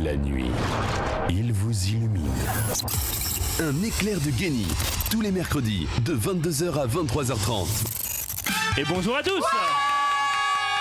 La nuit, il vous illumine. Un éclair de génie, tous les mercredis, de 22h à 23h30. Et bonjour à tous.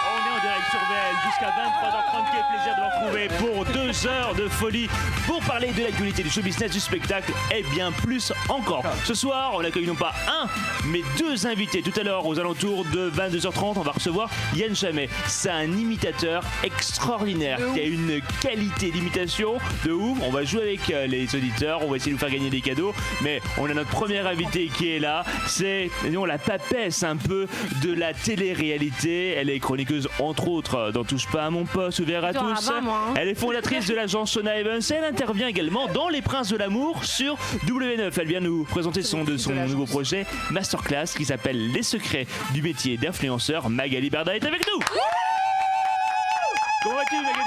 On est en direct sur VL jusqu'à 23h30. Quel plaisir de vous retrouver pour 2 heures de folie pour parler de l'actualité du show business, du spectacle et bien plus encore. Ce soir, on accueille non pas un, mais 2 invités. Tout à l'heure, aux alentours de 22h30, on va recevoir Yann Chamet. C'est un imitateur extraordinaire qui a une qualité d'imitation de ouf. On va jouer avec les auditeurs, on va essayer de vous faire gagner des cadeaux. Mais on a notre premier invité qui est là. C'est la papesse un peu de la télé-réalité. Elle est chroniqueuse entre autres dans Touche pas à mon poste, ouvert à tous. Elle est fondatrice de l'agence Shona Evans. Elle intervient également dans Les Princes de l'amour sur W9. Elle vient nous présenter son nouveau projet Masterclass qui s'appelle Les secrets du métier d'influenceur. Magali Berda est avec nous. Comment vas-tu, Magali?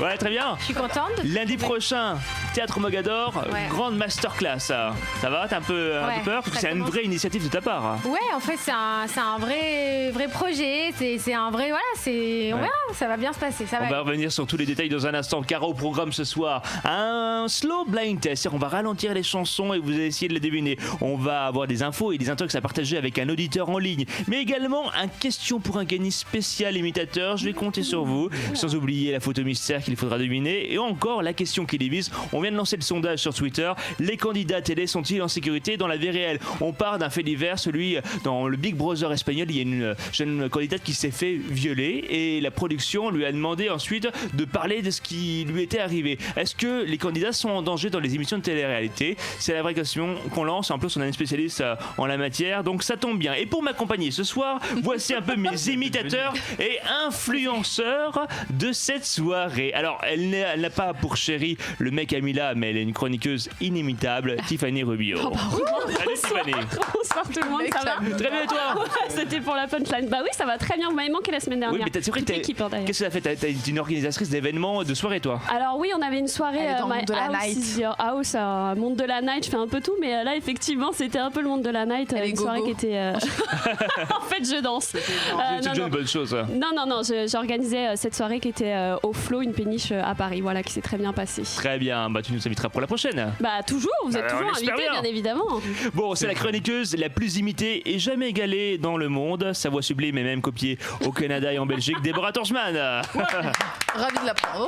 Ouais, très bien. Je suis contente. Lundi prochain, Théâtre Mogador, grande masterclass. Ça va? T'as un peu peur? Parce que c'est une vraie initiative de ta part. Ouais, en fait, c'est un vrai projet. C'est un vrai. On verra, ça va bien se passer. On va revenir sur tous les détails dans un instant. Car au programme ce soir, un slow blind test. C'est-à-dire, on va ralentir les chansons et vous allez essayer de les deviner. On va avoir des infos et des intox à partager avec un auditeur en ligne. Mais également, un question pour un Gagny spécial imitateur. Je vais compter sur vous. Sans oublier la photo mystère qu'il faudra deviner. Et encore la question qui divise. On vient de lancer le sondage sur Twitter. Les candidats télé sont-ils en sécurité dans la vie réelle? On part d'un fait divers, celui dans le Big Brother espagnol. Il y a une jeune candidate qui s'est fait violer et la production lui a demandé ensuite de parler de ce qui lui était arrivé. Est-ce que les candidats sont en danger dans les émissions de télé-réalité? C'est la vraie question qu'on lance. En plus, on a une spécialiste en la matière, donc ça tombe bien. Et pour m'accompagner ce soir, voici un peu mes imitateurs et influenceurs de cette soirée. Alors, elle n'a pas pour chéri le mec Amila, mais elle est une chroniqueuse inimitable, Tiffany Rubio. Salut Tiffany. Bonsoir tout le monde, ça va? Très bien, et toi? C'était pour la punchline. Bah oui, ça va très bien, vous m'avez manqué la semaine dernière. Oui, mais c'est vrai que qu'est-ce que tu as fait? T'as une organisatrice d'événements, de soirées, toi? Alors oui, on avait une soirée monde de la night. House, monde de la night, je fais un peu tout, mais là effectivement c'était un peu le monde de la night, une soirée qui était... En fait je danse. C'est déjà une bonne chose. Non, j'organisais cette soirée qui était au Flow, une péniche à Paris, voilà, qui s'est très bien passée. Très bien, bah tu nous inviteras pour la prochaine. Bah toujours, vous êtes toujours invités bien évidemment. Bon, c'est la chroniqueuse la plus imitée et jamais égalée dans le monde. Sa voix sublime est même copiée au Canada et en Belgique. Déborah Torchman. Ravi de l'apprendre.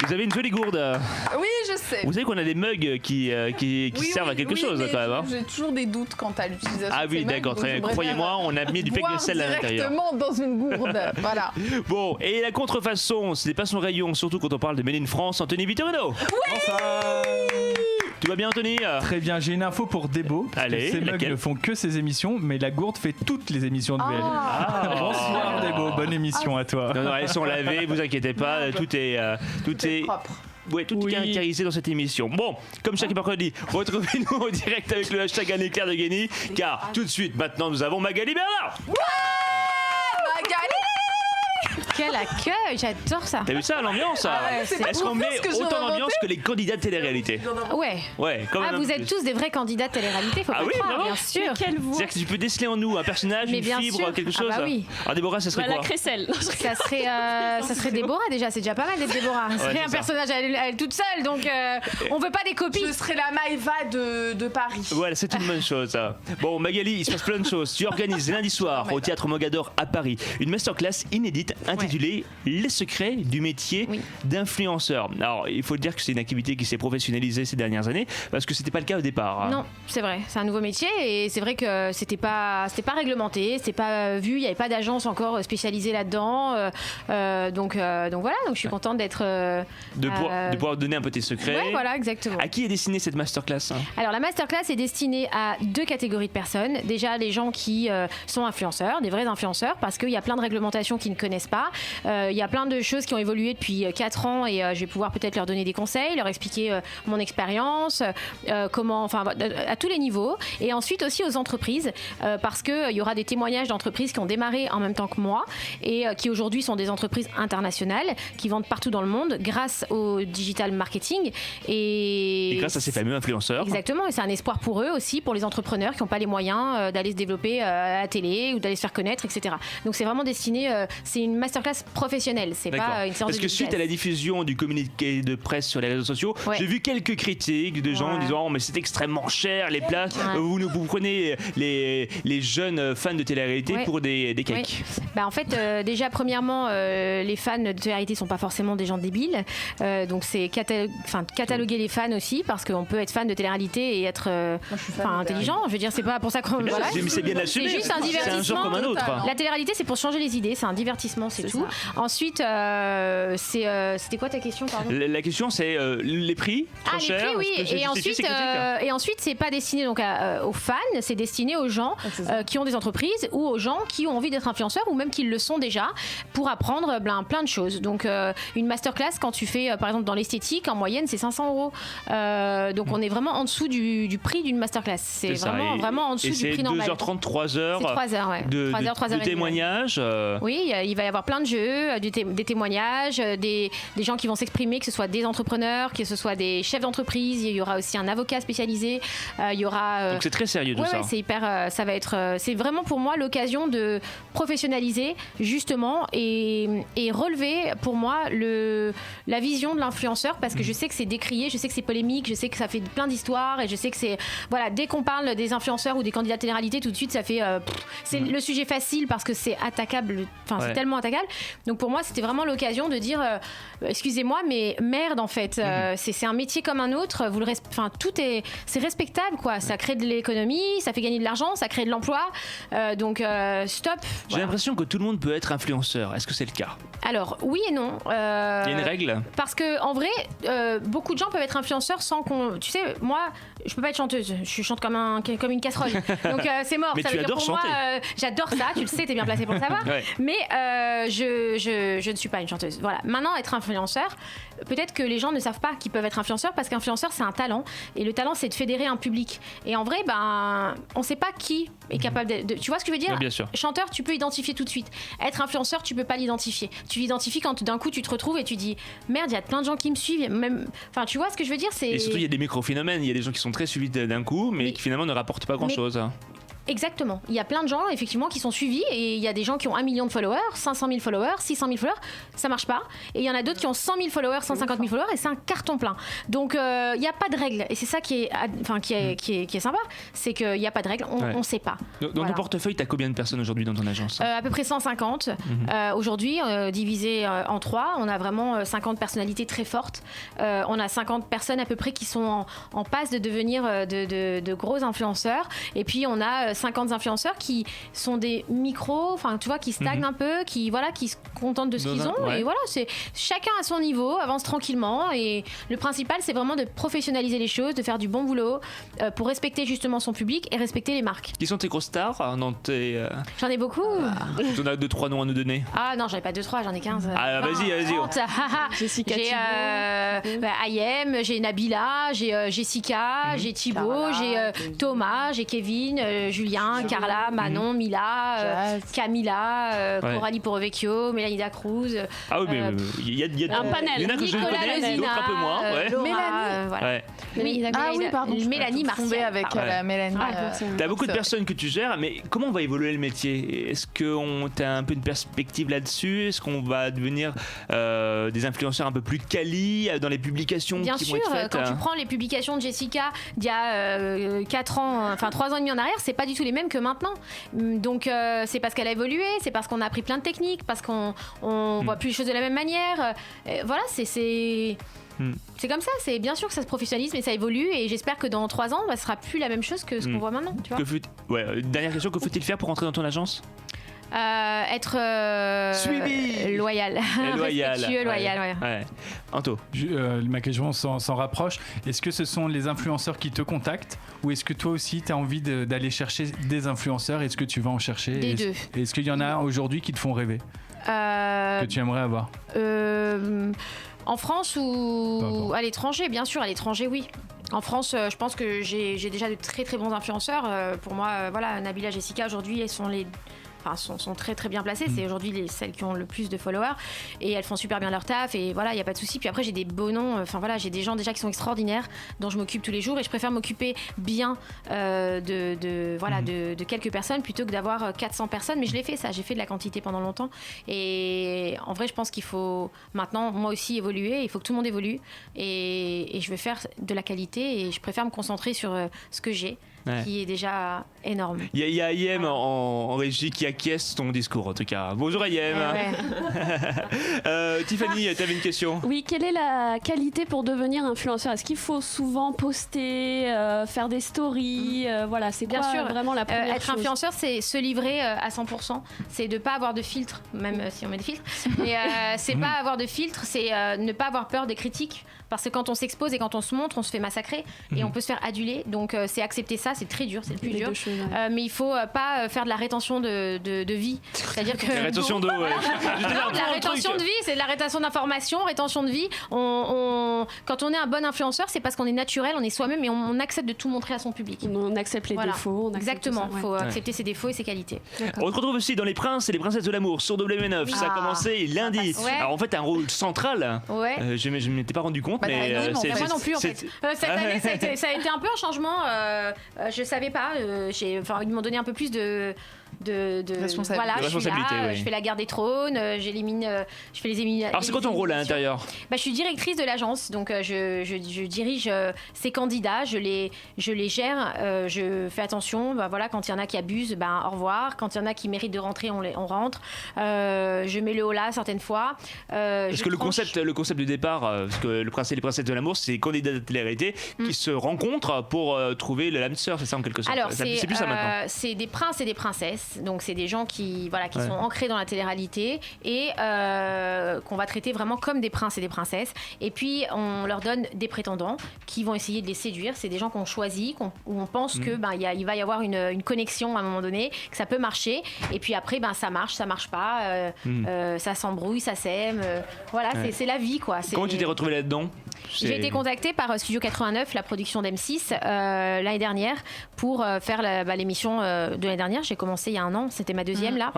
Vous avez une jolie gourde. Oui, je sais. Vous savez qu'on a des mugs qui servent à quelque chose quand même. J'ai toujours des doutes quant à l'utilisation. Ah oui, d'accord. Croyez-moi, on a mis du Peggy-Sel à l'intérieur. Directement dans une gourde. Voilà. Bon, et la contrefaçon, ce n'est pas son rayon, surtout quand on parle de Made in France. Anthony Vittorino. Tout va bien, Anthony? Très bien, j'ai une info pour Débo. Allez, ces mugs ne font que ses émissions, mais la gourde fait toutes les émissions de VL. Bonsoir Débo, bonne émission à toi. Non, elles sont lavées, vous inquiétez pas, tout est propre. Ouais, tout est caractérisé dans cette émission. Bon, comme chaque mercredi, retrouvez-nous en direct avec le hashtag un éclair de génie, car tout de suite, maintenant, nous avons Magali Bernard. Magali! Quel accueil, j'adore ça. T'as vu ça, l'ambiance? Est-ce qu'on met autant d'ambiance que les candidats de télé-réalité? Ouais, quand même. Vous êtes tous des vrais candidats de télé-réalité, faut pas le croire, bien sûr. Quelle voix? C'est-à-dire que tu peux déceler en nous un personnage, une fibre, quelque chose. Ah bah oui. Alors Déborah, ça serait quoi? La crécelle. Ça serait Déborah déjà, c'est déjà pas mal d'être Déborah. C'est un personnage à elle toute seule, donc on veut pas des copies. Je serais la Maëva de Paris. Voilà, c'est une bonne chose ça. Bon, Magali, il se passe plein de choses. Tu organises lundi soir au Théâtre Mogador à Paris une masterclass inédite intitulée Les secrets du métier d'influenceur. Alors, il faut le dire que c'est une activité qui s'est professionnalisée ces dernières années parce que c'était pas le cas au départ. Non, c'est vrai, c'est un nouveau métier et c'est vrai que c'était pas réglementé, c'était pas vu, il n'y avait pas d'agence encore spécialisée là-dedans. Donc voilà, donc je suis contente d'être de pouvoir donner un peu tes secrets. Ouais, voilà, exactement. À qui est destinée cette masterclass? Alors la masterclass est destinée à 2 catégories de personnes. Déjà les gens qui sont influenceurs, des vrais influenceurs, parce qu'il y a plein de réglementations qu'ils ne connaissent pas. Il y a plein de choses qui ont évolué depuis 4 ans et je vais pouvoir peut-être leur donner des conseils, leur expliquer mon expérience, comment, enfin à tous les niveaux. Et ensuite aussi aux entreprises, parce qu'il y aura des témoignages d'entreprises qui ont démarré en même temps que moi et qui aujourd'hui sont des entreprises internationales qui vendent partout dans le monde grâce au digital marketing et grâce à ces fameux influenceurs. Exactement, et c'est un espoir pour eux aussi, pour les entrepreneurs qui n'ont pas les moyens d'aller se développer à la télé ou d'aller se faire connaître, etc. Donc c'est vraiment destiné, c'est une masterclass masterclass professionnelle, c'est D'accord. pas une séance Parce de que suite à la diffusion du communiqué de presse sur les réseaux sociaux, Ouais. j'ai vu quelques critiques de gens Ouais. disant oh, mais c'est extrêmement cher les places, Ouais. vous prenez les jeunes fans de télé-réalité Ouais. pour des cakes. Bah en fait, déjà premièrement, les fans de télé-réalité sont pas forcément des gens débiles, donc c'est cataloguer les fans aussi, parce qu'on peut être fan de télé-réalité et être intelligent. Je veux dire, c'est pas pour ça qu'on voilà. Mais c'est bien C'est assumé. juste un C'est un genre comme un autre. La télé-réalité, c'est pour changer les idées, c'est un divertissement, c'est tout. Ensuite, c'était quoi ta question, pardon? La question c'est les prix trop Les chers. prix, oui. Est-ce que c'est justifié, ces critiques Et ensuite, c'est pas destiné donc aux fans, c'est destiné aux gens qui ont des entreprises ou aux gens qui ont envie d'être influenceurs ou même qui le sont déjà pour apprendre plein de choses. Donc, une masterclass, quand tu fais, par exemple, dans l'esthétique, en moyenne, c'est 500 €. Donc, on est vraiment en dessous du prix d'une masterclass. C'est vraiment en dessous du prix normal. Et c'est 2h30, 3h. C'est 3 heures, ouais. De 3 heures, 3 heures et demie. témoignages. Oui, il va y avoir plein de jeux, des témoignages, des gens qui vont s'exprimer, que ce soit des entrepreneurs, que ce soit des chefs d'entreprise. Il y aura aussi un avocat spécialisé. Il y aura. Donc c'est très sérieux tout ça. Ouais, c'est hyper. Ça va être. C'est vraiment pour moi l'occasion de professionnaliser justement et relever pour moi la vision de l'influenceur, parce que je sais que c'est décrié, je sais que c'est polémique, je sais que ça fait plein d'histoires et je sais que c'est voilà, dès qu'on parle des influenceurs ou des candidats de télé-réalité, tout de suite ça fait c'est le sujet facile parce que c'est attaquable, c'est tellement attaquable. Donc pour moi c'était vraiment l'occasion de dire excusez-moi mais merde en fait, c'est un métier comme un autre, c'est respectable quoi, ça crée de l'économie, ça fait gagner de l'argent, ça crée de l'emploi, donc stop. J'ai l'impression que tout le monde peut être influenceur. Est-ce que c'est le cas? Alors oui et non. Il y a une règle? Parce que en vrai, beaucoup de gens peuvent être influenceurs sans qu'on. Tu sais, moi, je peux pas être chanteuse. Je chante comme une casserole. Donc c'est mort. Mais ça tu veut dire adores pour chanter. moi, j'adore ça. Tu le sais, t'es bien placé pour le savoir. Ouais. Mais je ne suis pas une chanteuse. Voilà. Maintenant, être influenceur, peut-être que les gens ne savent pas qu'ils peuvent être influenceurs, parce qu'influenceur c'est un talent, et le talent c'est de fédérer un public. Et en vrai, on sait pas qui est capable de. Tu vois ce que je veux dire? Ouais, bien sûr. Chanteur, tu peux identifier tout de suite. Être influenceur, tu peux pas l'identifier. Tu l'identifies quand d'un coup tu te retrouves et tu dis merde, il y a plein de gens qui me suivent. Même, tu vois ce que je veux dire? Et surtout, il y a des micro-phénomènes. Il y a des gens qui sont très suivis d'un coup, mais qui finalement ne rapportent pas grand-chose. Exactement. Il y a plein de gens, effectivement, qui sont suivis, et il y a des gens qui ont 1 million de followers, 500 000 followers, 600 000 followers, ça marche pas. Et il y en a d'autres qui ont 100 000 followers, 150 000 followers, et c'est un carton plein. Donc, il n'y a pas de règle. Et c'est ça qui est sympa, c'est qu'il n'y a pas de règle, on ne sait pas. Dans ton portefeuille, tu as combien de personnes aujourd'hui dans ton agence? À peu près 150. Aujourd'hui, divisé en 3, on a vraiment 50 personnalités très fortes. On a 50 personnes à peu près qui sont en passe de devenir de gros influenceurs. Et puis, on a 50 influenceurs qui sont des micros, tu vois, qui stagnent un peu, qui se contentent de ce qu'ils ont. Et voilà, c'est chacun à son niveau, avance tranquillement. Et le principal, c'est vraiment de professionnaliser les choses, de faire du bon boulot pour respecter justement son public et respecter les marques. Qui sont tes grosses stars dans tes... J'en ai beaucoup. Tu en as 2-3 noms à nous donner? Ah non, j'en ai pas 2-3, j'en ai 15. Ah, vas-y. Jessica J'ai Ayem, j'ai Nabila, j'ai Jessica, j'ai Thibaut, Carla, j'ai Thomas, j'ai Kevin, Julien, Carla, Manon, Mila, Camilla, Coralie Porovecchio, Mélanie Dacruz. Ah oui, mais il y a un panel. Il y en a que je Nicolas connais, Lezina, d'autres un peu moins. Ouais. Laura, voilà. Ouais. Mélanie Martial. Avec la Mélanie. T'as beaucoup de personnes que tu gères, mais comment va évoluer le métier? Est-ce qu'on t'a un peu une perspective là-dessus? Est-ce qu'on va devenir des influenceurs un peu plus quali dans les publications Bien qui sûr, vont être faites? quand tu prends les publications de Jessica d'il y a 4 ans, 3 ans et demi en arrière, c'est pas du tout les mêmes que maintenant. Donc c'est parce qu'elle a évolué, c'est parce qu'on a appris plein de techniques, parce qu'on voit plus les choses de la même manière. Voilà, c'est comme ça, c'est bien sûr que ça se professionnalise, mais ça évolue, et j'espère que dans 3 ans, ce sera plus la même chose que ce qu'on voit maintenant. Tu vois. Dernière question, que faut-il faire pour entrer dans ton agence? Être Suivi, loyal, respectueux, loyal. Ouais. Anto, ma question s'en rapproche. Est-ce que ce sont les influenceurs qui te contactent, ou est-ce que toi aussi tu as envie d'aller chercher des influenceurs? Est-ce que tu vas en chercher? Des deux. Est-ce qu'il y en a aujourd'hui qui te font rêver, que tu aimerais avoir? En France ou à l'étranger? Bien sûr, à l'étranger, oui. En France, je pense que j'ai déjà de très très bons influenceurs. Pour moi, Nabila, Jessica, aujourd'hui, elles sont les sont très très bien placées. C'est aujourd'hui celles qui ont le plus de followers et elles font super bien leur taf et voilà, il y a pas de souci. Puis après j'ai des beaux noms, enfin voilà, j'ai des gens déjà qui sont extraordinaires dont je m'occupe tous les jours et je préfère m'occuper bien de quelques personnes plutôt que d'avoir 400 personnes. Mais je l'ai fait ça, j'ai fait de la quantité pendant longtemps et en vrai je pense qu'il faut maintenant moi aussi évoluer. Il faut que tout le monde évolue et je veux faire de la qualité et je préfère me concentrer sur ce que j'ai. Qui est déjà énorme. Il y a Ayem en régie qui acquiesce ton discours en tout cas. Bonjour Ayem. Tiffany, tu avais une question? Oui, quelle est la qualité pour devenir influenceur? Est-ce qu'il faut souvent poster, faire des stories voilà, c'est quoi vraiment la première chose? Être influenceur, c'est se livrer à 100%. C'est de ne pas avoir de filtre, même si on met des filtres. Mais c'est pas avoir de filtre, c'est ne pas avoir peur des critiques. Parce que quand on s'expose et quand on se montre, on se fait massacrer et on peut se faire aduler. Donc c'est accepter ça, c'est très dur, c'est le plus dur. Mais il faut pas faire de la rétention de vie. C'est-à-dire que la rétention d'eau. la rétention de vie, c'est de la rétention d'informations, rétention de vie. Quand on est un bon influenceur, c'est parce qu'on est naturel, on est soi-même et on accepte de tout montrer à son public. On accepte les défauts. Exactement, il faut accepter ses défauts et ses qualités. On te retrouve aussi dans Les Princes et les Princesses de l'amour sur W9. Ça a commencé lundi. Alors en fait, un rôle central. Je ne m'étais pas rendu compte. Mais moi non plus en fait. Cette année ça a été un peu un changement. Je savais pas. Ils m'ont donné un peu plus de responsabilité. Voilà, responsabilité, je fais la guerre des trônes, je fais les éliminations. Alors c'est quoi ton rôle à l'intérieur? Je suis directrice de l'agence, donc je dirige ces candidats, je les gère, je fais attention. Quand il y en a qui abusent, au revoir. Quand il y en a qui méritent de rentrer, on rentre. Je mets le holà certaines fois. Parce que le concept du départ, parce que le prince et les princesses de l'amour, c'est les candidats de télé-réalité qui se rencontrent pour trouver l'âme sœur, c'est ça en quelque sorte. Alors c'est plus ça maintenant. C'est des princes et des princesses. Donc c'est des gens qui sont ancrés dans la télé-réalité et qu'on va traiter vraiment comme des princes et des princesses. Et puis on leur donne des prétendants qui vont essayer de les séduire. C'est des gens qu'on choisit, où on pense que il va y avoir une connexion à un moment donné, que ça peut marcher. Et puis après ça marche pas, ça s'embrouille, ça s'aime. C'est la vie quoi. Comment tu t'es retrouvée là-dedans? J'ai été contactée par Studio 89, la production d'M6 l'année dernière pour faire l'émission de l'année dernière. J'ai commencé il y a un an, c'était ma deuxième là.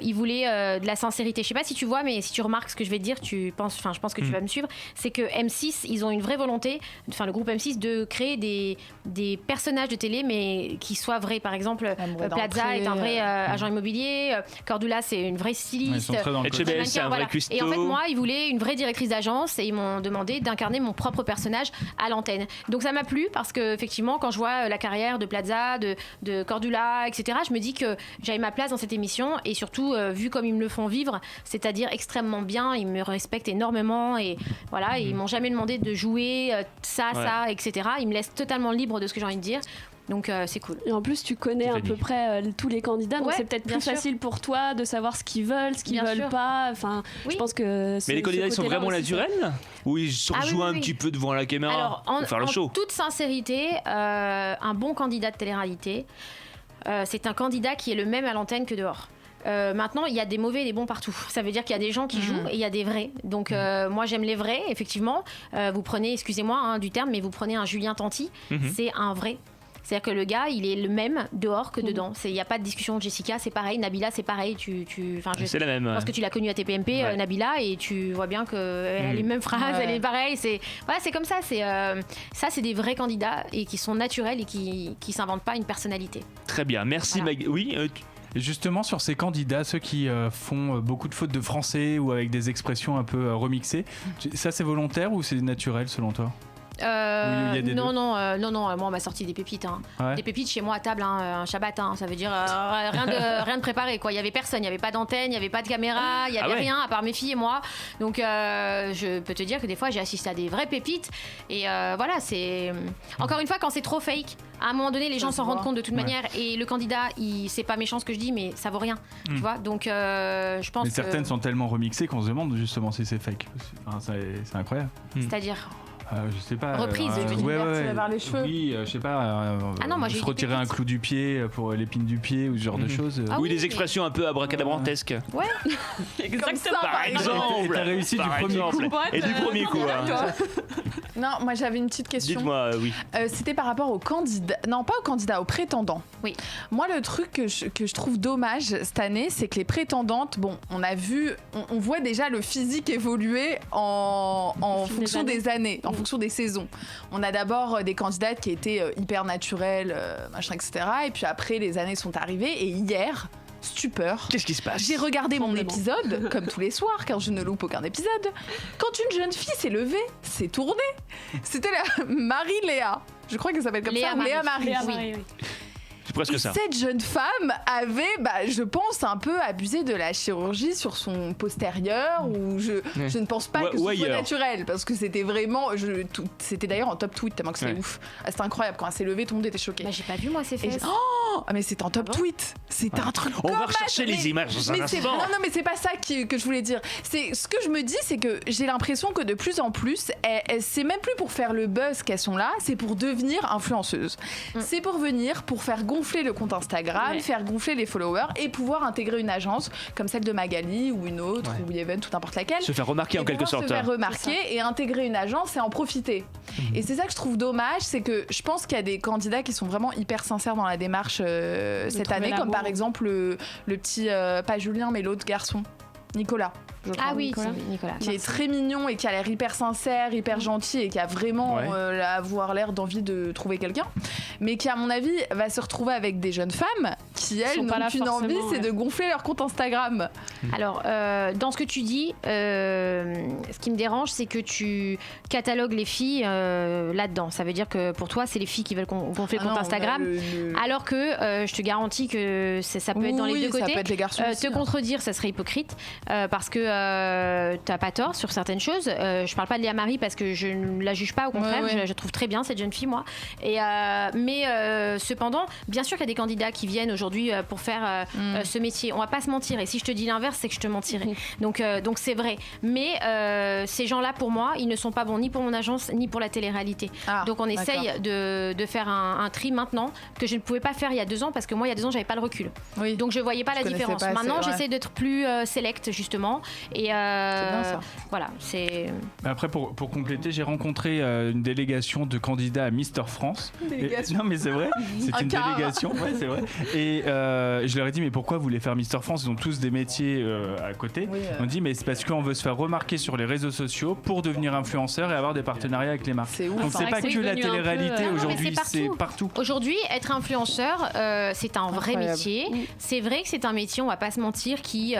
Ils voulaient de la sincérité. Je sais pas si tu vois, mais si tu remarques ce que je vais te dire, je pense que tu vas me suivre. C'est que M6, ils ont une vraie volonté, le groupe M6, de créer des personnages de télé, mais qui soient vrais. Par exemple, Plaza est un vrai agent immobilier, Cordula c'est une vraie styliste, HBS c'est un vrai cuistot. Et en fait moi, ils voulaient une vraie directrice d'agence et ils m'ont demandé d'incarner mon propre personnage à l'antenne. Donc ça m'a plu parce que effectivement, quand je vois la carrière de Plaza, de Cordula, etc., je me dis que j'avais ma place dans cette émission et surtout vu comme ils me le font vivre, c'est-à-dire extrêmement bien, ils me respectent énormément et voilà, ils m'ont jamais demandé de jouer ça, etc. Ils me laissent totalement libre de ce que j'ai envie de dire. Donc c'est cool. Et en plus tu connais à peu près tous les candidats, donc c'est peut-être plus facile pour toi de savoir ce qu'ils veulent, ce qu'ils veulent pas. Enfin, je pense que. Mais les candidats ils sont vraiment naturels ou ils jouent un petit peu devant la caméra pour faire le show? En toute sincérité, un bon candidat de télé-réalité, c'est un candidat qui est le même à l'antenne que dehors. Maintenant, il y a des mauvais et des bons partout. Ça veut dire qu'il y a des gens qui jouent et il y a des vrais. Donc, moi, j'aime les vrais, effectivement. Vous prenez, excusez-moi du terme, mais vous prenez un Julien Tanti, c'est un vrai. C'est-à-dire que le gars, il est le même dehors que dedans. Il n'y a pas de discussion. Jessica, c'est pareil. Nabila, c'est pareil. C'est la même. Je pense que tu l'as connue à TPMP, Nabila, et tu vois bien qu'elle a les mêmes phrases, elle est pareille. C'est comme ça. C'est des vrais candidats et qui sont naturels et qui s'inventent pas une personnalité. Très bien. Merci, Maggie. Oui. Justement, sur ces candidats, ceux qui font beaucoup de fautes de français ou avec des expressions un peu remixées, ça c'est volontaire ou c'est naturel selon toi? Non, moi on m'a sorti des pépites. Des pépites chez moi à table, un Shabbat. Ça veut dire rien de préparé. Il n'y avait personne, il n'y avait pas d'antenne, il n'y avait pas de caméra, il n'y avait rien à part mes filles et moi. Donc je peux te dire que des fois j'ai assisté à des vraies pépites. Et c'est. Encore une fois, quand c'est trop fake, à un moment donné, les gens s'en rendent compte de toute manière. Et le candidat, c'est pas méchant ce que je dis, mais ça vaut rien. Tu vois. Donc je pense. Mais certaines sont tellement remixées qu'on se demande justement si c'est fake. C'est incroyable. C'est-à-dire. Je sais pas. Reprise, tu veux dire, ouais. laver les cheveux. Oui, je sais pas. Ah non, moi, j'ai se eu retirer des un clou du pied pour l'épine du pied ou ce genre de choses. Ah Oui, oui, des expressions un peu abracadabrantesques. Ouais. Exactement. Par exemple. T'as réussi du Par premier exemple. coup. Et du premier coup. hein. Non, moi j'avais une petite question. Dites-moi, oui. C'était par rapport aux candidats. Non, pas aux candidats, aux prétendants. Oui. Moi, le truc que je trouve dommage cette année, c'est que les prétendantes, bon, on a vu, on voit déjà le physique évoluer en fonction des années, en fonction des saisons. On a d'abord des candidates qui étaient hyper naturelles, machin, etc. Et puis après, les années sont arrivées. Et hier, stupeur. Qu'est-ce qui se passe? J'ai regardé mon Tremblement. épisode, comme tous les soirs, car je ne loupe aucun épisode. Quand une jeune fille s'est levée, s'est tournée, c'était la Marie-Léa. Je crois qu'elle s'appelle comme Léa ça, ou Marie. Léa Marie. Léa Oui. Marie, oui. C'est presque Et ça. cette jeune femme avait, je pense, un peu abusé de la chirurgie sur son postérieur, ou je ne pense pas Ou- que ce ou soit ailleurs. naturel, parce que c'était vraiment, c'était d'ailleurs en top tweet, tellement que c'était Ouais. ouf. Ah, c'était incroyable, quand elle s'est levée, tout le monde était choqué. Bah, j'ai pas vu moi ces Et fesses. oh, mais c'est en top tweet, c'est un truc. On va comme rechercher ça, les mais- images dans un mais c'est- instant. Non, mais c'est pas ça que je voulais dire. C'est ce que je me dis, c'est que j'ai l'impression que de plus en plus, c'est même plus pour faire le buzz qu'elles sont là, c'est pour devenir influenceuses. C'est pour venir, pour faire gonfler le compte Instagram, Ouais. faire gonfler les followers et pouvoir intégrer une agence comme celle de Magali ou une autre ou Yeven, tout n'importe laquelle. Se faire remarquer en Et quelque pouvoir sorte. se faire remarquer et intégrer une agence et en profiter. Et c'est ça que je trouve dommage, c'est que je pense qu'il y a des candidats qui sont vraiment hyper sincères dans la démarche cette trouver année, comme l'amour. par exemple le petit, pas Julien, mais l'autre garçon, Nicolas. je crois. Ah oui, Nicolas. c'est Nicolas. Qui est très mignon et qui a l'air hyper sincère, hyper gentil et qui a vraiment Ouais. avoir l'air d'envie de trouver quelqu'un, mais qui à mon avis va se retrouver avec des jeunes femmes qui elles sont pas n'ont là qu'une envie, forcément, c'est ouais. de gonfler leur compte Instagram. Alors, dans ce que tu dis, ce qui me dérange, c'est que tu catalogues les filles là-dedans. Ça veut dire que pour toi, c'est les filles qui veulent gonfler le Ah compte non, Instagram. Alors que je te garantis que ça peut être dans les deux ça côtés. peut être les garçons aussi, Te hein. contredire, ça serait hypocrite parce que t'as pas tort sur certaines choses. Je parle pas de Léa Marie parce que je ne la juge pas, au contraire, Ouais. je trouve très bien cette jeune fille, moi. Mais cependant, bien sûr qu'il y a des candidats qui viennent aujourd'hui pour faire ce métier. On va pas se mentir. Et si je te dis l'inverse, c'est que je te mentirais. Donc c'est vrai. Mais ces gens-là, pour moi, ils ne sont pas bons ni pour mon agence ni pour la télé-réalité. Ah, Donc on essaye d'accord. de faire un tri maintenant que je ne pouvais pas faire il y a 2 ans parce que moi il y a 2 ans j'avais pas le recul. Oui. Donc je voyais pas Je la connaissais différence. pas assez, Maintenant ouais. j'essaie d'être plus select justement et C'est bien ça. voilà, c'est Mais après, pour compléter, j'ai rencontré une délégation de candidats à Mister France. Délégation. Non, mais c'est vrai, c'est Un une quart. délégation. Ouais, c'est vrai. Et je leur ai dit, mais pourquoi vous voulez faire Mister France? Ils ont tous des métiers à côté. Oui, On dit, mais c'est parce qu'on veut se faire remarquer sur les réseaux sociaux pour devenir influenceur et avoir des partenariats avec les marques. C'est ouf. Donc hein. c'est pas c'est que la devenu un peu, télé-réalité non, mais aujourd'hui, c'est c'est partout. partout. Aujourd'hui, être influenceur, c'est un vrai Incroyable. métier. C'est vrai que c'est un métier, on va pas se mentir, qui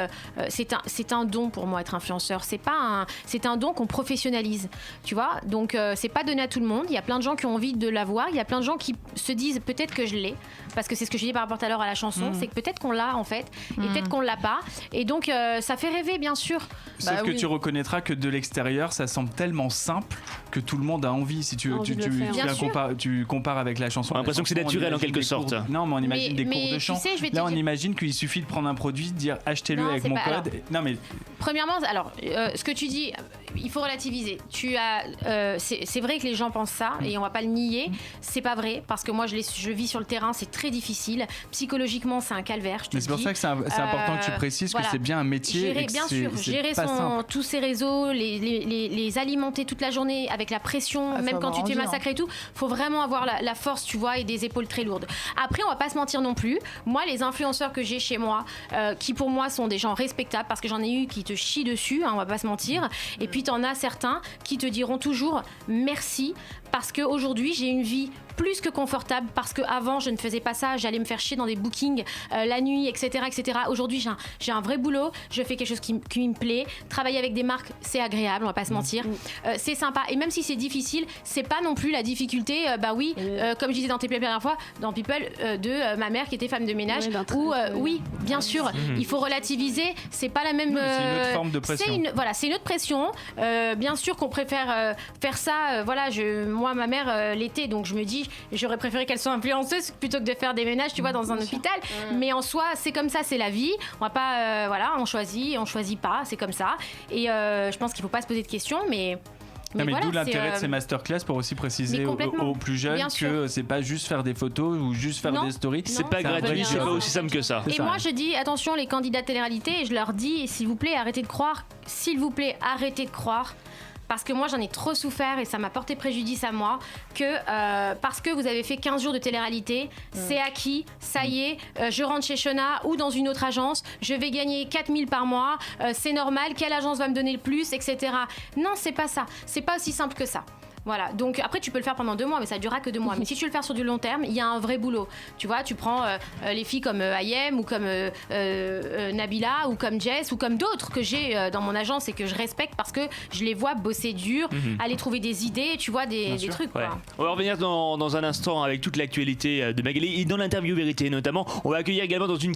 c'est un don pour moi être influenceur. C'est un don qu'on professionnalise, tu vois. Donc c'est pas donné à tout le monde. Il y a plein de gens qui ont envie de l'avoir. Il y a plein de gens qui se disent peut-être que je l'ai, parce que c'est ce que je dis par rapport à l'heure à la chanson, c'est que peut-être qu'on l'a en fait, et peut-être qu'on l'a pas. Et donc ça fait rêver, bien sûr. Sauf Bah que oui. tu reconnaîtras que de l'extérieur, ça semble tellement simple que tout le monde a envie. Si tu, Envie de le faire. Bien sûr. tu compares avec la chanson. On a l'impression que c'est On naturel, en imagine quelque des cours sorte. non, mais on imagine des Mais cours de tu chant. sais, je vais te Là, on dire- imagine qu'il suffit de prendre un produit, de dire achetez-le Non, avec c'est mon pas- code. Non, mais Premièrement, alors, ce que tu dis, il faut relativiser. C'est vrai que les gens pensent ça et on va pas le nier. C'est pas vrai parce que moi, je vis sur le terrain, c'est très difficile. Psychologiquement, c'est un calvaire. Je te mais c'est pour dis. ça que c'est important que tu précises voilà. que c'est bien un métier. et que Bien c'est- sûr, c'est gérer pas simple. tous ses réseaux, les alimenter toute la journée avec la pression, Ah, faut même quand avoir tu te fais envie, massacrer et tout, faut vraiment avoir la force, tu vois, et des épaules très lourdes. Après, on va pas se mentir non plus. Moi, les influenceurs que j'ai chez moi, qui pour moi sont des gens respectables, parce que j'en ai eu qui te chient dessus, hein, on va pas se mentir. Et puis t'en as certains qui te diront toujours merci, parce qu'aujourd'hui j'ai une vie plus que confortable, parce qu'avant je ne faisais pas ça, j'allais me faire chier dans des bookings la nuit, etc. etc. Aujourd'hui j'ai un vrai boulot, je fais quelque chose qui me plaît, travailler avec des marques c'est agréable, on va pas se mentir, c'est sympa, et même si c'est difficile, c'est pas non plus la difficulté, comme je disais dans People la dernière fois, dans People, de ma mère qui était femme de ménage, Oui, d'un où traître, oui, bien sûr, il faut relativiser, c'est pas la même... Non, mais c'est une autre forme de pression. C'est une autre pression. Bien sûr qu'on préfère faire ça. Moi, ma mère l'était, donc je me dis, j'aurais préféré qu'elle soit influenceuse plutôt que de faire des ménages, tu vois, dans un hôpital. Mais en soi, c'est comme ça, c'est la vie. On va pas, on choisit pas, c'est comme ça. Et je pense qu'il faut pas se poser de questions, mais Mais voilà, d'où l'intérêt de c'est, ces masterclass pour aussi préciser aux plus jeunes Bien que sûr. c'est pas juste faire des photos ou juste faire Non. des stories. C'est pas gratuit, c'est pas aussi simple que ça. Et moi je dis attention les candidats de télé-réalité, et je leur dis s'il vous plaît arrêtez de croire, parce que moi j'en ai trop souffert et ça m'a porté préjudice à moi, que parce que vous avez fait 15 jours de télé-réalité, c'est acquis, ça y est, je rentre chez Shona ou dans une autre agence, je vais gagner 4000 par mois, c'est normal, quelle agence va me donner le plus, etc. Non, c'est pas ça, c'est pas aussi simple que ça. Voilà, donc après tu peux le faire pendant 2 mois, mais ça durera que 2 mois. Mais si tu veux le faire sur du long terme, il y a un vrai boulot. Tu vois, tu prends les filles comme Ayem ou comme Nabila ou comme Jess ou comme d'autres que j'ai dans mon agence et que je respecte parce que je les vois bosser dur, aller trouver des idées, tu vois, des trucs. Ouais. Quoi. On va revenir dans un instant avec toute l'actualité de Magali et dans l'interview vérité notamment. On va accueillir également dans une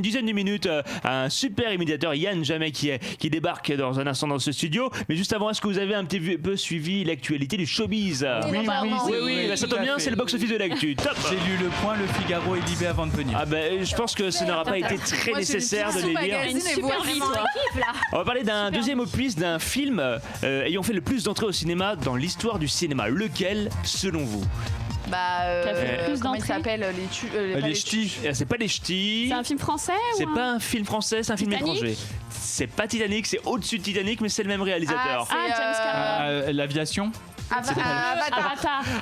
dizaine de minutes un super imitateur, Yann Jamais, qui débarque dans un instant dans ce studio. Mais juste avant, est-ce que vous avez un petit peu suivi l'actualité du showbiz? Oui, Bah, ça tombe bien, c'est le box-office de l'actu. Top. J'ai lu Le Point, Le Figaro et Libé avant de venir. Ah ben, je pense que ça n'aura pas été très nécessaire de les lire. On va parler d'un deuxième opus d'un film ayant fait le plus d'entrées au cinéma dans l'histoire du cinéma. Lequel, selon vous? Comment il s'appelle Les Ch'tis. C'est pas les Ch'tis. C'est un film français C'est pas un film français, c'est un film Titanic étranger. C'est pas Titanic, c'est au-dessus de Titanic, mais c'est le même réalisateur. James Cameron. L'aviation.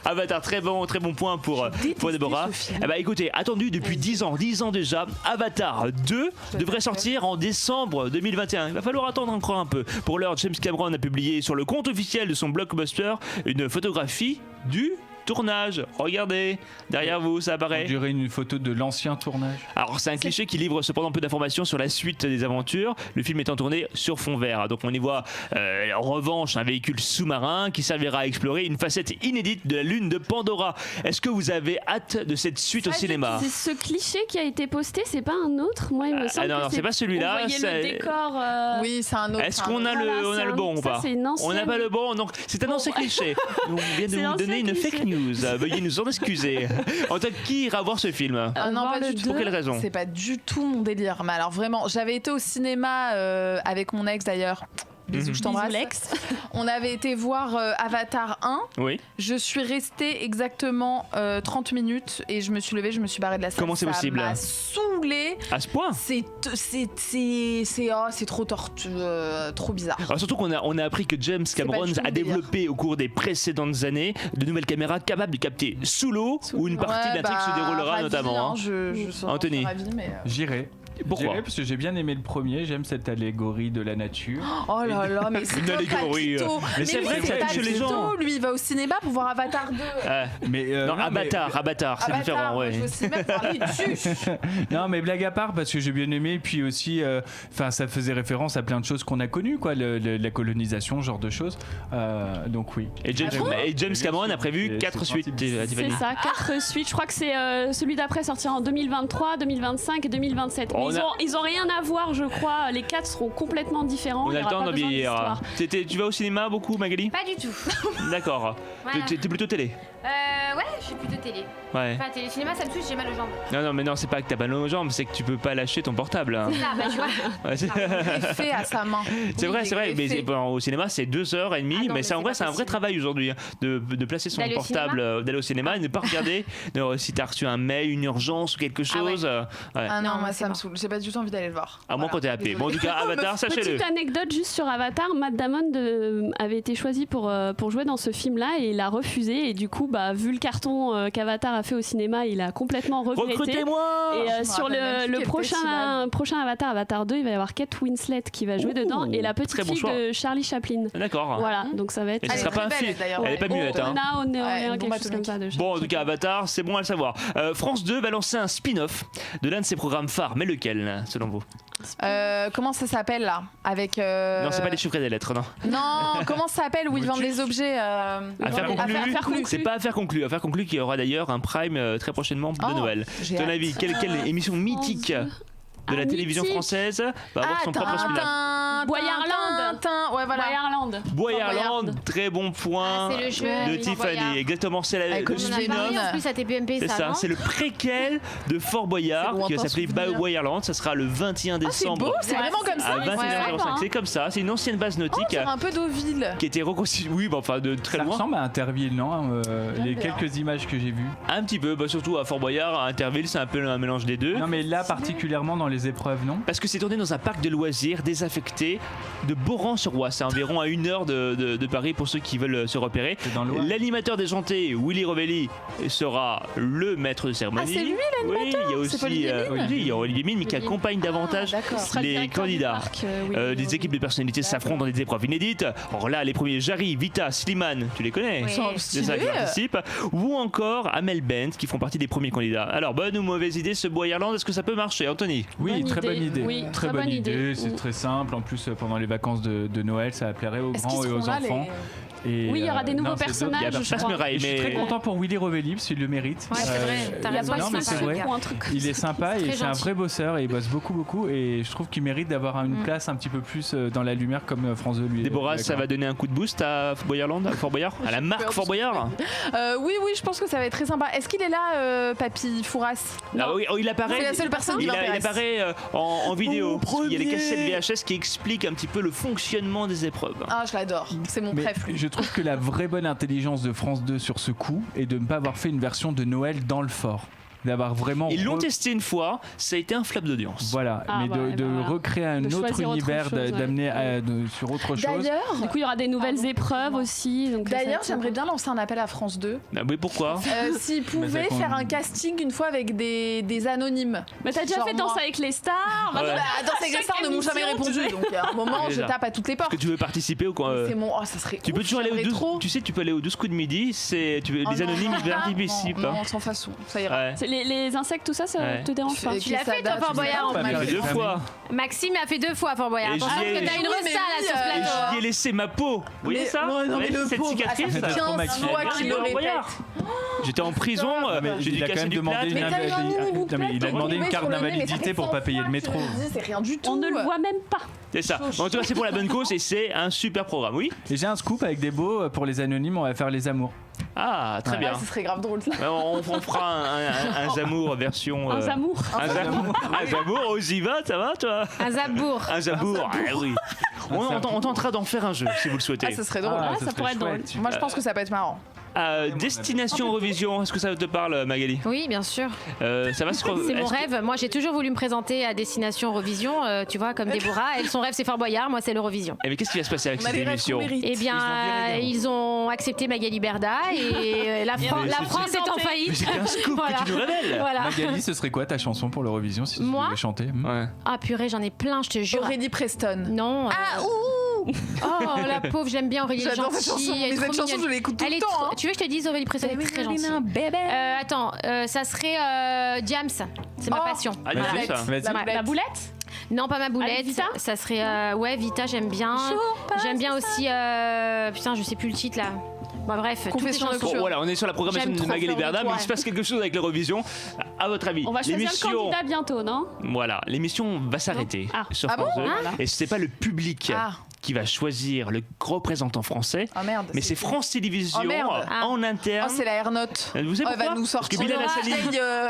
Avatar, très bon point pour Déborah. Eh ben, écoutez, attendu depuis 10 ans déjà, Avatar 2 devrait sortir en décembre 2021. Il va falloir attendre encore un peu. Pour l'heure, James Cameron a publié sur le compte officiel de son blockbuster une photographie du tournage. Regardez, derrière vous, ça apparaît. On dirait une photo de l'ancien tournage. Alors c'est un cliché qui livre cependant peu d'informations sur la suite des aventures. Le film étant tourné sur fond vert. Donc on y voit en revanche un véhicule sous-marin qui servira à explorer une facette inédite de la lune de Pandora. Est-ce que vous avez hâte de cette suite au cinéma? C'est ce cliché qui a été posté, c'est pas un autre? Moi il me semble non, que c'est pas celui-là. On voyait le décor. Oui, c'est un autre. Est-ce qu'on a le bon ou pas? On n'a pas le bon, donc c'est un ancien cliché. On vient de vous donner une fake news. Veuillez nous en excuser. En tout cas, qui ira voir ce film? Non, pas du tout. Pour quelle raison? C'est pas du tout mon délire. Mais alors vraiment, j'avais été au cinéma avec mon ex d'ailleurs. Bisous, je t'embrasse. On avait été voir Avatar 1. Oui. Je suis restée exactement 30 minutes et je me suis levée, je me suis barrée de la salle. Comment c'est possible? Ça m'a saoulée. À ce point? C'est trop trop bizarre. Alors surtout qu'on a appris que James Cameron a développé au cours des précédentes années de nouvelles caméras capables de capter sous l'eau où une partie de l'intrigue se déroulera notamment. Anthony, j'irai. Pourquoi? Parce que j'ai bien aimé le premier, j'aime cette allégorie de la nature. Oh là là, mais c'est une allégorie. Mais c'est vrai que ça touche les gens. Lui, il va au cinéma pour voir Avatar 2. Non, Avatar, c'est différent, ouais. Je sais même parler dessus. Non, mais blague à part, parce que j'ai bien aimé, puis aussi, ça faisait référence à plein de choses qu'on a connues, quoi, la colonisation, ce genre de choses. Donc oui. Et James Cameron a prévu 4 suites. C'est ça, 4 suites. Je crois que c'est celui d'après sortira en 2023, 2025 et 2027. Ils ont rien à voir, je crois. Les 4 seront complètement différents. On a le temps d'en vieillir. Tu vas au cinéma beaucoup, Magali? Pas du tout. D'accord. Voilà. T'es plutôt télé? Ouais, je suis plutôt télé. Ouais. Enfin, télé-cinéma, ça me touche, j'ai mal aux jambes. Non, mais non, c'est pas que t'as mal aux jambes, c'est que tu peux pas lâcher ton portable. Hein. C'est ça, bah tu vois. Ouais, fait à sa main. C'est vrai. Mais au cinéma, c'est 2h30. Non, mais c'est en vrai, c'est un vrai travail aujourd'hui de placer son portable, d'aller au cinéma et ne pas regarder si t'as reçu un mail, une urgence ou quelque chose. Ah non, moi ça me saoule. J'ai pas du tout envie d'aller le voir. À moins quand t'es happé. Bon, en tout cas, Avatar, sachez-le. Petite anecdote juste sur Avatar, Matt Damon avait été choisi pour jouer dans ce film-là et il a refusé. Et du coup, vu le carton qu'Avatar a fait au cinéma, il a complètement regretté. Recrutez-moi. Et sur le prochain Avatar 2, il va y avoir Kate Winslet qui va jouer dedans et la petite fille de Charlie Chaplin. D'accord. Voilà, donc ça va être. Et ce sera pas un film. Elle est pas muette. Quelque chose comme ça. Bon, en tout cas, Avatar, c'est bon à le savoir. France 2 va lancer un spin-off de l'un de ses programmes phares. Mais lequel, selon vous? Comment ça s'appelle là? Avec. Non, c'est pas les chiffres et des lettres, non. Non, comment ça s'appelle où ils vendent les objets? Affaire conclue. C'est pas Affaire conclue. Affaire conclue qui aura d'ailleurs un prime très prochainement de Noël. Ton avis, quelle émission mythique de la télévision française va avoir son propre spin-off? Boyarland. Ouais, voilà. Boyarland, très bon point C'est le jeu de oui, Tiffany. Boyard. Exactement, c'est Avec le On en a Olivier parlé spin-off. en plus à TPMP, C'est ça, non c'est le préquel de Fort Boyard C'est qui va lointain s'appeler souvenir. Boyarland. Ça sera le 21 Ah, c'est décembre beau, c'est vraiment comme ça. à 21h05. C'est comme ça, c'est une ancienne base nautique C'est un peu Deauville. qui était reconstituée. Oui, bah, enfin de très Ça loin. ressemble à Interville, non Les bien. quelques images que j'ai vues. Un petit peu, bah, surtout à Fort Boyard, à Interville, c'est un peu un mélange des deux. Non, mais là, particulièrement dans les épreuves, non? Parce que c'est tourné dans un parc de loisirs désaffecté de Boran-sur-Oise. C'est environ à 1 heure de Paris pour ceux qui veulent se repérer. C'est dans l'Oise. L'animateur déjanté, Willy Rovelli, sera le maître de cérémonie. Ah, c'est lui, Oui, il y a C'est aussi pas Olivier Mine il y a Olivier Mine, mais qui accompagne davantage d'accord. Ce sera le les directeur du candidats. parc, Des équipes de personnalités s'affrontent dans des épreuves inédites. Alors là, les premiers Jarry, Vita, Slimane, tu les connais Oui. C'est ça qui participent. Ou encore Amel Bent qui font partie des premiers candidats. Alors, bonne ou mauvaise idée ce Boyarland, est-ce que ça peut marcher, Anthony? Oui, Bonne très idée. bonne idée. Oui, très bonne idée. C'est très simple. En plus, pendant les vacances de Noël, ça plairait aux Est-ce qu'ils grands et seront aux là, enfants. Et, Oui, il y aura des nouveaux non, c'est personnages, Il y a je Place crois. Muraille, Et je suis très mais content pour Willy Rovelli parce qu'il le mérite. Ouais, c'est vrai, t'as Il y a raison. pas non, mais c'est vrai. ou un truc comme Il est ça. sympa C'est et très c'est un gentil. vrai bosseur et il bosse beaucoup et je trouve qu'il mérite d'avoir une place un petit peu plus dans la lumière comme France 2 lui. Déborah, ça va donner un coup de boost à Boyarland, à Fort Boyard, à la marque Fort Boyard. Oui, je pense que ça va être très sympa. Est-ce qu'il est là, Papy Fouras? Ah oui, il apparaît. C'est la seule personne qui il m'intéresse. apparaît en vidéo. Au Il y a les premier. cassettes VHS qui expliquent un petit peu le fonctionnement des épreuves. Ah, je l'adore. C'est mon Mais préf, lui. je trouve que la vraie bonne intelligence de France 2 sur ce coup est de ne pas avoir fait une version de Noël dans le fort. D'avoir vraiment. Ils l'ont testé une fois, ça a été un flap d'audience. Voilà, Ah, mais bah, de voilà. recréer un De autre choisir autre univers, chose, ouais. d'amener sur autre chose. D'ailleurs, Du coup, il y aura des nouvelles Pardon, épreuves aussi. donc ça va être j'aimerais bien lancer un appel à France 2. Ah oui, pourquoi S'ils pouvaient qu'on- faire un casting une fois avec des anonymes. Mais t'as déjà Genre fait Danse moi. avec les stars. Ouais. maintenant, Dans ces chaque stars ne m'ont jamais émission, répondu, donc à un moment, je Déjà. tape à toutes les portes. Que tu veux participer ou quoi C'est mon. Oh, ça serait. Tu peux ouf, toujours aller au j'aimerais 12. trop. Tu sais, tu peux aller au 12 coups de midi. Les Oh non, anonymes ils non, participent. Non, hein. non, sans façon. Ça ira. Ouais. C'est les insectes, tout ça, ça Ouais. te dérange pas? Tu l'as fait, toi, Fort Boyard, en Il plus. a fait 2 fois. Maxime a fait 2 fois Fort Boyard. Et Attention j'y ai- que t'as une Oui, resta mais là oui, sur ce et plateau. J'y ai laissé ma peau. Vous voyez Mais- ça ouais, non, Vous mais voyez le cette pauvre. cicatrice Ah, ça fait 15 Maxime. fois qu'il le Fort répète. Boyard. J'étais en prison, j'ai il dû a quand casser même du demandé plâtre. une Mais t'as eu un mini bout de non, mais il a plâtre demandé une retombé carte sur le nez, mais ça d'invalidité fait pour 100 pas payer le fois que métro. je le dis, C'est rien du tout. On ne le voit même pas. C'est ça. En tout cas, c'est pour la bonne cause et c'est un super programme. Oui. Et j'ai un scoop avec des beaux pour les anonymes, on va faire les amours. Ah, très Ouais. bien. Ah, ce serait grave drôle ça. Ouais, on fera un Zamour version. Un amour. Un Zamour, Oziva, ça va toi Un Zabour. Un Zabour, ah oui. On tentera d'en faire un jeu si vous le souhaitez. Ah, ce serait drôle. Ah, ça ça serait pourrait être drôle. chouette. Moi, je pense que ça peut être marrant. Destination Eurovision, est-ce que ça te parle, Magali Oui, bien sûr. Ça va se C'est mon est-ce que- rêve. Moi, j'ai toujours voulu me présenter à Destination Eurovision, tu vois, comme Déborah. Elle, son rêve, c'est Fort Boyard. Moi, c'est l'Eurovision. Eh, mais qu'est-ce qui va se passer avec On a cette des rêves émission qu'on mérite. Eh bien, ils ont accepté Magali Berda et la France est en Mais faillite. c'est un scoop Voilà. que tu nous révèles. Voilà. Magali, ce serait quoi ta chanson pour l'Eurovision si tu Moi devais chanter Ouais. Ah purée, j'en ai plein, je te jure. Aurélie Preston. Non. Ah, ouh Oh la pauvre, j'aime bien Aurélie. elle est J'adore cette gentille, chanson. elle est Mais trop cette chanson, mignonne. je l'écoute tout Elle le est temps. trop- hein. Tu veux que je te dise Aurélie Preston elle est très gentille. bébé. Attends, ça serait Diams. C'est ma Oh. passion. Ah, Vas-y, c'est ça. vas-y. La boulette. Non, pas ma Avec boulette. Vita Ça serait ouais, Vita, j'aime bien. J'aime bien aussi putain, je sais plus le titre là. Bon bref, toutes les Confession chansons. nocturne. Bon, voilà, on est sur la programmation J'aime de trop Magali Fleur de Berda, mais Toile. il se passe quelque chose avec l'Eurovision. À votre avis, On va choisir le l'émission, candidat bientôt, non? voilà, l'émission va s'arrêter Ah. sur Ah France bon 2, Voilà. et c'est pas le public Ah. qui va choisir le représentant français, Oh merde. mais c'est France Télévisions Oh, merde. Ah. en Oh, interne. c'est la Air-Note. Vous savez Oh, elle va pourquoi nous Parce que sortir. Bilal Hassani,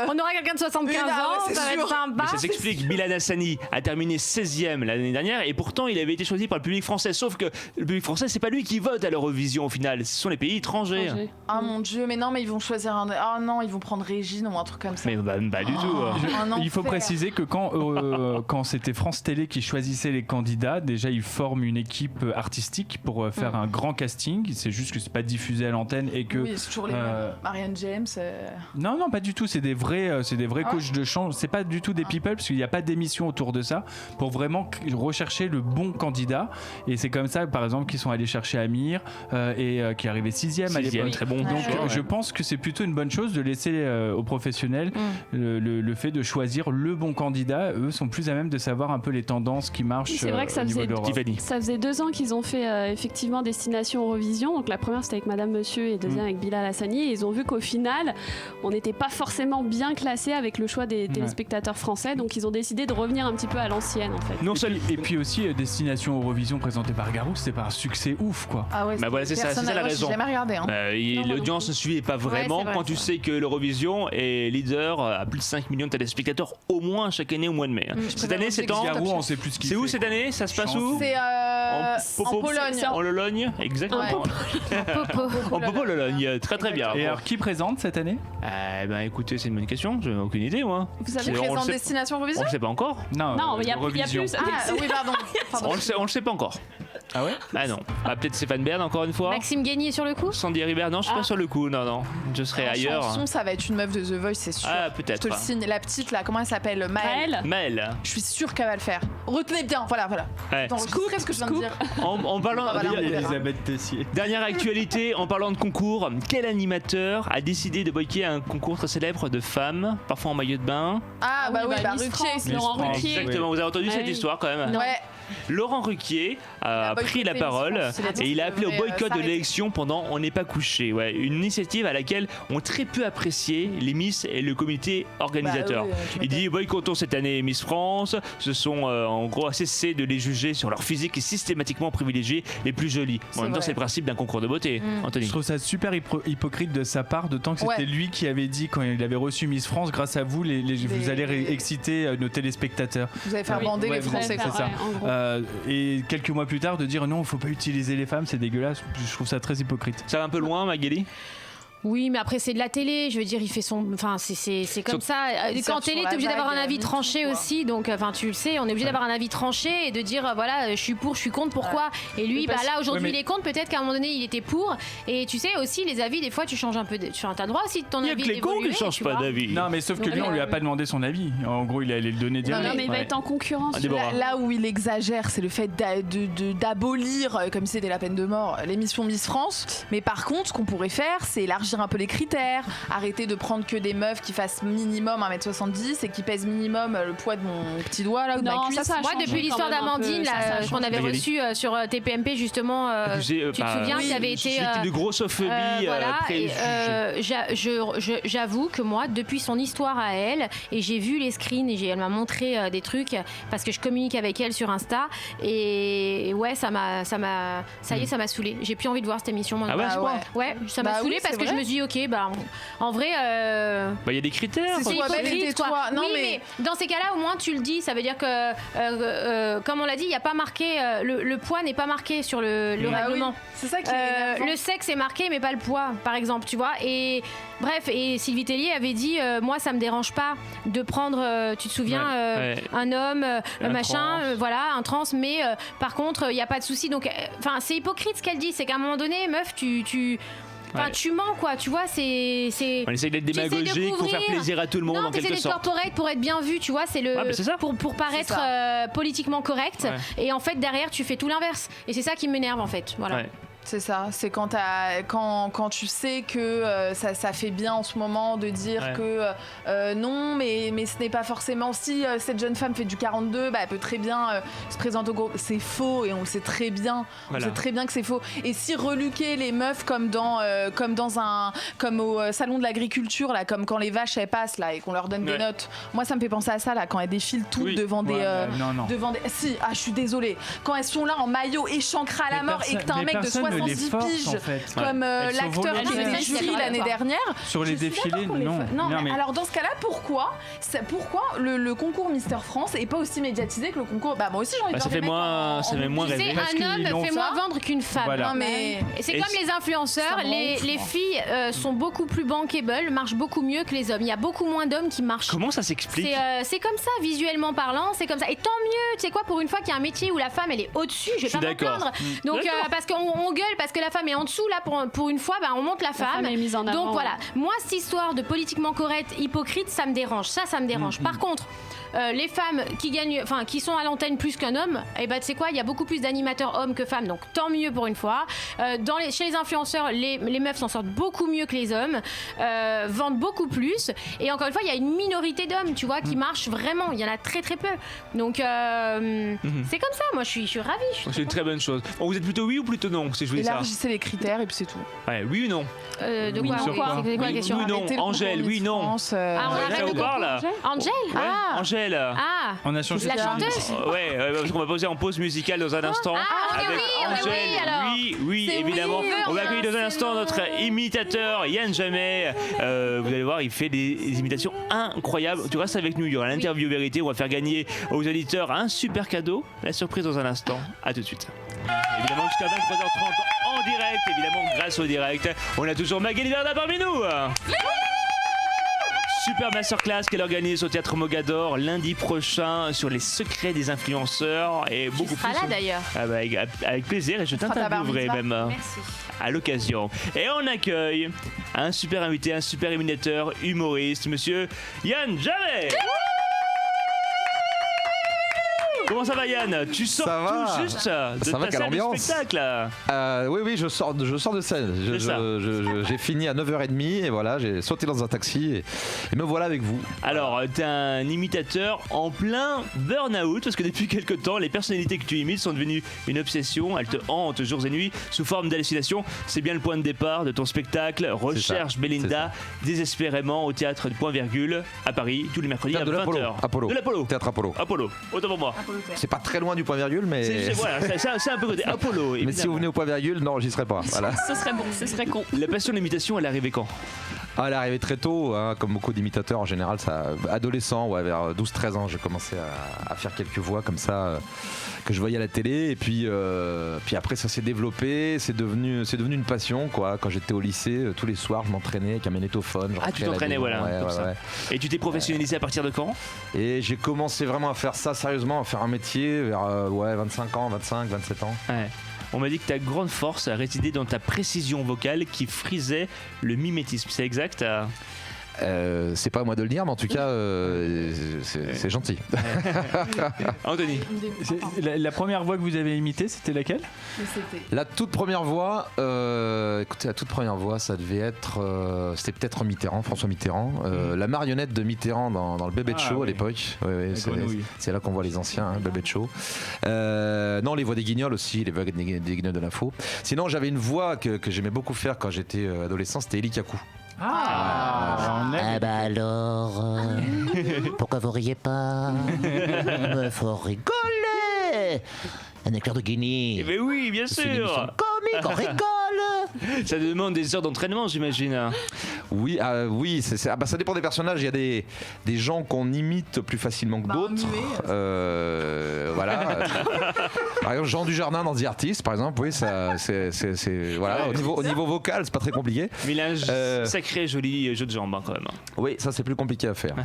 On aura quelqu'un de 75 Oui, bah, ans, ouais, ça va c'est être sûr. sympa. mais ça s'explique, Bilal Hassani a terminé 16e l'année dernière et pourtant il avait été choisi par le public français. Sauf que le public français, c'est pas lui qui vote à l'Eurovision au final, ce sont les pays étrangers. Ah mon dieu, mais non, mais ils vont choisir un. Ah non, ils vont prendre Régine ou un truc comme ça. Mais bah, pas du tout. Un Il faut enfer. préciser que quand c'était France Télé qui choisissait les candidats, déjà ils forment une équipe artistique pour faire un grand casting. C'est juste que c'est pas diffusé à l'antenne et que Oui, c'est toujours les euh, mêmes. Marianne James. non, pas du tout. C'est des vrais Ah. coachs de chant. C'est pas du tout des people parce qu'il n'y a pas d'émission autour de ça pour vraiment rechercher le bon candidat. Et c'est comme ça, par exemple, qu'ils sont allés chercher Amir et qui est arrivé 6e à l'époque. Très bon. Donc choix, ouais. je pense que c'est plutôt une bonne chose de laisser aux professionnels le fait de choisir le bon candidat. Eux sont plus à même de savoir un peu les tendances qui marchent C'est vrai que ça au niveau faisait, de l'Europe. Tiffany. ça faisait faisait 2 ans qu'ils ont fait effectivement Destination Eurovision. Donc la première c'était avec Madame Monsieur et deuxième avec Bilal Hassani. Et ils ont vu qu'au final, on n'était pas forcément bien classé avec le choix des téléspectateurs français. Donc ils ont décidé de revenir un petit peu à l'ancienne en fait. Et puis aussi Destination Eurovision présentée par Garou, c'était pas un succès ouf quoi. Ah ouais, Bah voilà, c'est ça la raison. J'ai jamais regardé. Hein. L'audience ne suivait pas vraiment c'est vrai, quand tu sais que l'Eurovision est leader à plus de 5 millions de téléspectateurs au moins chaque année au mois de mai. Cette année, c'est en. Garou, on sait plus ce qu'il C'est où fait, cette quoi. année? Ça se passe où? C'est en Pologne. En Lologne, exactement. En Pologne, très bien. Et alors qui présente cette année? Ben écoutez, c'est une bonne question, j'ai aucune idée moi. Vous savez, C'est- on le présente sait- Destination On Eurovision le sait pas encore. Non, il y a Eurovision. plus. Ah oui, pardon. On le sait pas encore. Ah ouais? Ah non. Ah peut-être Stéphane Bern encore une fois. Maxime Guény est sur le coup. Sandy Ribert, non, je suis pas sur le coup, non. Je serai En ailleurs. chanson, ça va être une meuf de The Voice, c'est sûr. Ah Je te peut-être. le signe. La petite là, comment elle s'appelle? Maëlle. Maëlle. Je suis sûre qu'elle va le faire. Retenez bien, voilà. Ouais. Enregistrez ce que je viens de dire. En parlant. Ah, voilà, on verra. Elisabeth Tessier. Dernière actualité, en parlant de concours, quel animateur a décidé de boycotter un concours très célèbre de femmes, parfois en maillot de bain? Ah bah oui, Miss Ruquier. France, Laurent France. Ruquier. Exactement, vous avez entendu Ah cette oui. histoire quand même. Ouais. Laurent Ruquier a boycotté pris la Miss parole France. Il a dit et il a qu'il appelé au devrait, boycott de s'arrêter. l'élection pendant On n'est pas couché. Ouais, une initiative à laquelle ont très peu apprécié les Miss et le comité organisateur. Bah oui, tu Il dit boycottons cette année Miss France. Ce sont en gros à cesser de les juger sur leur physique et systématiquement privilégier les plus jolies. C'est En même temps, vrai. c'est le principe d'un concours de beauté, Anthony. Je trouve ça super hypocrite de sa part, d'autant que c'était Ouais. lui qui avait dit quand il avait reçu Miss France, grâce à vous, vous allez exciter nos téléspectateurs. Vous allez faire bander Ouais, les Français. c'est ça. En gros. Et quelques mois plus tard, de dire non, il faut pas utiliser les femmes, c'est dégueulasse. Je trouve ça très hypocrite. Ça va un peu loin, Magali? Oui, mais après c'est de la télé. Je veux dire, il fait son. Enfin, c'est comme Sur- ça. Il Quand sort télé, sur la t'es obligé d'avoir un vague, avis MeToo, tranché quoi. aussi. Donc, enfin, tu le sais, on est obligé d'avoir un avis tranché et de dire voilà, je suis pour, je suis contre, pourquoi. Et lui, Mais bah parce- là aujourd'hui, Ouais, mais- il est contre. Peut-être qu'à un moment donné, il était pour. Et tu sais aussi, les avis, des fois, tu changes un peu. T'as le droit aussi de ton Il y a avis que les cons d'évoluer, qui changent tu pas vois. d'avis. Non, mais sauf que lui, on lui a pas demandé son avis. En gros, il allait le donner direct. Non, mais il va Ouais. être en concurrence. Ah, Déborah. Là où il exagère, c'est le fait d'abolir, comme si c'était la peine de mort, l'émission Miss France. Mais par contre, ce qu'on pourrait faire, c'est élargir un peu les critères, arrêter de prendre que des meufs qui fassent minimum 1m70 et qui pèsent minimum le poids de mon petit doigt là, ou de ma Non, cuisse. ça a Moi, changé depuis l'histoire quand même un peu. d'Amandine, Ça a qu'on changé. avait Magali. reçue sur TPMP, justement, tu te souviens, qui avait été. Victime de grossophobie. Voilà, et, préjugés. j'avoue que moi, depuis son histoire à elle, et j'ai vu les screens et elle m'a montré des trucs parce que je communique avec elle sur Insta, et ouais, ça y est, ça m'a saoulé. J'ai plus envie de voir cette émission. Moi, Ah ouais, Bah je crois. Ouais, ça m'a Bah saoulé oui, parce c'est que je vrai. me suis dit, ok, bah en vrai. Bah, il y a des critères. C'est C'est soit belle et hypocrite, tais-toi. quoi. Non, Oui, mais- mais dans ces cas-là, au moins tu le dis. Ça veut dire que, comme on l'a dit, il n'y a pas marqué le poids n'est pas marqué sur le Bah oui, règlement. c'est ça qui est énervant. Le sexe est marqué, mais pas le poids, par exemple, tu vois. Et bref, et Sylvie Tellier avait dit, moi, ça me dérange pas de prendre, tu te souviens, Ouais, ouais. un homme, Un machin, trans. voilà, un trans, mais par contre, il n'y a pas de souci. Donc, enfin, c'est hypocrite ce qu'elle dit. C'est qu'à un moment donné, meuf, Enfin, Ouais. tu mens, quoi, tu vois, c'est... On essaye d'être T'essayes de démagogique pour faire couvrir. plaisir à tout le monde Non, en t'essaies quelque d'être sorte. corporate pour être bien vu, tu vois, c'est le Ouais, bah, c'est ça. pour paraître ça. politiquement correct. Ouais. Et en fait, derrière, tu fais tout l'inverse. Et c'est ça qui m'énerve, en fait. Voilà. Ouais. C'est ça, c'est quand tu sais que ça fait bien en ce moment de dire Ouais. que non, mais ce n'est pas forcément. Si cette jeune femme fait du 42, bah, elle peut très bien se présenter au groupe. C'est faux et on le sait très bien. Voilà. On sait très bien que c'est faux. Et si reluquer les meufs comme au salon de l'agriculture, là, comme quand les vaches elles passent là et qu'on leur donne Ouais. des notes. Moi, ça me fait penser à ça là, quand elles défilent toutes Oui. devant des. Ouais, non. Si, je suis désolée. Quand elles sont là en maillot échancré à la mort et que t'as un mec de 70 piges comme Elles sont l'acteur qui volontaires. était jury l'année dernière. Sur les Je suis défilés, d'accord pour les non. femmes. Non, mais alors dans ce cas-là, pourquoi le concours Mister France est pas aussi médiatisé que le concours. Bah moi aussi j'ai envie Bah, de ça voir fait des mecs moins- en ça fait moins Tu sais, rêver. Parce qu'ils un l'ont homme fait fait. moins vendre qu'une femme. Voilà. Non mais Et c'est Et comme les influenceurs, ça me les rend ouf, filles sont beaucoup plus bankable, marchent beaucoup mieux que les hommes. Il y a beaucoup moins d'hommes qui marchent. Comment ça s'explique? C'est comme ça, visuellement parlant, c'est comme ça. Et tant mieux, tu sais quoi, pour une fois qu'il y a un métier où la femme elle est au-dessus, je vais suis pas m'en d'accord. plaindre. Donc D'accord. parce qu'on gueule gueule parce que la femme est en dessous là pour une fois, on monte la femme est mise en avant. Donc voilà, moi cette histoire de politiquement correct, hypocrite, ça me dérange. Ça me dérange. Par contre, les femmes qui sont à l'antenne plus qu'un homme, tu sais quoi, il y a beaucoup plus d'animateurs hommes que femmes, donc tant mieux pour une fois. Chez les influenceurs, les meufs s'en sortent beaucoup mieux que les hommes, vendent beaucoup plus. Et encore une fois, il y a une minorité d'hommes, tu vois, qui marchent vraiment. Il y en a très très peu. Donc c'est comme ça. Moi, je suis ravie. C'est une très bonne chose. Bon, vous êtes plutôt oui ou plutôt non si je vous dis ça? Élargissez les critères et puis c'est tout. Ouais, oui ou non? De quoi? sur quoi? C'est quoi la question? Oui ou non? Angèle, oui ou non? On arrête Ça le vous parle? Angèle? Angèle. Ah, On a changé la de chanteuse? Ouais, parce qu'on va poser en pause musicale dans un instant. on est avec oui, Angèle. alors. Oui, C'est évidemment. oui, On va accueillir dans un c'est instant bon. notre imitateur Yann Jamais. Vous allez voir, il fait des imitations incroyables. Tu restes avec nous, il y aura l'interview vérité. On va faire gagner aux auditeurs un super cadeau. La surprise dans un instant. À tout de suite. Évidemment, jusqu'à 23h30 en direct. Évidemment, grâce au direct, on a toujours Magali Verda parmi nous. Super masterclass qu'elle organise au Théâtre Mogador lundi prochain sur les secrets des influenceurs et beaucoup seras plus. là d'ailleurs. Ah bah, avec plaisir et je t'interviewerai même Merci. à l'occasion. Et on accueille un super invité, un super imitateur, humoriste, monsieur Yann Jamais. Comment ça va Yann? Tu sors Ça va. tout juste de Ça ta va, quelle salle de ambiance. spectacle. Oui, je sors de scène. C'est ça. J'ai fini à 9h30 et voilà, j'ai sauté dans un taxi et me voilà avec vous. Alors, t'es un imitateur en plein burn-out parce que depuis quelques temps, les personnalités que tu imites sont devenues une obsession. Elles te hantent jour et nuit sous forme d'hallucination. C'est bien le point de départ de ton spectacle Recherche Belinda, désespérément au théâtre de Point Virgule à Paris, tous les mercredis à De 20h. Apollo. De l'Apollo. Théâtre Apollo. Apollo, autant pour moi. C'est pas très loin du point virgule, mais. Voilà, c'est un peu côté Apollo. Mais si vous venez au point virgule, non, j'y serai pas. Voilà. Ce serait bon, ce serait con. La passion de l'imitation, elle est arrivée quand? Ah, elle est arrivée très tôt, hein, comme beaucoup d'imitateurs en général. Adolescent, ouais, vers 12-13 ans, j'ai commencé à faire quelques voix comme ça que je voyais à la télé. Et puis après, ça s'est développé. C'est devenu une passion, quoi. Quand j'étais au lycée, tous les soirs, je m'entraînais avec un magnétophone. Tu t'entraînais, voilà. Ouais, comme ouais, ça. ouais. Et tu t'es professionnalisé à partir de quand? Et j'ai commencé vraiment à faire ça sérieusement, à faire un métier vers 25 ans, 25, 27 ans. Ouais. On m'a dit que ta grande force a résidé dans ta précision vocale qui frisait le mimétisme. C'est exact? C'est pas à moi de le dire, mais en tout cas, c'est gentil. Anthony. La première voix que vous avez imitée, c'était laquelle? La toute première voix, écoutez, la toute première voix, ça devait être, c'était peut-être François Mitterrand, la marionnette de Mitterrand dans le Bébé de Show à l'époque. Ouais, c'est là qu'on voit les anciens, Bébé de Show. Non, les voix des Guignols aussi, les voix des Guignols de l'info. Sinon, j'avais une voix que j'aimais beaucoup faire quand j'étais adolescent, c'était Élie Kakou. Alors, pourquoi vous riez pas? Il faut rigoler. Un éclair de Guinée. Mais oui, bien C'est une émission sûr. comique, on rigole. Ça demande des heures d'entraînement, j'imagine. Oui, ça dépend des personnages. Il y a des gens qu'on imite plus facilement que d'autres. Voilà. Par exemple, Jean Dujardin dans The Artist, par exemple, oui, ça, c'est voilà. Au niveau vocal, c'est pas très compliqué. Mais là, sacré joli jeu de jambes quand même. Oui, ça c'est plus compliqué à faire.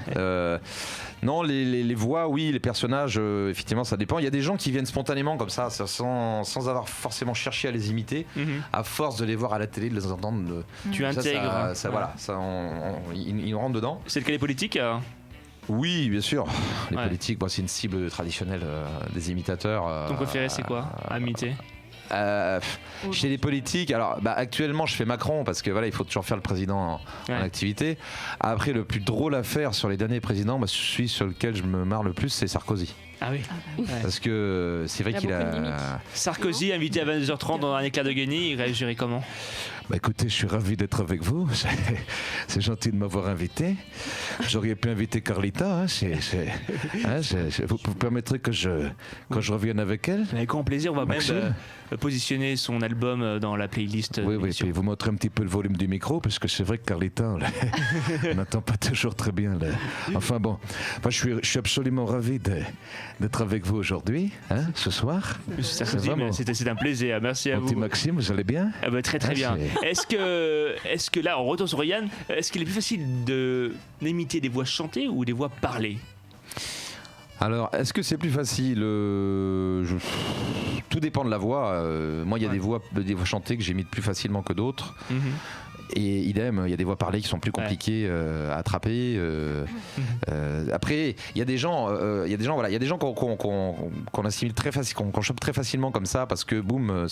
Non, les voix, oui, les personnages, effectivement, ça dépend. Il y a des gens qui viennent spontanément comme ça, sans avoir forcément cherché à les imiter. À force de les voir à la télé, de les entendre. Tu intègres. Voilà, ils nous rentrent dedans. C'est le cas des politiques Oui, bien sûr. Les politiques, c'est une cible traditionnelle des imitateurs. Ton préféré, c'est quoi à imiter? Chez les politiques, alors actuellement je fais Macron parce que voilà, il faut toujours faire le président en activité. Après, le plus drôle à faire sur les derniers présidents, celui sur lequel je me marre le plus, c'est Sarkozy. Ah oui. Parce que c'est vrai qu'il a. Sarkozy invité à 22h30 dans un éclair de Guenille, il réagirait comment? Écoutez, je suis ravi d'être avec vous. C'est gentil de m'avoir invité. J'aurais pu inviter Carlita. Vous permettrez que je revienne avec elle? Avec grand plaisir, on va Maxime. même positionner son album dans la playlist. Oui, puis vous montrez un petit peu le volume du micro, parce que c'est vrai que Carlita, on n'entend pas toujours très bien. Enfin bon, moi, je suis absolument ravi d'être avec vous aujourd'hui, ce soir. Sarkozy, c'est un plaisir. Merci à Mon vous. petit Maxime, vous allez bien? Très bien. Est-ce que là, on retourne sur Yann, est-ce qu'il est plus facile d'imiter des voix chantées ou des voix parlées? Alors, est-ce que c'est plus facile? tout dépend de la voix. Moi, il y a des voix chantées que j'imite plus facilement que d'autres. Et idem, il y a des voix parlées qui sont plus compliquées à attraper. Après, il y a des gens qu'on assimile très facilement, qu'on chope très facilement comme ça parce que boum,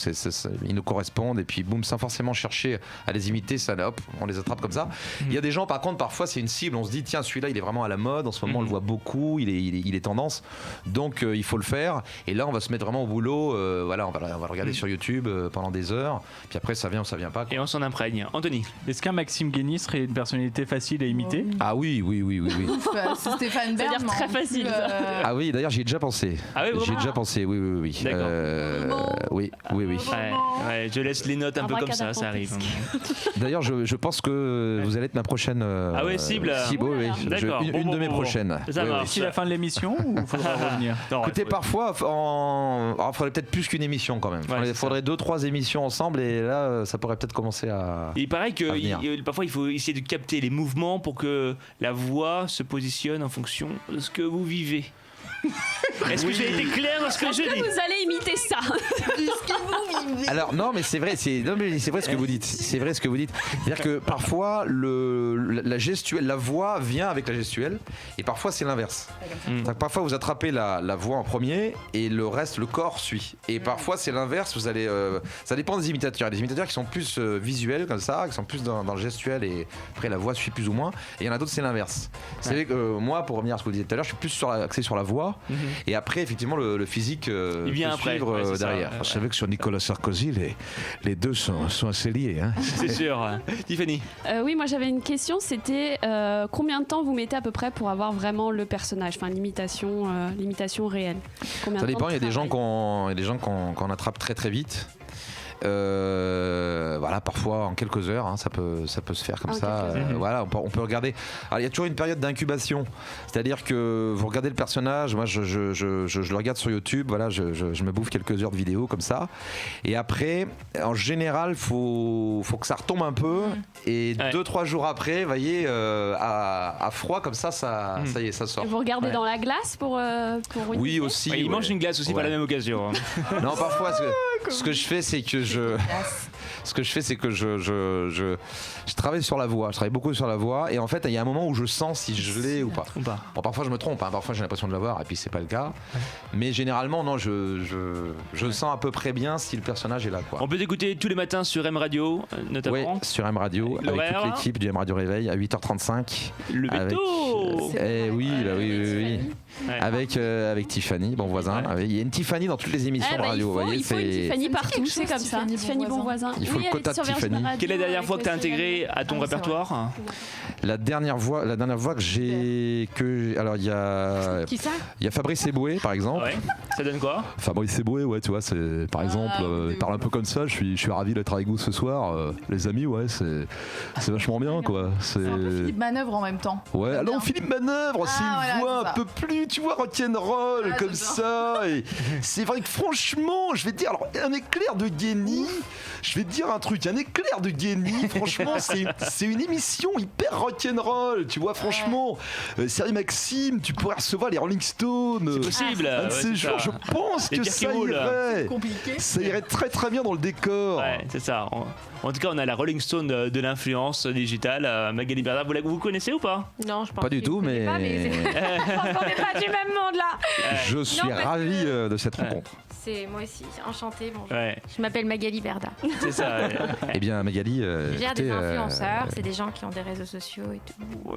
ils nous correspondent et puis boum, sans forcément chercher à les imiter, ça, hop, on les attrape comme ça. Il y a des gens, par contre, parfois c'est une cible, on se dit tiens, celui-là, il est vraiment à la mode. En ce moment, on le voit beaucoup, il est tendance, donc il faut le faire. Et là, on va se mettre vraiment au boulot. Voilà, on va le regarder sur YouTube pendant des heures. Puis après, ça vient ou ça vient pas. Et on s'en imprègne. Anthony. Est-ce qu'un Maxime Guény serait une personnalité facile à imiter ? Ah oui. C'est Stéphane Bern. C'est-à-dire très facile. Ah oui, d'ailleurs, j'y ai déjà pensé. Ah oui, J'y ai déjà pensé, oui. D'accord. Oui. Ouais, je laisse les notes un peu comme ça arrive. D'ailleurs, je pense que vous allez être ma prochaine cible. Oui. D'accord. Une de mes prochaines. Ça marche. D'ici la fin de l'émission ou il faudra revenir ? Écoutez, parfois, il faudrait peut-être plus qu'une émission quand même. Il faudrait 2-3 émissions ensemble et là, ça pourrait peut-être commencer à. Il paraît que parfois il faut essayer de capter les mouvements pour que la voix se positionne en fonction de ce que vous vivez. Est-ce que j'ai été clair dans ce que je dis ? Vous allez imiter ça. Alors non, mais c'est vrai ce que vous dites. C'est vrai ce que vous dites. C'est-à-dire que parfois la gestuelle, la voix vient avec la gestuelle, et parfois c'est l'inverse. Parfois vous attrapez la voix en premier et le reste, le corps suit. Et parfois c'est l'inverse. Vous allez, ça dépend des imitateurs. Il y a des imitateurs qui sont plus visuels comme ça, qui sont plus dans le gestuel, et après la voix suit plus ou moins. Et il y en a d'autres c'est l'inverse. C'est vrai que moi, pour revenir à ce que vous disiez tout à l'heure, je suis plus axé sur la voix. Et après, effectivement, le physique il vient peut suivre derrière. Vous savez que sur Nicolas Sarkozy, les deux sont assez liés. Hein. C'est sûr. Tiffany. Oui, moi j'avais une question, c'était combien de temps vous mettez à peu près pour avoir vraiment le personnage, enfin l'imitation réelle ? Ça dépend, il y a des gens qu'on attrape très très vite. Voilà, parfois en quelques heures, hein, ça peut se faire comme ça. Voilà, on peut regarder. Alors, il y a toujours une période d'incubation, c'est-à-dire que vous regardez le personnage. Moi, je le regarde sur YouTube. Voilà, je me bouffe quelques heures de vidéo comme ça. Et après, en général, faut que ça retombe un peu. Et 2-3 jours après, vous voyez, à froid comme ça y est, ça sort. Et vous regardez dans la glace pour oui aussi. Il mange une glace aussi par la même occasion. Non, parfois, ce que je fais, c'est que je travaille sur la voix. Je travaille beaucoup sur la voix. Et en fait, il y a un moment où je sens si je l'ai ou pas. Bon, parfois, je me trompe. Hein. Parfois, j'ai l'impression de l'avoir et puis c'est pas le cas. Mais généralement, non, je sens à peu près bien si le personnage est là, quoi. On peut écouter tous les matins sur M Radio, notamment. Oui, sur M Radio, avec toute l'équipe du M Radio Réveil à 8h35. Le béto. Oui. Avec Tiffany, bon voisin. Il y a une Tiffany dans toutes les émissions de radio. Il faut une Tiffany partout, c'est comme ça. Tiffany bon voisin. Il faut le quota de Tiffany. Quelle est la dernière fois que tu as intégré à ton répertoire ? La dernière voix que j'ai. Alors, il y a. Qui ça ? Il y a Fabrice Eboué, par exemple. Ouais. Ça donne quoi ? Fabrice Eboué, ouais, tu vois, c'est par exemple, il parle un peu comme ça. Je suis ravi d'être avec vous ce soir, les amis. Ouais, c'est vachement bien, quoi. C'est un peu Philippe Manœuvre en même temps. Ouais, alors Philippe Manœuvre, c'est une voix un peu plus, tu vois, rock'n'roll comme ça. Et c'est vrai que franchement, je vais te dire, alors un éclair de Guény. Je vais te dire un truc, un éclair de Guény, franchement, c'est une émission hyper rock'n'roll, tu vois, franchement. Série Maxime, tu pourrais recevoir les Rolling Stones. C'est possible. Un de ces jours, je pense que ça irait. Ça irait très très bien dans le décor. Ouais, c'est ça. En tout cas, on a la Rolling Stone de l'influence digitale, Magali Berda. Vous connaissez ou pas ? Non, je pense pas du tout, mais. On n'est pas du même monde là. Je suis ravi de cette rencontre. C'est moi aussi, enchantée. Bon, ouais. Je m'appelle Magali Berda. C'est ça. Ouais. Eh bien, Magali. Je gère des influenceurs, c'est des gens qui ont des réseaux sociaux et tout.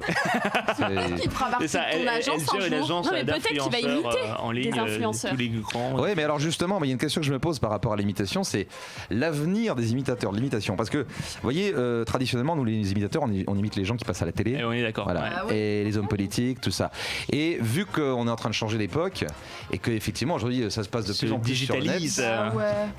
Qui fera partie de ton agence un jour. Agence non, mais peut-être qu'il va imiter en ligne, des influenceurs. Tous les grands. Oui, mais alors justement, il y a une question que je me pose par rapport à l'imitation, c'est l'avenir des imitateurs, de l'imitation. Parce que, vous voyez, traditionnellement, nous les imitateurs, on imite les gens qui passent à la télé. Et on est d'accord. Voilà. Ah, oui. Et les hommes politiques, tout ça. Et vu qu'on est en train de changer d'époque, et qu'effectivement, aujourd'hui, ça se passe de plus en plus sur le net.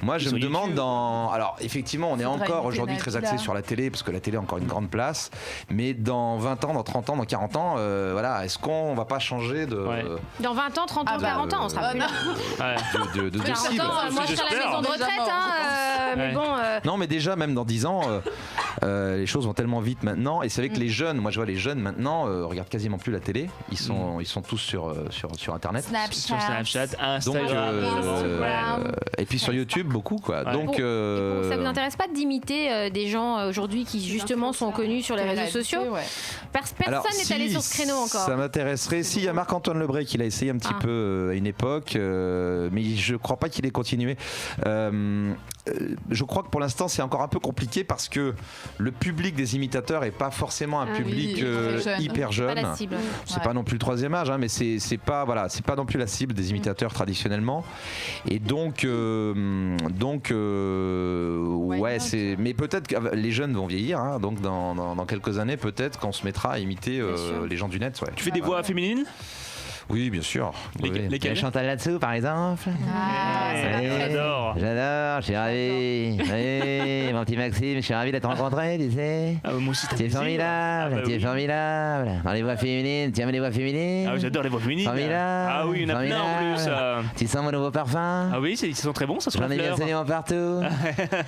Moi, je me demande Alors, effectivement, on est encore aujourd'hui très axé sur la télé, parce que la télé a encore une grande place. Mais dans 20 ans, dans 30 ans, dans 40 ans, voilà, est-ce qu'on va pas changer de. Dans 20 ans, 30 ans, 40 ans, on sera plus là. De 40 ans, moi je serai à la maison de retraite, hein, mais bon. Non, mais déjà, même dans 10 ans, Les choses vont tellement vite maintenant. Et c'est vrai que les jeunes, moi je vois les jeunes maintenant regardent quasiment plus la télé. Ils sont tous sur Internet. Sur Snapchat, Instagram. Donc, et puis sur YouTube beaucoup quoi. Ouais. Donc ça vous intéresse pas d'imiter des gens aujourd'hui qui justement sont connus sur les réseaux sociaux? Personne n'est allé sur ce créneau encore. Ça m'intéresserait. Si, il y a Marc-Antoine Lebré qui l'a essayé un petit peu à une époque, mais je crois pas qu'il ait continué. Je crois que pour l'instant c'est encore un peu compliqué parce que le public des imitateurs est pas forcément un public hyper jeune. Pas la cible. C'est pas non plus le troisième âge, hein, mais c'est pas non plus la cible des imitateurs traditionnellement. Et donc c'est. Mais peut-être que les jeunes vont vieillir, hein, donc dans quelques années peut-être qu'on se mettra à imiter les gens du net. Ouais. Tu fais des voix féminines? Oui, bien sûr. Lesquelles? Chantal là-dessous, par exemple. J'adore. Je suis ravi. Oui, mon petit Maxime, je suis ravi de te rencontrer, tu sais. Moi aussi, tu es formidable, tu es formidable. Dans les voix féminines, tu aimes les voix féminines? Ah oui, j'adore les voix féminines. Formidable. Ah oui, il y en a plein en plus. Tu sens mon nouveau parfum? Ah oui, ils sont très bons, ça se J'en ai bien absolument partout.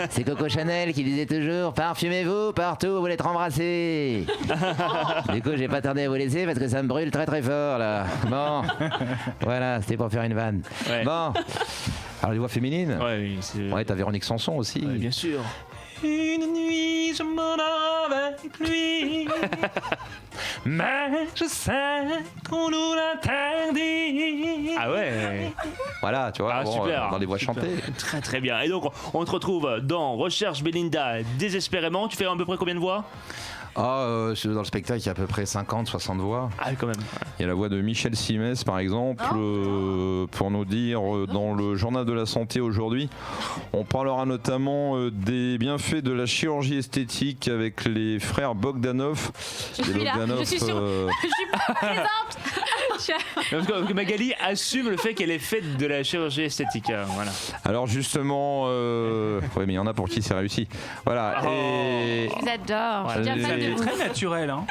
C'est Coco Chanel qui disait toujours parfumez-vous partout où vous voulez être embrassé. Du coup, j'ai pas tardé à vous laisser parce que ça me brûle très très fort là. Bon. Voilà, c'était pour faire une vanne. Ouais. Bon. Alors les voix féminines. Ouais, t'as Véronique Sanson aussi. Ouais, bien sûr. Une nuit, je m'en avec lui. Mais je sais qu'on nous l'interdit. Ah ouais. Voilà, tu vois, super, dans les voix chantées. Très très bien. Et donc, on te retrouve dans Recherche Belinda désespérément. Tu fais à peu près combien de voix? Dans le spectacle, il y a à peu près 50, 60 voix. Ah, quand même. Il y a la voix de Michel Simès, par exemple, pour nous dire dans le journal de la santé aujourd'hui. On parlera notamment des bienfaits de la chirurgie esthétique avec les frères Bogdanov. Je suis là, je suis présente. Parce que Magali assume le fait qu'elle est faite de la chirurgie esthétique. Voilà. Alors justement, oui, mais il y en a pour qui c'est réussi. Voilà. Et Je vous adore. Je suis bien fan de vous. C'est très naturel. Hein.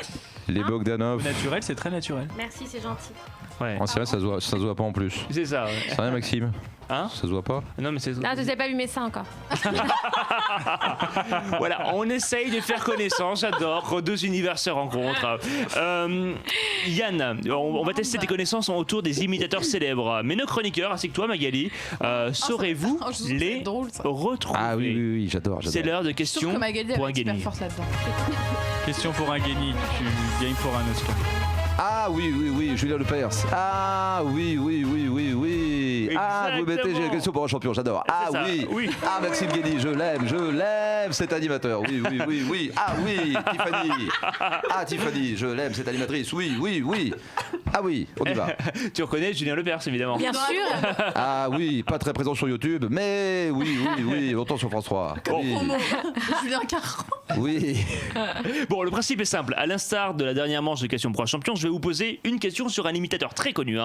Les Bogdanov. Naturel, c'est très naturel. Merci, c'est gentil. Ouais. En Syrie, ça se voit pas en plus. C'est ça. Ouais. C'est rien, Maxime. Hein? Ça se voit pas? Non, mais c'est. Ah, tu n'avez pas vu mes seins encore. Voilà, on essaye de faire connaissance. J'adore quand deux univers se rencontrent. Yann, on va tester tes connaissances autour des imitateurs célèbres. Mais nos chroniqueurs, ainsi que toi, Magali, saurez-vous les retrouver? Ah oui, j'adore. C'est l'heure de questions pour un Guéni. Question pour un Guéni, tu gagnes pour un Oscar. Ah oui, Julien Lepers. Ah oui. Ah, vous mettez, j'ai une question pour un champion, j'adore. Ah oui. Ah, Maxime Guény, je l'aime, cet animateur. Oui. Ah oui, Tiffany. Ah, Tiffany, je l'aime, cette animatrice. Oui. Ah oui, on y va. Tu reconnais Julien Lepers, évidemment. Bien sûr. Ah oui, pas très présent sur YouTube, mais oui, longtemps sur France 3. Oui. Julien Carran. Oui. Bon, le principe est simple. À l'instar de la dernière manche de questions pour un champion, je vais vous poser une question sur un imitateur très connu.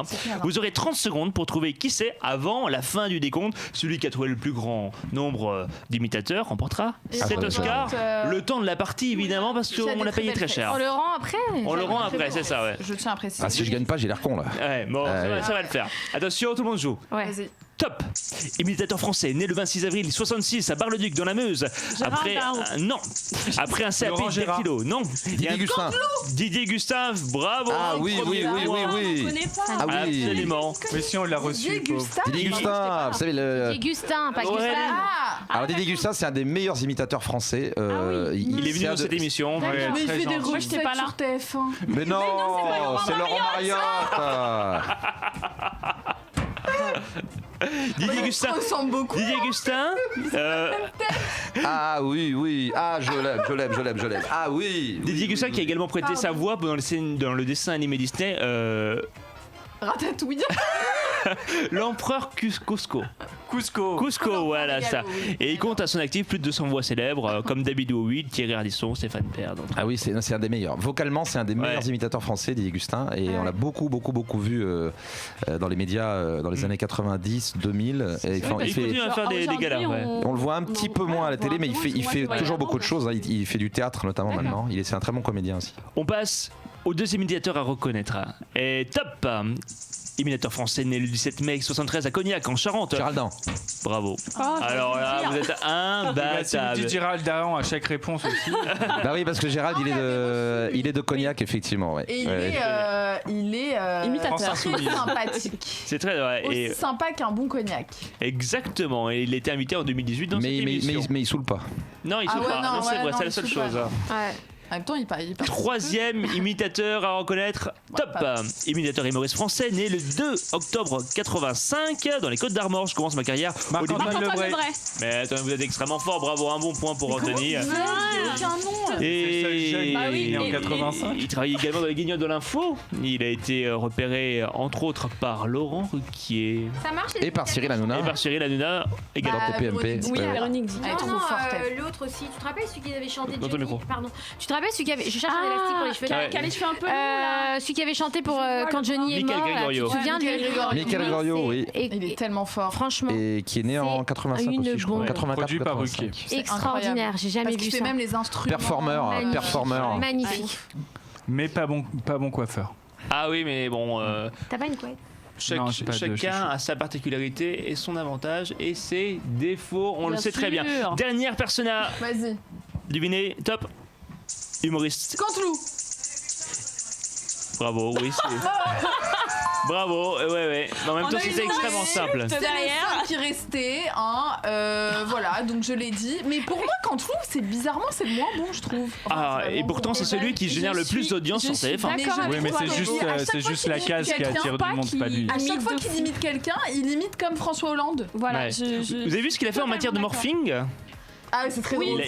Vous aurez 30 secondes pour trouver qui c'est avant la fin du décompte. Celui qui a trouvé le plus grand nombre d'imitateurs remportera cet Oscar. Le temps de la partie, évidemment, parce qu'on l'a payé très cher. On le rend après. On le rend après, c'est ça, ouais. Je tiens à préciser. Ah, si je gagne pas, j'ai l'air con là. Ouais, bon, ça va le faire. Attention, tout le monde joue. Ouais. Vas-y. Top. Imitateur français, né le 26 avril 66 à Bar-le-Duc dans la Meuse. Après un CAP de 4 kilos. Non. Didier Gustave, bravo. Ah oui. Ah oui. Absolument. Mais si on l'a reçu. Didier Gustave, vous savez Didier Gustin, pas Gustave. Alors Didier Gustave, c'est un des meilleurs imitateurs français. Il est venu dans cette émission. Mais il fait des Moi, j'étais pas là. sur TF1. Mais non, c'est Laurent Mariotte. Didier Gustin. Ressemble beaucoup. Didier Gustin. Ah oui. Ah, je l'aime. Ah oui. Didier Gustin qui a également prêté sa voix dans le dessin animé Disney. Ratatouille. L'empereur Cusco, voilà ça. Et il compte à son actif plus de 200 voix célèbres, comme David Bowie, Thierry Ardisson, Stéphane Père. Ah oui, c'est un des meilleurs. Vocalement, c'est un des meilleurs imitateurs français, Didier Gustin, et on l'a beaucoup vu dans les médias dans les années 90, 2000. Il continue à faire des galas. On le voit un petit peu moins à la télé, mais il fait toujours beaucoup de choses. Il fait du théâtre notamment maintenant. C'est un très bon comédien aussi. On passe aux 2 imitateurs à reconnaître. Et top, imitateur français né le 17 mai 73 à Cognac en Charente. Géraldin. Bravo. Alors là, vous êtes imbattable. Tu dis Géraldin à chaque réponse aussi. Bah oui, parce que Gérald, il est de Cognac, effectivement. Ouais. Et il est imitateur. très sympathique. C'est très vrai. Aussi sympa qu'un bon cognac. Exactement. Et il était invité en 2018 dans cette émission. Mais il saoule pas. Non, il saoule pas. Non, c'est vrai, c'est la seule chose. Ouais. En même temps, il parle. 3e imitateur à reconnaître. Top. Imitateur et humoriste français né le 2 octobre 85 dans les Côtes d'Armor. Je commence ma carrière. Marc-Antoine Lebray. Mais attends, vous êtes extrêmement fort. Bravo, un bon point pour Anthony. Et bah en 85. Il travaille également dans les Guignols de l'info. Il a été repéré entre autres par Laurent Ruquier. Ça marche. Et par Cyril Hanouna. Et par Cyril Hanouna également. TPMP. Oui, Véronique dit. Elle est trop forte. L'autre aussi. Tu te rappelles celui qui avait chanté Dans ton micro. Pardon. Tu te rappelles celui qui avait. Je cherche un élastique pour les cheveux. Qui a les cheveux un peu longs, là. Celui qui avait chanté pour quand Johnny est Michael mort. Là, tu Gregorio. te souviens de lui? Michael Gregorio, oui. Il est tellement fort. Franchement. Et qui est né en 85 une aussi, je crois. bombe. 84 Produit par 85. Ruquier. C'est Extraordinaire. incroyable. J'ai jamais Parce vu qu'il ça. fait même les instruments. Performeur. Magnifique. Mais pas bon coiffeur. Ah oui, mais bon. T'as pas une couette? Non, j'ai pas de Chacun chouchou. a sa particularité et son avantage et ses défauts. On le Bien sait très bien. sûr. Dernière persona. Vas-y. Devinez, top. Humoriste. Canteloup. Bravo, oui. Bravo, ouais. Mais en même temps, c'était extrêmement simple. C'est le seul qui restait, voilà, donc je l'ai dit. Mais pour moi, Canteloup, c'est bizarrement, c'est le moins bon, je trouve. Ah, et pourtant, c'est celui qui génère le plus d'audience sur TF1. Oui, mais c'est juste la case qui attire du monde, c'est pas lui. À chaque fois qu'il imite quelqu'un, il imite comme François Hollande. Voilà. Ouais. Vous avez vu ce qu'il a fait en matière de morphing? Ah, c'est très Oui, drôle.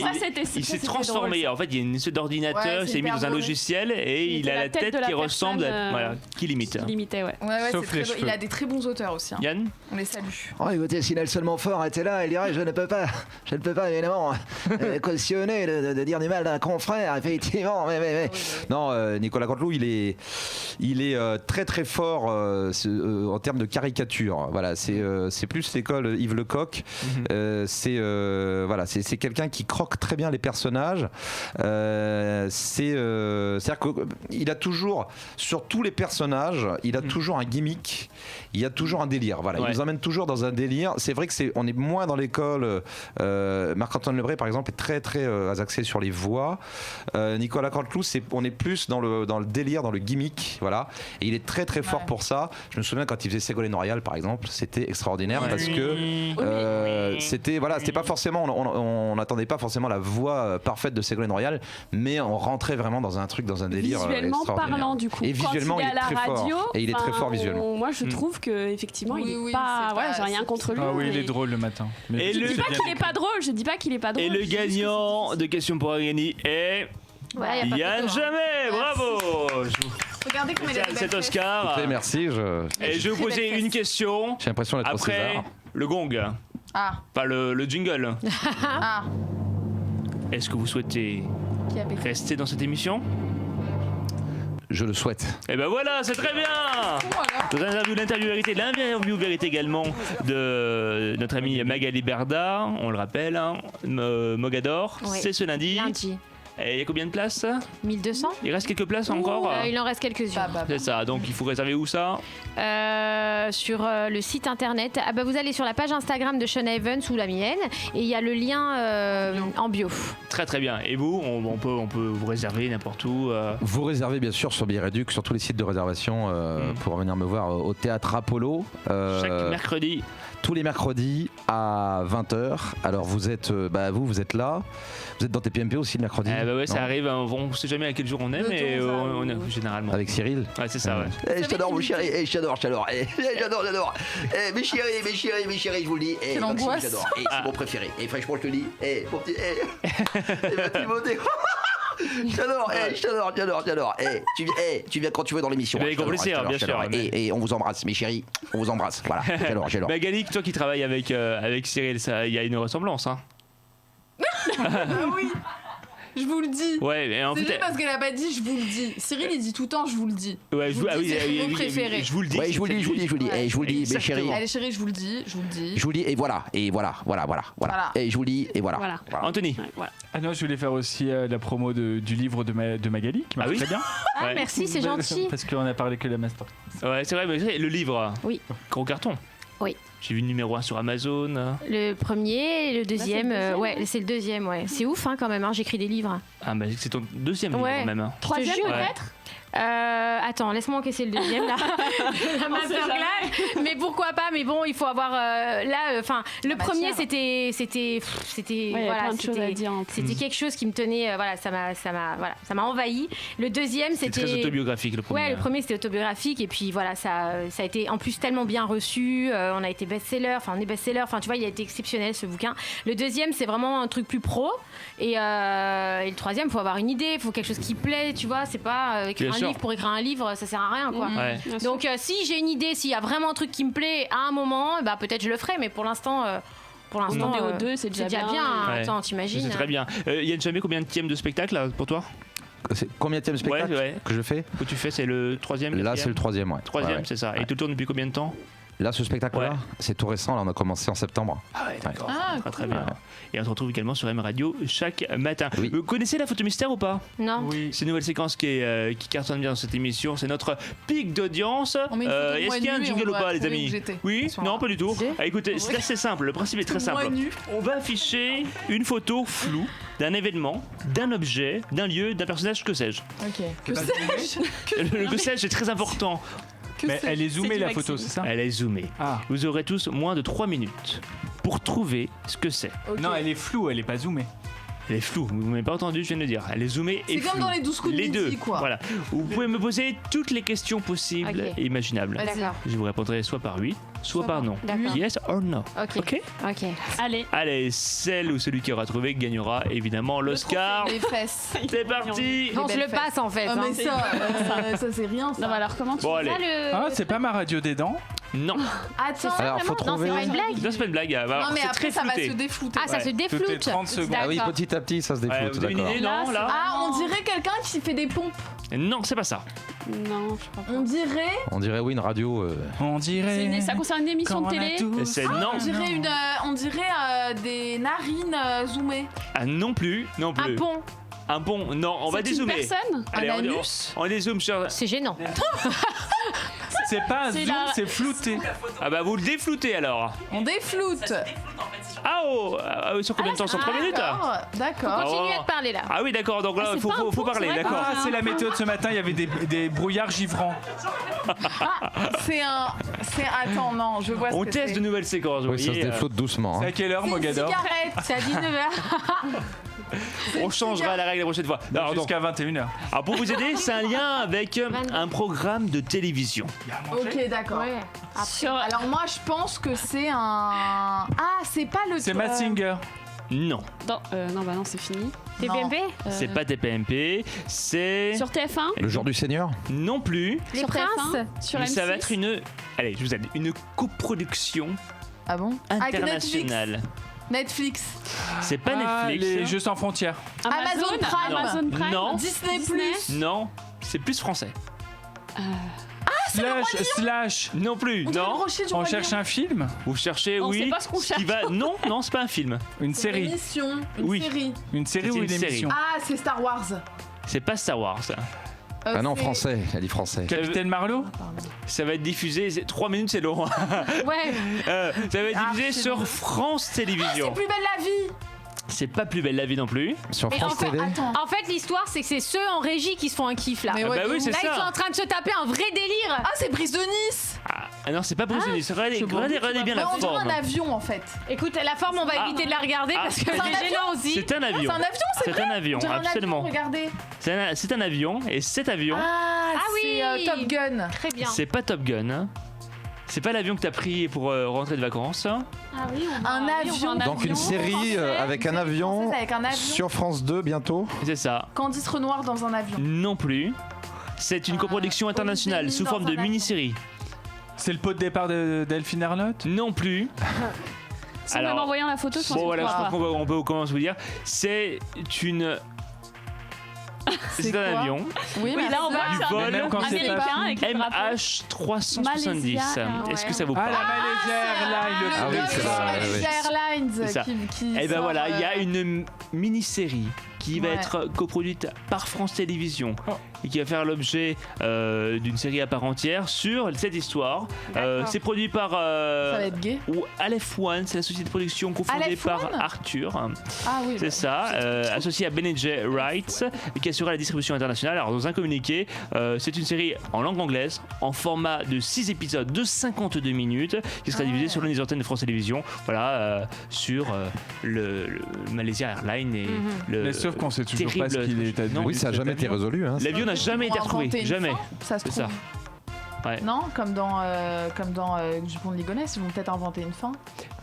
Il s'est transformé. En fait, il y a une espèce d'ordinateur, Ouais, il s'est mis dans un drôle. logiciel et il a la tête qui ressemble à. Voilà, qui l'imite. Limité, ouais. Ouais, Sauf c'est très les drôle. cheveux. Il a des très bons auteurs aussi. Yann? On les salue. Oh, écoutez, si Nelson Montfort était là, il dirait je ne peux pas évidemment cautionner de dire du mal d'un confrère, effectivement. Mais. Non, Nicolas Canteloup, il est très très fort en termes de caricature. Voilà, c'est plus l'école Yves Lecoq. C'est quelqu'un qui croque très bien les personnages. C'est-à-dire qu'il a toujours, sur tous les personnages, il a toujours un gimmick. Il y a toujours un délire. Voilà, il nous emmène toujours dans un délire. C'est vrai que on est moins dans l'école. Marc-Antoine Lebray, par exemple, est très très axé sur les voix. Nicolas Canteloup, on est plus dans le délire, dans le gimmick. Voilà, et il est très très fort pour ça. Je me souviens quand il faisait Ségolène Royal, par exemple, c'était extraordinaire parce que c'était pas forcément, on n'attendait pas forcément la voix parfaite de Ségolène Royal, mais on rentrait vraiment dans un truc, dans un délire visuellement extraordinaire. parlant, du coup. Et visuellement, quand il est à la radio, et il est très fort visuellement. Moi, je trouve que effectivement, il est Oui, pas. c'est Voilà, pas- j'ai rien contre lui. Ah oui, il mais- est drôle le matin. Mais Et Je le- dis pas qu'il est pas drôle. Je dis pas qu'il est pas drôle. Et le je dis juste que gagnant de Questions pour Agani est. Ouais, y a pas Yann photo, hein. Jamais, bravo! Regardez comment il a des Cet belles Oscar. Écoutez, merci. Et je vais vous poser une question. J'ai l'impression d'être au Après César. le gong, fesses. Ah, pas le jingle. ah. Est-ce que vous souhaitez Qui a pété. rester dans cette émission? Je le souhaite. Et ben voilà, c'est très bien. Voilà. L'interview vérité également de notre amie Magali Berda, on le rappelle, hein, Mogador, Oui. c'est ce lundi. Lundi. Et il y a combien de places? 1200. Il reste quelques places encore? Il en reste quelques-unes. C'est ça, donc il faut réserver où ça? Sur le site internet. Ah bah vous allez sur la page Instagram de Sean Evans ou la mienne et il y a le lien en bio. Très très bien. Et vous, on peut vous réserver n'importe où. Vous réservez bien sûr sur Bireduc, sur tous les sites de réservation pour venir me voir au théâtre Apollo. Chaque mercredi. Tous les mercredis à 20h. Alors vous êtes vous êtes là. Vous êtes dans TPMP aussi le mercredi? Bah ouais, ça non arrive. On sait jamais à quel jour on est, mais on est généralement. Avec Cyril? Ouais, c'est ça, ouais. Je t'adore, mon chéri. J'adore. J'adore. Mes chéris, je vous le dis. Quelle angoisse. J'adore. C'est mon préféré. Et franchement, je te le dis. Mon petit. Ma petite beauté. J'adore. J'adore. Tu viens quand tu veux dans l'émission. Avec grand plaisir, bien sûr. Et on vous embrasse, mes chéris. On vous embrasse. Voilà. J'adore. Magali, toi qui travailles avec Cyril, il y a une ressemblance, hein? Oui. Je vous le dis. Ouais, mais en C'est fait. juste parce qu'elle a pas dit je vous le dis. Cyril il dit tout le temps je vous le dis. Ouais, je vous le dis, c'est mon préféré. Je vous le dis. Ouais, je vous le dis, Ouais. je vous le dis, mes chéris. Allez chérie, je vous le dis, je vous le dis. Je vous le dis, et voilà. Voilà. Et je vous le dis, et voilà. Voilà. Anthony. Ouais, voilà. Ah non, je voulais faire aussi la promo du livre de Magali, qui marche Ah oui très bien. Ah, Ouais. merci, c'est gentil. Parce qu'on a parlé que de la master. Ouais, c'est vrai, mais le livre. Oui. Gros carton. Oui. J'ai vu le numéro 1 sur Amazon. Le premier, le deuxième, ouais. c'est le deuxième, ouais. C'est ouf quand même, j'écris des livres. Ah, bah c'est ton deuxième livre Ouais. même. Troisième jure. peut-être. Attends, laisse-moi encaisser le deuxième là. La masterclass. Mais pourquoi pas? Mais bon, il faut avoir le premier c'était Ouais, il y a voilà, plein de choses à dire en plus. c'était quelque chose qui me tenait ça m'a envahi. Le deuxième C'est c'était très autobiographique le premier. Ouais, le premier c'était autobiographique et puis voilà, ça a été en plus tellement bien reçu, on a été best-seller, on est best-seller, tu vois, il a été exceptionnel ce bouquin. Le deuxième, c'est vraiment un truc plus pro et le troisième, faut avoir une idée, faut quelque chose qui plaît, tu vois, c'est pas écrire Bien un sûr. livre pour écrire un livre, ça sert à rien quoi. Ouais. Bien sûr. Donc si j'ai une idée, s'il y a vraiment un truc qui me plaît à un moment, bah peut-être je le ferai, mais pour l'instant Demander aux deux, c'est déjà bien. Ouais. Attends, t'imagines? C'est très bien. Yann Jamais, combien de tièmes de spectacle là, pour toi? C'est combienième spectacle Ouais. que je fais? Que tu fais, c'est le troisième? Là, quatrième c'est le troisième, ouais. Troisième, Ouais, c'est ça. ouais. Et tu tournes depuis combien de temps? Là, ce spectacle-là, Ouais. c'est tout récent. Là, on a commencé en septembre. Ah ouais, d'accord. Ah, Très cool. bien. Et on se retrouve également sur M Radio chaque matin. Oui. Vous connaissez la photo mystère ou pas? Non. Oui. C'est une nouvelle séquence qui cartonne bien dans cette émission. C'est notre pic d'audience. On met une photo de Est-ce moi qu'il y a un nue et jingle on ou doit pas, les trouver amis? où j'étais. Oui, Soit- non, pas du tout. Si. Ah, écoutez, c'est assez simple. Le principe est très simple. Moi nue. On va afficher une photo floue d'un événement, d'un objet, d'un lieu, d'un personnage, que sais-je. Ok. Que sais-je? Le que sais-je est très important. Mais elle est zoomée du la Maxime. photo, c'est ça? Elle est zoomée. Ah. Vous aurez tous moins de 3 minutes pour trouver ce que c'est. Ok. Non, elle est floue, elle est pas zoomée. Elle est floue, vous m'avez pas entendu, je viens de le dire. Elle est zoomée et C'est floue. comme dans les 12 coups de Les midi, deux, quoi. voilà. Vous pouvez me poser toutes les questions possibles Ok. et imaginables. D'accord. Je vous répondrai soit par oui, soit par non. D'accord. Yes or no. Ok. Ok. Allez. Allez, celle ou celui qui aura trouvé gagnera évidemment l'Oscar. Les fesses. C'est parti. Non, je belles le passe en fait. Ah, mais hein. ça c'est rien. Ça. Non, bah alors comment tu Bon, allez. Ça, le- Ah, c'est pas ma radio des dents. Non, Attends. Alors, faut Non, c'est trouver. pas une blague. non c'est pas une blague. Alors, Non mais c'est après très ça va flouté. se déflouter. Ah, ça Ouais. se Toutes les défloute. 30 secondes. Ah oui, D'accord. petit à petit, ça se Ouais, défloute. vous avez une d'accord. idée, non, là Ah, on dirait quelqu'un qui fait des pompes. Non, c'est pas ça. Non, je crois pas. On dirait. On dirait, oui, une radio. On dirait. Ça concerne une émission de télé. C'est non. On dirait des narines zoomées. Ah non plus, non plus. Un pont. Un pont. Non, on va C'est une dézoomer. personne. Allez, Un on anus. dézoome sur. C'est gênant. C'est pas un C'est zoom, la- c'est flouté. Ah bah vous le défloutez alors. On défloute. Ah oui, sur combien de temps? Sur 3 minutes? D'accord. Continuez Oh. de parler là. Ah oui, d'accord, donc là, c'est faut, pas un faut pont, parler, c'est vrai d'accord. Ah, c'est la météo de ce matin, il y avait des brouillards givrants. C'est attends, non, je vois ce On que teste c'est. de nouvelles séquences, vous Oui, ça se voyez, défloute doucement. C'est hein. à quelle heure, C'est une Mogador? cigarette. C'est à 19h. on changera la règle la prochaine fois. Alors, donc, Jusqu'à 21h. alors, pour vous aider, c'est un lien avec un programme de télévision. Ok, d'accord. Ouais. Alors moi, je pense que c'est un. Ah, c'est pas le. C'est Mazinger. Non, Non, bah non, c'est fini. TPMP. c'est pas TPMP, c'est Sur TF1. Le jour du Seigneur? non plus. Les Sur princes. TF1. Sur Mais M6. ça va être allez, je vous aide, une coproduction Ah bon? Avec internationale. Netflix. C'est pas Ah, Netflix. les Jeux sans frontières. Amazon Prime. Amazon Prime. Non. Disney Plus. Non, c'est plus français. Slash. Non plus, On dirait le non. rocher du On Roi cherche Lion. un film? Vous cherchez, On oui. sait pas ce qu'on qui cherche. va... Non, c'est pas un film. Une C'est une série? émission. Une Oui. série. Une série C'est ou une une série. émission? Ah, c'est Star Wars. C'est pas Star Wars. Ça, Ah non, c'est- français. Elle dit français. Capitaine Marlowe? ça va être diffusé. 3 minutes, c'est long. Ouais. Ça va être Ah, diffusé c'est sur long. France Télévisions. C'est plus belle la vie. C'est pas Plus belle la vie non plus. Sur Mais France en fait, TV? En fait, l'histoire, c'est que c'est ceux en régie qui se font un kiff là. Mais Ah ouais, bah oui, c'est Là, ils sont en ça. train de se taper un vrai délire. Ah, c'est Brise de Nice. Ah non, c'est pas Bruce Willis. Regardez bien Mais la on dirait forme. un avion en fait. Écoute, la forme, on va Ah. éviter de la regarder Ah. parce que C'est c'est un avion. gênant aussi. C'est un avion. C'est un avion, c'est C'est un avion, On dirait un absolument. avion, regardez. C'est un avion et cet avion, Ah oui. c'est Top Gun. Très bien. c'est pas Top Gun. hein. C'est pas l'avion que t'as pris pour rentrer de vacances. hein. Ah oui, on Un voit avion. Donc une série avec un avion Française avec un avion. sur France 2 bientôt. C'est ça. Candice Renoir dans un avion. Non plus. C'est une coproduction internationale Olivier sous Mine forme dans de un avion. mini-série. C'est le pot de départ de Delphine Arnott? Non plus. Si même en voyant la photo, je pense Bon que voilà, tu je vois pense qu'on peut commencer à vous dire. C'est une C'est un quoi avion. Oui, Oui, là, on voit Du que c'est vol un même quand c'est américain avec le drapeau. MH370. Malaysia, Est-ce que ça vous Ah, parle? la Malaysia Airlines, le Ah oui, c'est ça, Malaysia Airlines C'est ça. qui Et ben sort, voilà, il y a une mini-série qui va Ouais. être coproduite par France Télévisions Oh. et qui va faire l'objet d'une série à part entière sur cette histoire. C'est produit par Ça va être gay. ou Aleph One, c'est la société de production cofondée Aleph par One Arthur. Ah oui. C'est ça, associé à Ben J. Wright, qui assure la distribution internationale. Alors, dans un communiqué, c'est une série en langue anglaise, en format de 6 épisodes de 52 minutes, qui sera diffusée sur l'une des antennes de France Télévisions, voilà, sur le Malaysia Airlines et le. Mais sauf qu'on sait toujours pas ce terrible qu'il est truc. Non, advenu Oui, ça n'a cet jamais été avion. résolu. Hein. L'avion n'a jamais été Ils vont retrouvé, inventer une jamais. fin, ça se C'est trouve. ça. Ouais. Non, comme dans Jupon de Ligonnès, ils vont peut-être inventer une fin.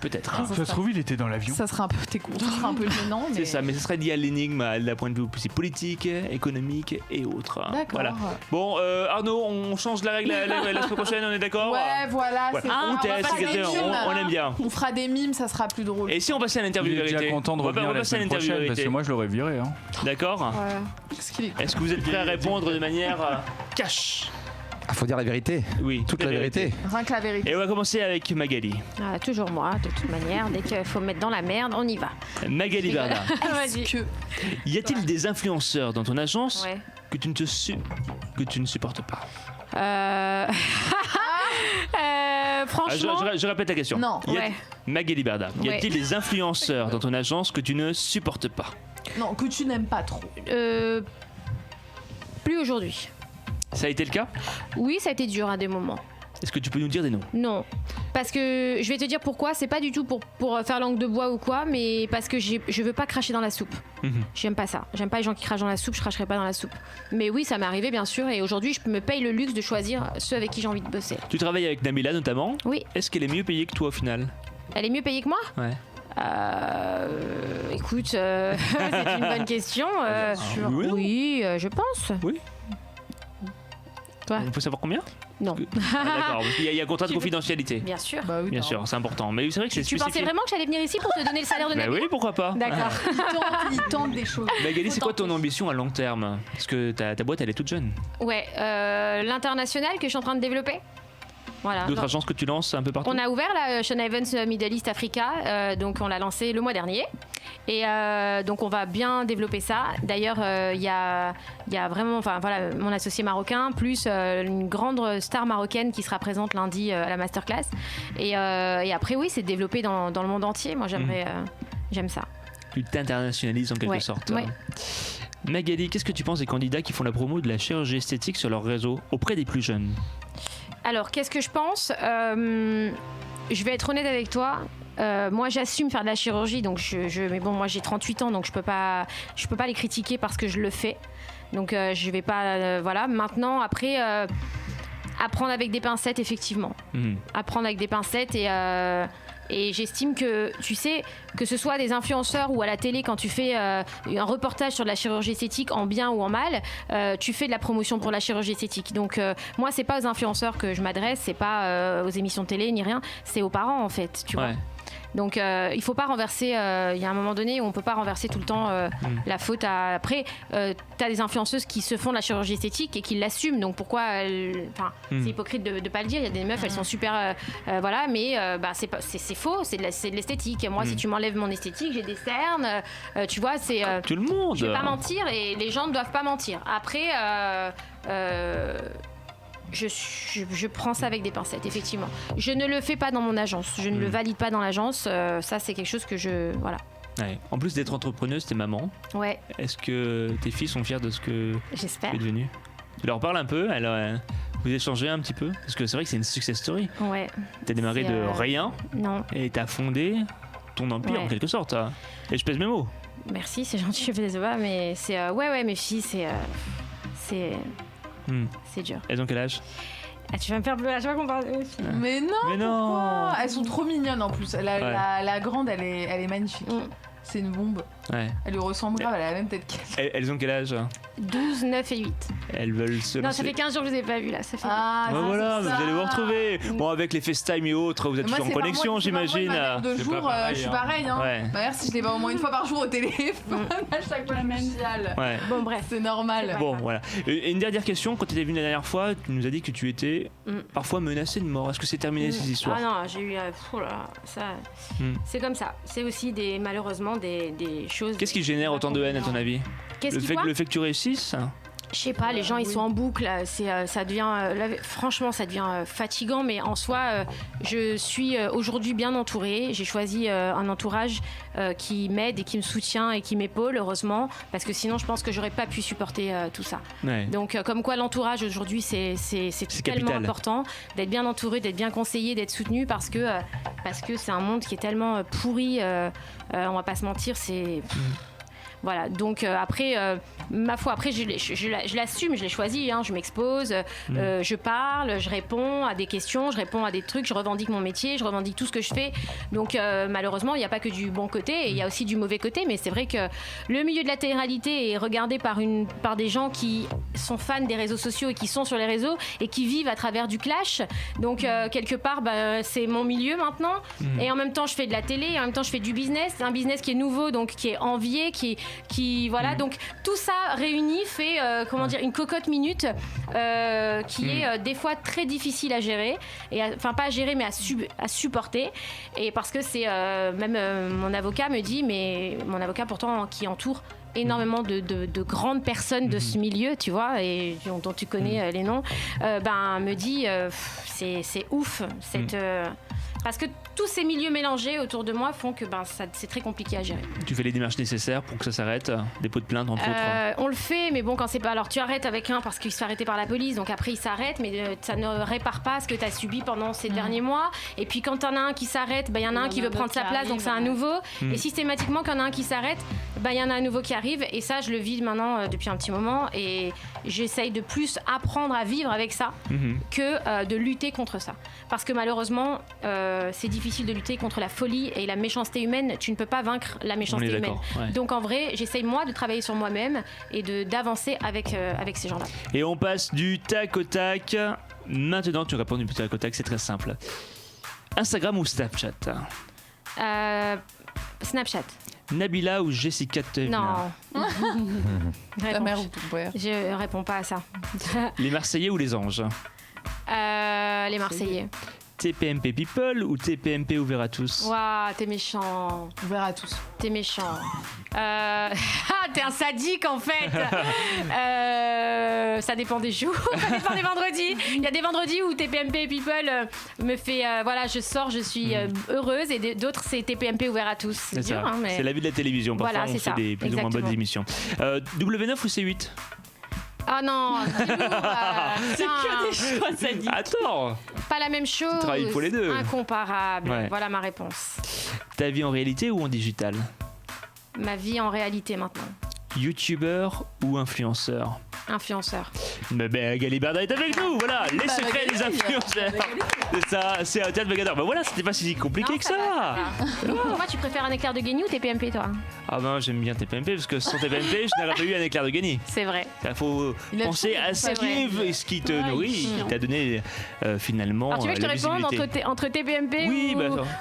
Peut-être. Ça se trouve, il était dans l'avion. Ça sera un peu, ça sera un peu gênant, mais. C'est ça, mais ce serait lié à l'énigme d'un point de vue plus politique, économique et autres. D'accord. Voilà. Bon, Arnaud, on change la règle la semaine prochaine, on est d'accord? Ouais, voilà. Ouais. C'est On va teste, passer c'est des on, mimes. on aime bien. On fera des mimes, ça sera plus drôle. Et si on passait à l'interview Il de est déjà vérité? content de On va revenir la passer à semaine l'interview de prochaine parce vérité. que moi je l'aurais viré. Hein. D'accord. Qu'est-ce qu'il est Est-ce que vous êtes prêt à répondre de manière cash? Ah, faut dire la vérité. Oui, Toute la vérité. Rien que la vérité. Et on va commencer avec Magali. Ah, toujours moi, de toute manière. Dès qu'il faut me mettre dans la merde, on y va. Magali Bernard. Vas-y. Y a-t-il des influenceurs dans ton agence Ouais. que tu ne supportes pas? Franchement. Je répète la question. Non. Ouais. Magali Bernard. Y Ouais. a-t-il des influenceurs dans ton agence que tu ne supportes pas? Non, que tu n'aimes pas trop. Plus aujourd'hui. Ça a été le cas? Oui, ça a été dur à des moments. Est-ce que tu peux nous dire des noms? Non. Parce que je vais te dire pourquoi. C'est pas du tout pour faire langue de bois ou quoi, mais parce que je veux pas cracher dans la soupe. J'aime pas ça. J'aime pas les gens qui crachent dans la soupe, je cracherai pas dans la soupe. Mais oui, ça m'est arrivé bien sûr. Et aujourd'hui, je me paye le luxe de choisir ceux avec qui j'ai envie de bosser. Tu travailles avec Nabila notamment. Oui. Est-ce qu'elle est mieux payée que toi au final? Elle est mieux payée que moi? Ouais. Écoute, c'est une bonne question. Oui, Oui, je pense. Oui. Toi? On peut savoir combien? Non. Ah, d'accord, parce qu'il y a un contrat de Tu veux- confidentialité. Bien sûr. Bah oui, Bien non. sûr, c'est important. Mais c'est vrai que c'est Tu spécifique. pensais vraiment que j'allais venir ici pour te donner le salaire de Bah Nabil? oui, pourquoi pas? D'accord. Il tente des choses. Magali, c'est quoi ton tenter. ambition à long terme? Parce que ta boîte, elle est toute jeune. Ouais, l'international que je suis en train de développer. Voilà. D'autres agences que tu lances un peu partout? On a ouvert la Sean Evans Middle East Africa, donc on l'a lancé le mois dernier. Et donc on va bien développer ça. D'ailleurs, il y a vraiment, enfin voilà, mon associé marocain, plus une grande star marocaine qui sera présente lundi à la masterclass. Et après, oui, c'est développé dans le monde entier. Moi, j'aime ça. Tu t'internationalises en quelque Ouais, sorte. ouais. Magali, qu'est-ce que tu penses des candidats qui font la promo de la chirurgie esthétique sur leur réseau auprès des plus jeunes? Alors, qu'est-ce que je pense? Je vais être honnête avec toi. Moi, j'assume faire de la chirurgie, donc mais bon, moi j'ai 38 ans, donc je peux pas les critiquer parce que je le fais. Donc je vais pas, voilà. Maintenant, après, apprendre avec des pincettes, effectivement. Apprendre avec des pincettes et j'estime que, tu sais, que ce soit des influenceurs ou à la télé, quand tu fais un reportage sur de la chirurgie esthétique en bien ou en mal, tu fais de la promotion pour la chirurgie esthétique. Donc moi, c'est pas aux influenceurs que je m'adresse, c'est pas aux émissions de télé ni rien, c'est aux parents en fait, tu vois. Donc il faut pas renverser, il y a un moment donné où on peut pas renverser tout le temps la faute à... Après, t'as des influenceuses qui se font de la chirurgie esthétique et qui l'assument, donc pourquoi c'est hypocrite de pas le dire. Il y a des meufs, elles sont super... voilà, mais c'est faux, c'est de l'esthétique. Moi, si tu m'enlèves mon esthétique, j'ai des cernes, tu vois, c'est... Tout le monde. Je vais pas mentir et les gens ne doivent pas mentir. Après... Je prends ça avec des pincettes, effectivement. Je ne le fais pas dans mon agence, je ne le valide pas dans l'agence. Ça, c'est quelque chose que voilà. Ouais. En plus d'être entrepreneuse, t'es maman. Ouais. Est-ce que tes filles sont fiers de ce que J'espère. tu es devenue? Tu leur parles un peu? Vous échangez un petit peu? Parce que c'est vrai que c'est une success story. Ouais. T'as démarré C'est, de rien Non. et t'as fondé ton empire en quelque sorte. Et je pèse mes mots. Merci, c'est gentil, je fais des pas, mais c'est ouais, mes filles, c'est dur. Elles ont quel âge? Ah, tu vas me faire pleurer à chaque fois qu'on parle de filles. Mais non, Mais non. pourquoi? Elles sont trop mignonnes en plus. La grande, elle est magnifique. C'est une bombe. Ouais. Elle lui ressemble grave, elle a la même tête qu'elle. Elles ont quel âge? 12, 9 et 8. Elles veulent se Non, lancer. ça fait 15 jours que je ne vous ai pas vu là. Ça fait... Voilà, vous allez vous retrouver. Bon, avec les FaceTime et autres, vous êtes toujours en connexion, j'imagine. De jour, je suis pareil. Hein. Ouais. Ma mère, si je l'ai pas au moins une fois par jour au téléphone, à chaque fois la même dial. Ouais. Bon, bref. C'est normal. Bon, voilà. Et une dernière question. Quand tu étais venu la dernière fois, tu nous as dit que tu étais parfois menacé de mort. Est-ce que c'est terminé ces histoires? Ah non, j'ai eu. Oh là là, ça. C'est comme ça. C'est aussi malheureusement des choses. Qu'est-ce qui génère autant de haine à ton avis? Le fait que tu réussisses? Je sais pas, les gens ils sont en boucle, ça devient, franchement ça devient fatigant, mais en soi je suis aujourd'hui bien entourée, j'ai choisi un entourage qui m'aide et qui me soutient et qui m'épaule, heureusement, parce que sinon je pense que j'aurais pas pu supporter tout ça. Ouais. Donc comme quoi l'entourage aujourd'hui c'est tellement capital. important d'être bien entouré, d'être bien conseillé, d'être soutenu, parce que c'est un monde qui est tellement pourri, on va pas se mentir, c'est... Voilà, donc après, ma foi, après je l'assume, je l'ai choisi, hein, je m'expose, je parle, je réponds à des questions, je réponds à des trucs, je revendique mon métier, je revendique tout ce que je fais. Donc malheureusement, il n'y a pas que du bon côté, et il y a aussi du mauvais côté, mais c'est vrai que le milieu de la télé-réalité est regardé par des gens qui sont fans des réseaux sociaux et qui sont sur les réseaux et qui vivent à travers du clash. Donc quelque part, c'est mon milieu maintenant, et en même temps je fais de la télé, et en même temps je fais du business, c'est un business qui est nouveau, donc qui est envié, qui voilà, donc tout ça réuni fait une cocotte minute qui est des fois très difficile à gérer, et enfin pas à gérer mais à supporter, et parce que c'est même mon avocat me dit, mais mon avocat pourtant qui entoure énormément de grandes personnes de ce milieu, tu vois, et dont tu connais les noms, me dit c'est ouf parce que tous ces milieux mélangés autour de moi font que c'est très compliqué à gérer. Tu fais les démarches nécessaires pour que ça s'arrête, dépôt de plainte entre autres. On le fait, mais bon, quand c'est pas... Alors tu arrêtes avec un parce qu'il se fait arrêter par la police, donc après il s'arrête, mais ça ne répare pas ce que tu as subi pendant ces derniers mois. Et puis quand t'en as un qui s'arrête, il y en a un qui veut prendre sa place, donc c'est un nouveau. Et systématiquement, quand il y en a un qui s'arrête, il y en a un nouveau qui arrive. Et ça, je le vis maintenant depuis un petit moment, et j'essaye de plus apprendre à vivre avec ça que de lutter contre ça. Parce que malheureusement, c'est difficile de lutter contre la folie et la méchanceté humaine. Tu ne peux pas vaincre la méchanceté humaine. Ouais. Donc en vrai, j'essaye moi de travailler sur moi-même et d'avancer avec ces gens-là. Et on passe du tac au tac. Maintenant, tu réponds du tac au tac, c'est très simple. Instagram ou Snapchat? Snapchat. Nabila ou Jessica Tevna? Non. Ta mère ou ton père? Je réponds pas à ça. Les Marseillais ou les Anges? Les Marseillais. TPMP People ou TPMP ouvert à tous? Waouh, t'es méchant. Ouvert à tous. T'es méchant. T'es un sadique en fait. Ça dépend des jours, ça dépend des vendredis. Il y a des vendredis où TPMP People me fait, je sors, je suis heureuse, et d'autres c'est TPMP ouvert à tous. C'est dur, ça. hein, mais... C'est la vie de la télévision. Parfois, Voilà, on fait des plus ou moins bonnes émissions. W9 ou C8? Ah non, c'est que des choix sadiques. Attends, pas la même chose. tu travailles pour les deux. Incomparable. Ouais. Voilà ma réponse. Ta vie en réalité ou en digital? Ma vie en réalité maintenant. YouTubeur ou influenceur? Influenceur. Galiberda est avec nous, voilà, les secrets des influenceurs. C'est ça, c'est un théâtre bagadeur. Voilà, c'était pas si compliqué que ça. Moi, tu préfères un éclair de Guigny ou TPMP, toi? Ah ben, j'aime bien TPMP parce que sans TPMP, je n'aurais pas eu un éclair de Guigny. C'est vrai. Il faut penser à ce qui te nourrit, qui t'a donné finalement. Alors, tu veux que je te réponde entre TPMP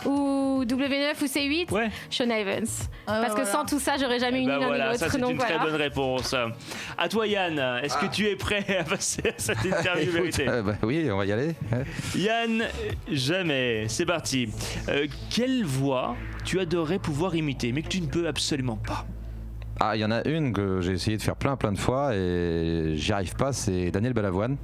ou W9 ou C8? Ouais. Shauna Evans. Parce que sans tout ça, j'aurais jamais eu ni l'un ni l'autre. Ça, c'est une très bonne réponse. À toi, Yann, est-ce que tu es prêt à passer à cette interview vérité? Oui, on va y aller. Yann, jamais. C'est parti. Quelle voix tu adorerais pouvoir imiter, mais que tu ne peux absolument pas? Ah, il y en a une que j'ai essayé de faire plein de fois et j'y arrive pas, c'est Daniel Balavoine.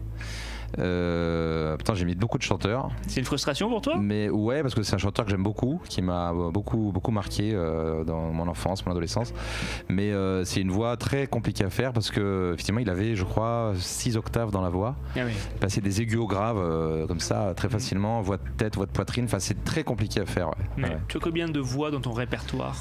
J'ai mis beaucoup de chanteurs. C'est une frustration pour toi? Mais ouais, parce que c'est un chanteur que j'aime beaucoup, qui m'a beaucoup marqué dans mon enfance, mon adolescence. Mais c'est une voix très compliquée à faire parce que effectivement, il avait, je crois, 6 octaves dans la voix. Ah oui. Passer des aigus au grave comme ça très facilement, voix de tête, voix de poitrine. Enfin, c'est très compliqué à faire. Ouais. Mais Ouais. tu as combien de voix dans ton répertoire?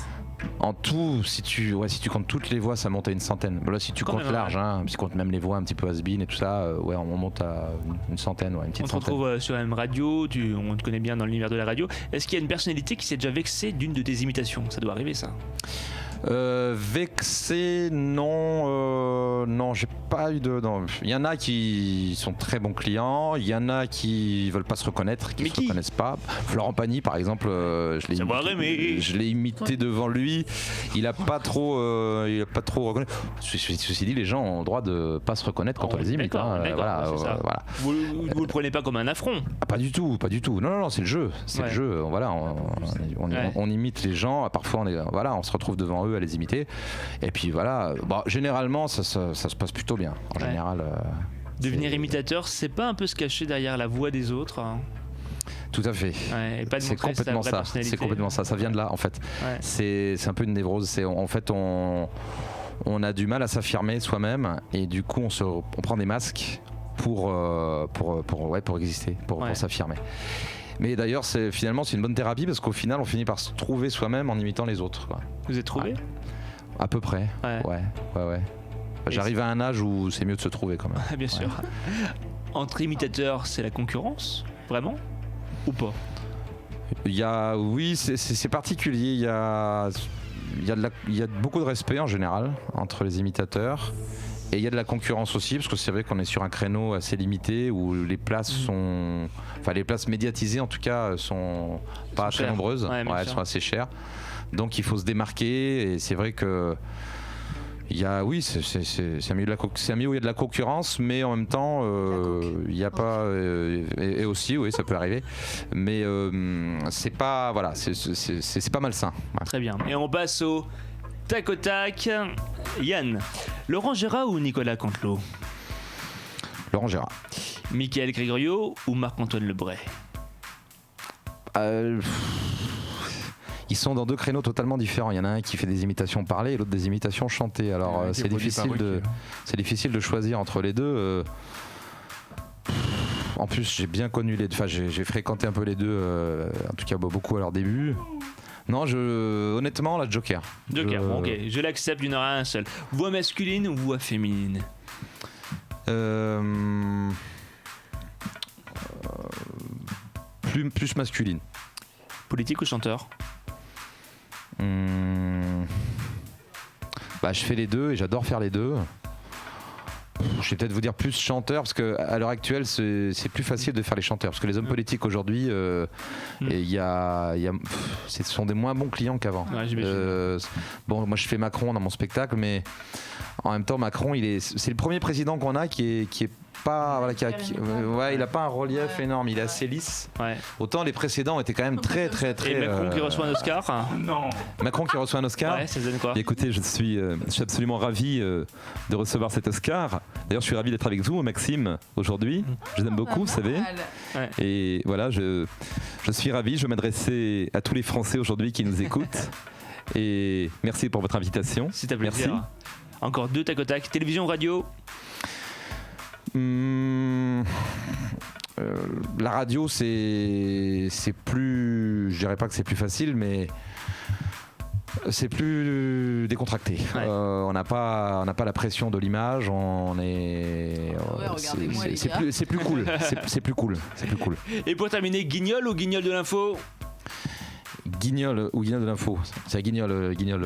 En tout, si tu comptes toutes les voix, ça monte à une centaine. Là, si tu Quand comptes même, large, si tu comptes même les voix un petit peu has-been et tout ça, on monte à une centaine, une petite On te centaine. retrouve sur M Radio, on te connaît bien dans l'univers de la radio. Est-ce qu'il y a une personnalité qui s'est déjà vexée d'une de tes imitations? Ça doit arriver, ça. Vexé, non, Non, j'ai pas eu de. Non. Il y en a qui sont très bons clients, il y en a qui veulent pas se reconnaître, qui se reconnaissent pas. Florent Pagny, par exemple, je l'ai imité devant lui. Il a pas trop reconnu. Ceci dit, les gens ont le droit de pas se reconnaître quand on les imite. Voilà. Vous le prenez pas comme un affront? Pas du tout. Non, c'est le jeu. C'est le jeu. Voilà, on imite les gens. Parfois, on se retrouve devant eux à les imiter. Et puis voilà. Bon, généralement, ça se passe plutôt bien. En général. Devenir imitateur, c'est pas un peu se cacher derrière la voix des autres, hein? Tout à fait. C'est complètement ça. C'est complètement ça. Ça vient de là, en fait. C'est un peu une névrose. En fait, on a du mal à s'affirmer soi-même et du coup, on prend des masques pour exister, pour s'affirmer. Mais d'ailleurs, finalement, c'est une bonne thérapie parce qu'au final, on finit par se trouver soi-même en imitant les autres. Quoi. Vous êtes trouvé? À peu près. Ouais. J'arrive à un âge où c'est mieux de se trouver quand même. Bien sûr. Entre imitateurs, c'est la concurrence, vraiment? Ou pas? Oui, c'est particulier. Il y a beaucoup de respect en général entre les imitateurs. Et il y a de la concurrence aussi, parce que c'est vrai qu'on est sur un créneau assez limité où les places les places médiatisées en tout cas sont pas très nombreuses. Elles sont assez chères. Donc il faut se démarquer. Et c'est vrai que c'est un milieu où il y a de la concurrence, mais en même temps, il n'y a pas. Et aussi, oui, ça peut arriver. Mais c'est pas malsain. Ouais. Très bien. Et on passe au tac au tac. Yann, Laurent Gérard ou Nicolas Canteloup? Laurent Gérard. Michael Grégorio ou Marc-Antoine Lebray? Ils sont dans deux créneaux totalement différents. Il y en a un qui fait des imitations parlées et l'autre des imitations chantées. Alors c'est difficile de choisir entre les deux. En plus, j'ai bien connu les deux. Enfin, j'ai fréquenté un peu les deux, en tout cas beaucoup à leur début. Non, honnêtement, la Joker. Ok, je l'accepte d'une heure à un seul. Voix masculine ou voix féminine? Plus masculine. Politique ou chanteur? Je fais les deux et j'adore faire les deux. Je vais peut-être vous dire plus chanteur parce qu'à l'heure actuelle c'est plus facile de faire les chanteurs parce que les hommes politiques aujourd'hui ce sont des moins bons clients qu'avant. Moi je fais Macron dans mon spectacle, mais en même temps Macron c'est le premier président qu'on a qui est pas il a pas un relief énorme, il est assez lisse. Autant les précédents étaient quand même très. Et Macron qui reçoit un Oscar? Non. Macron qui reçoit un Oscar? Ça donne quoi? Écoutez, je suis absolument ravi de recevoir cet Oscar. D'ailleurs, je suis ravi d'être avec vous, Maxime, aujourd'hui. Je vous aime beaucoup, vous savez. Et voilà, je suis ravi. Je vais m'adresser à tous les Français aujourd'hui qui nous écoutent. Et merci pour votre invitation. C'est un plaisir. Merci. Encore deux tac au tac. Télévision, radio? La radio, c'est plus. Je dirais pas que c'est plus facile, mais c'est plus décontracté. On n'a pas la pression de l'image. C'est plus cool. C'est plus cool. Et pour terminer, Guignol ou Guignol de l'info? Guignol ou Guignol de l'info? C'est Guignol. Le Guignol.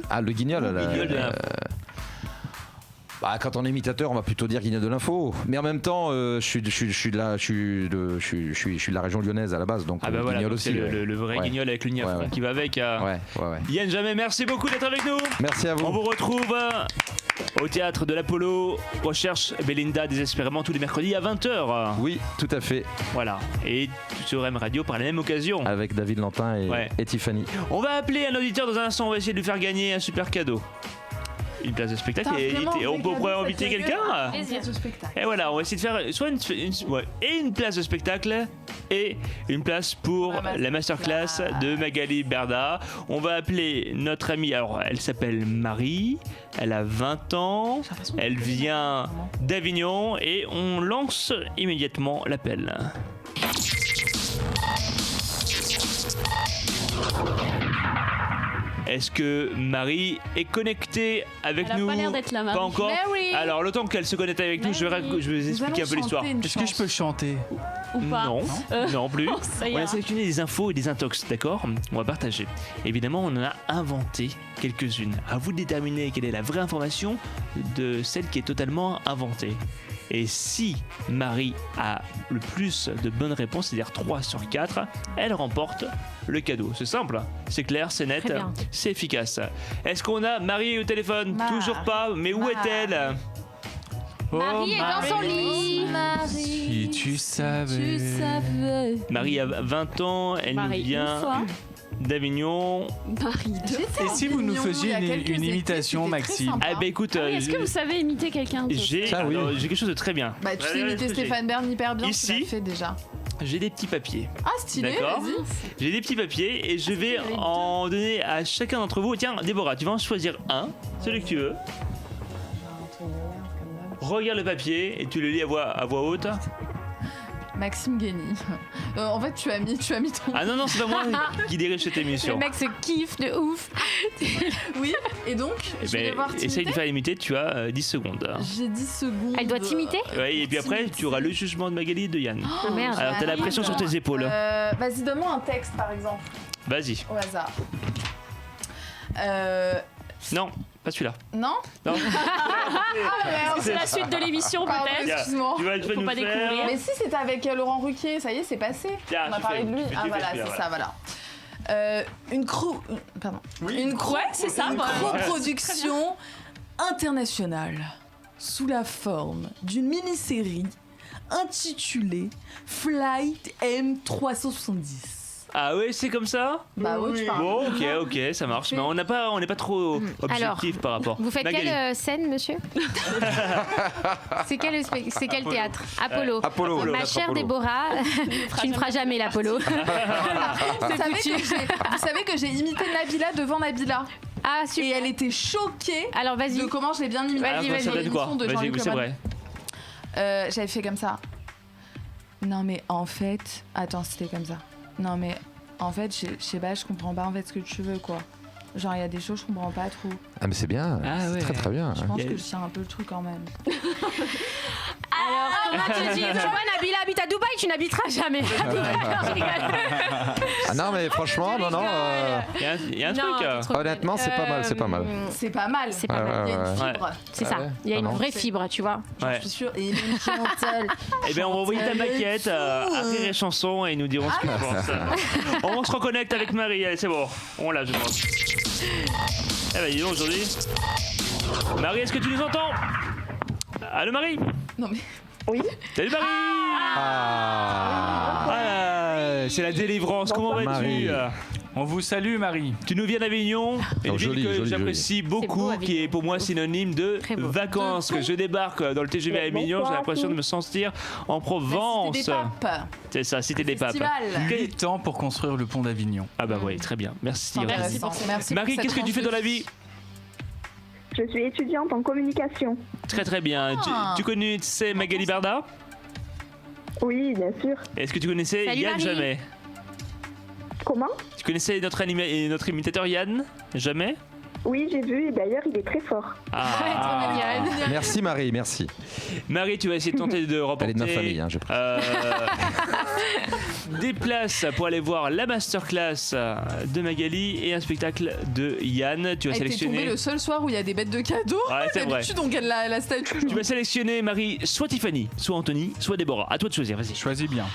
Ah, le Guignol. Guignol de l'info. Quand on est imitateur, on va plutôt dire Guignol de l'info. Mais en même temps, je suis de la région lyonnaise à la base, donc Guignol aussi. Le vrai Guignol avec le niafron qui va avec. Yann Jammet, merci beaucoup d'être avec nous. Merci à vous. On vous retrouve au théâtre de l'Apollo. Recherche Belinda désespérément tous les mercredis à 20h. Oui, tout à fait. Voilà. Et sur M Radio par la même occasion. Avec David Lantin et Tiffany. On va appeler un auditeur dans un instant. On va essayer de lui faire gagner un super cadeau. Une place de spectacle et on pourrait inviter quelqu'un. Et voilà, on va essayer de faire soit une place de spectacle et une place pour la masterclass de Magali Berda. On va appeler notre amie, alors elle s'appelle Marie, elle a 20 ans, elle vient d'Avignon et on lance immédiatement l'appel. Est-ce que Marie est connectée avec Elle a nous? pas l'air d'être là, Marie. Pas encore. Mary. Alors, le temps qu'elle se connecte avec nous, je vais vous expliquer un peu l'histoire. Est-ce que je peux chanter? Ou pas? Non, non plus. Ça On ira. a sélectionné des infos et des intox, d'accord? On va partager. Évidemment, on en a inventé quelques-unes. À vous de déterminer quelle est la vraie information de celle qui est totalement inventée. Et si Marie a le plus de bonnes réponses, c'est-à-dire 3 sur 4, elle remporte le cadeau. C'est simple, c'est clair, c'est net, Très bien. c'est efficace. Est-ce qu'on a Marie au téléphone? Marie. Toujours pas, mais où est-elle? Marie est dans son lit. Si tu savais. Marie a 20 ans, elle Marie, nous vient une fois. d'Avignon. Marie, deux. Et si vous nous Avignon, faisiez il y a quelques une étés, imitation, c'était très Maxime? sympa. Ah bah écoute, Est-ce que vous savez imiter quelqu'un? j'ai Ça, oui. alors, j'ai quelque chose de très bien. Bah, tu sais Regardez imiter ce que j'ai. Stéphane Bern hyper bien, Ici. tu l'as fait déjà. J'ai des petits papiers. Ah, stylé, D'accord. vas-y. J'ai des petits papiers et je vais en donner à chacun d'entre vous. Tiens, Déborah, tu vas en choisir un, celui que tu veux. Regarde le papier et tu le lis à voix haute. Maxime Guény. En fait, tu as mis ton. Ah non, non, c'est pas moi qui dirige cette Le émission. mec se kiffe de ouf. Oui, et donc, Eh je vais ben, devoir essaye de t'imiter. faire imiter, tu as 10 secondes. J'ai 10 secondes. Elle doit t'imiter? Ouais, et puis après, tu auras le jugement de Magali et de Yann. Ah, merde. Alors, t'as la pression sur tes épaules. Vas-y, donne-moi un texte, par exemple, Vas-y. au hasard. Non, pas celui-là. Non. Non. C'est la suite de l'émission, Pardon, peut-être. excuse-moi. Tu vas Faut nous pas faire... découvrir. Mais si c'était avec Laurent Ruquier, ça y est, c'est passé. Tiens, On a tu parlé fais- de lui. tu fais- Ah tu voilà, fais, c'est voilà. ça, voilà. Pardon. Une Ouais, c'est ça. Une bah, coproduction internationale sous la forme d'une mini-série intitulée Flight M370. Ah ouais, c'est comme ça? Bah oui, tu parles. Bon, ok, ça marche. Mais on n'est pas trop objectif par rapport. Vous faites Magali. quelle scène, monsieur? C'est quel théâtre? Apollo. Apollo. Ma chère Déborah, tu ne feras jamais l'Apollo. Vous savez que j'ai imité Nabila devant Nabila. Ah, Et super. elle était choquée Alors, de vas-y. comment je l'ai bien imité. Alors, vas-y, ça donne quoi? L'émission de Vas-y, Jean-Luc oui, c'est Lemoyne. vrai. J'avais fait comme ça. Non mais en fait, attends, c'était comme ça. Non mais en fait, je sais pas, je comprends pas en fait ce que tu veux quoi. Genre il y a des choses je comprends pas trop. Ah mais c'est bien, Ah c'est ouais. très très bien. Je pense Y a- que je tiens un peu le truc quand même. Alors, on va te dire, tu vois, Nabila habite à Dubaï, tu n'habiteras jamais à Dubaï. Non, je rigole. Ah non mais franchement, non non. Il y a un Non, truc. t'es trop Honnêtement, c'est pas mal, c'est pas mal. C'est pas mal. C'est pas Ouais, mal. Il y a une ouais. fibre. C'est Ah ça. ouais. Il y a Ah une non. vraie fibre, tu vois. Ouais. Je suis sûre. Et une chantelle. Eh bien, on va envoyer ta maquette à Rire et Chanson et nous dirons ce que tu penses. On se reconnecte avec Marie. Allez, c'est bon. On l'a, je pense. Eh ben, dis donc, aujourd'hui. Marie, est-ce que tu nous entends? Allô, Marie? Non mais. Oui. Salut, Marie! Ah, c'est la délivrance. Comment vas-tu? Marie. On vous salue, Marie. Tu nous viens d'Avignon, une Oh, ville joli, que joli, j'apprécie beaucoup, beau, qui Avignon. est pour moi synonyme de Très beau. vacances. Que je débarque dans le TGV à Avignon, j'ai l'impression de me sentir en Provence. C'était des papes. C'est ça, cité des papes. Festival. 8 ans pour construire le pont d'Avignon. Ah bah oui, très bien. Merci. Merci pour Merci Marie, pour qu'est-ce que cette tu fais dans la vie? Je suis étudiante en communication. Très très bien. Ah. Tu connaissais Magali Barda? Oui, bien sûr. Est-ce que tu connaissais Salut, Yann Marie. Jamais? Comment? Tu connaissais notre imitateur Yann Jamais? Oui, j'ai vu, et d'ailleurs, il est très fort. Ah. Merci Marie, merci. Marie, tu vas essayer de tenter de remporter Elle est de ma famille, hein, je des places pour aller voir la masterclass de Magali et un spectacle de Yann. Tu vas Elle était tombée sélectionner. le seul soir où il y a des bêtes de cadeaux. Ouais, c'est vrai. D'habitude, on gagne la statue. Tu vas sélectionner, Marie, soit Tiffany, soit Anthony, soit Déborah. À toi de choisir, vas-y. Choisis bien.